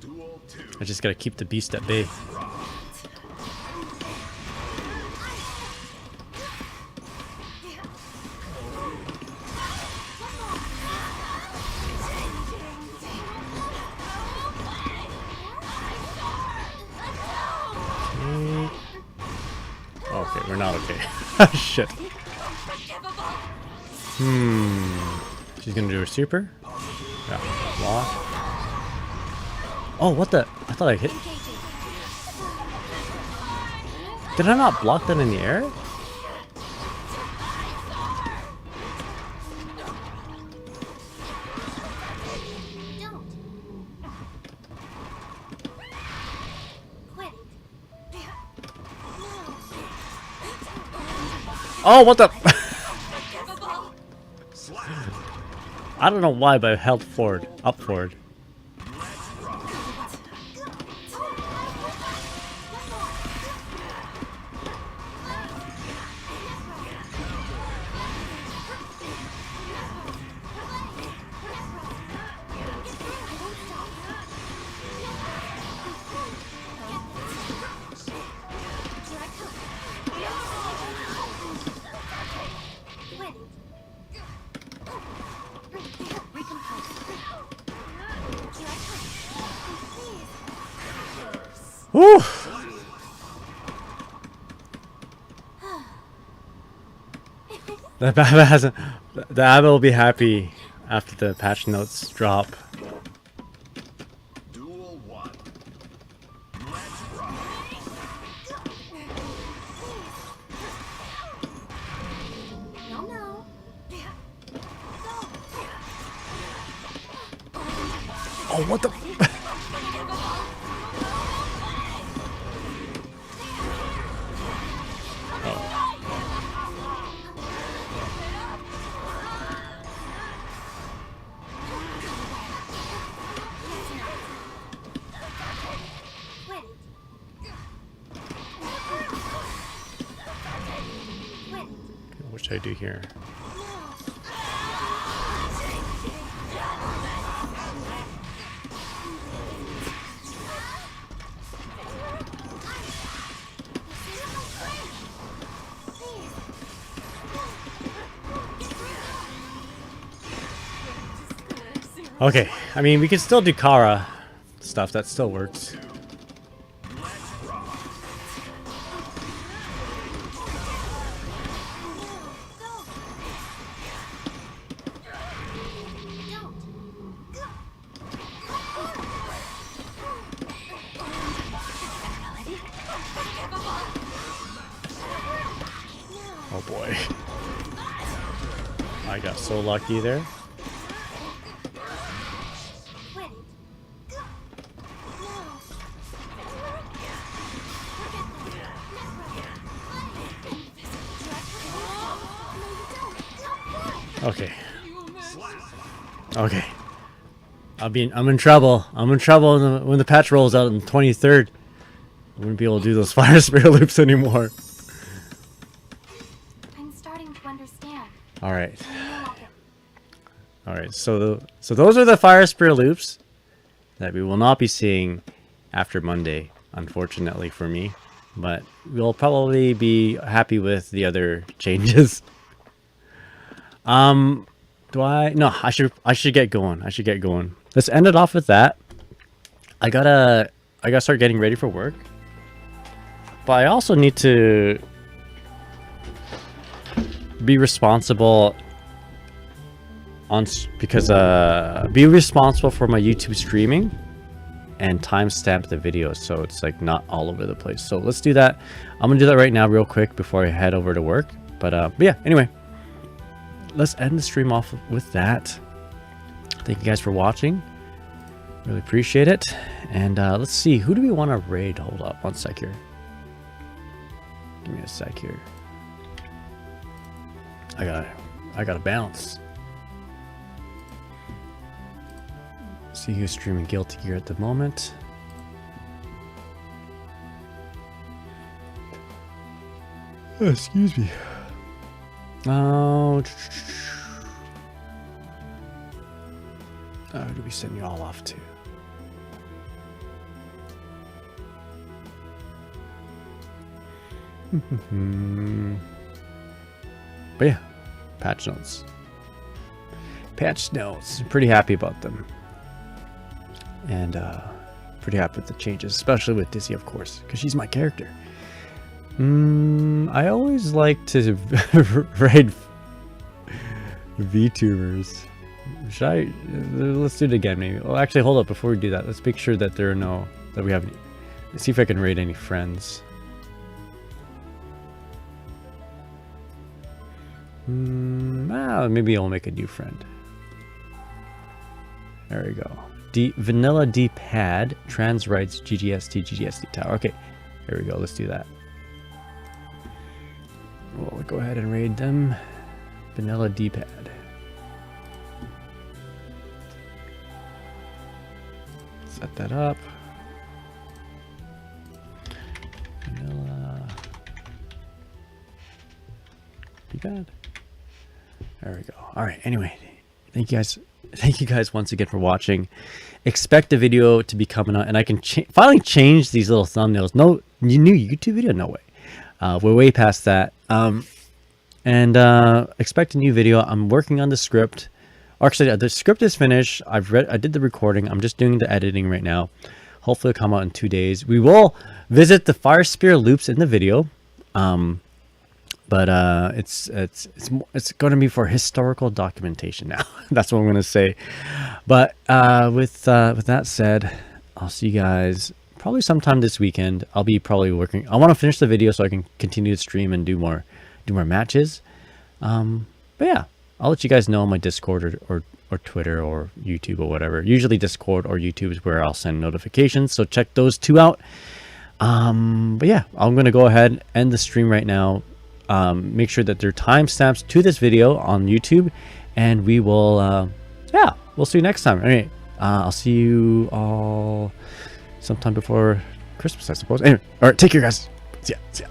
Duel 2. I just gotta keep the beast at bay. Okay, we're not okay. Shit. She's gonna do her super. Yeah. Block. Oh, what the? I thought I hit. Did I not block that in the air? Don't. Quit. Oh, what the? I don't know why, but I held forward, up forward. Whew. The Baba hasn't. The Abba will be happy after the patch notes drop. Duel 1. Let's rock. No, no. Oh, what the? Quit. Quit. What should I do here? Okay, I mean, we can still do Kara stuff, that still works. Oh boy. I got so lucky there. Okay. Okay. I'm in trouble. I'm in trouble when the patch rolls out on the 23rd. I wouldn't be able to do those fire spirit loops anymore. I'm starting to understand. All right. All right, so those are the fire spear loops that we will not be seeing after Monday, unfortunately for me. But we'll probably be happy with the other changes. Do I? No, I should get going. I should get going. Let's end it off with that. I gotta start getting ready for work. But I also need to be responsible because be responsible for my YouTube streaming and timestamp the videos so it's like not all over the place. So let's do that. I'm gonna do that right now real quick before I head over to work. But yeah, anyway, let's end the stream off with that. Thank you guys for watching. Really appreciate it. And let's see, who do we want to raid? Hold up one sec here. Give me a sec here. I gotta bounce. See who's streaming Guilty Gear at the moment. Oh, excuse me. Oh, who do we send you all off to? But yeah, patch notes. Patch notes. Pretty happy about them. And pretty happy with the changes, especially with Dizzy, of course, because she's my character. I always like to raid VTubers. Should I? Let's do it again, maybe. Well, actually, hold up. Before we do that, let's make sure that there are no... that we have... Let's see if I can raid any friends. Maybe I'll make a new friend. There we go. Vanilla D-Pad, Trans Rights, GGST Tower. Okay, there we go. Let's do that. We'll go ahead and raid them. Vanilla D-Pad. Set that up. Vanilla D-Pad. There we go. All right. Anyway, thank you guys once again for watching. Expect the video to be coming out, and I can finally change these little thumbnails. No new YouTube video? No way. We're way past that. Expect a new video. I'm working on the script. Actually, the script is finished. I did the recording. I'm just doing the editing right now. Hopefully it'll come out in 2 days. We will visit the fire spear loops in the video. But it's going to be for historical documentation now. That's what I'm going to say. But with that said, I'll see you guys probably sometime this weekend. I'll be probably working. I want to finish the video so I can continue to stream and do more matches. But yeah, I'll let you guys know on my Discord or Twitter or YouTube or whatever. Usually Discord or YouTube is where I'll send notifications. So check those two out. But yeah, I'm going to go ahead and end the stream right now. Make sure that there are timestamps to this video on YouTube, and we will yeah, we'll see you next time. All right, I'll see you all sometime before Christmas, I suppose. Anyway, all right, take care, guys. See ya.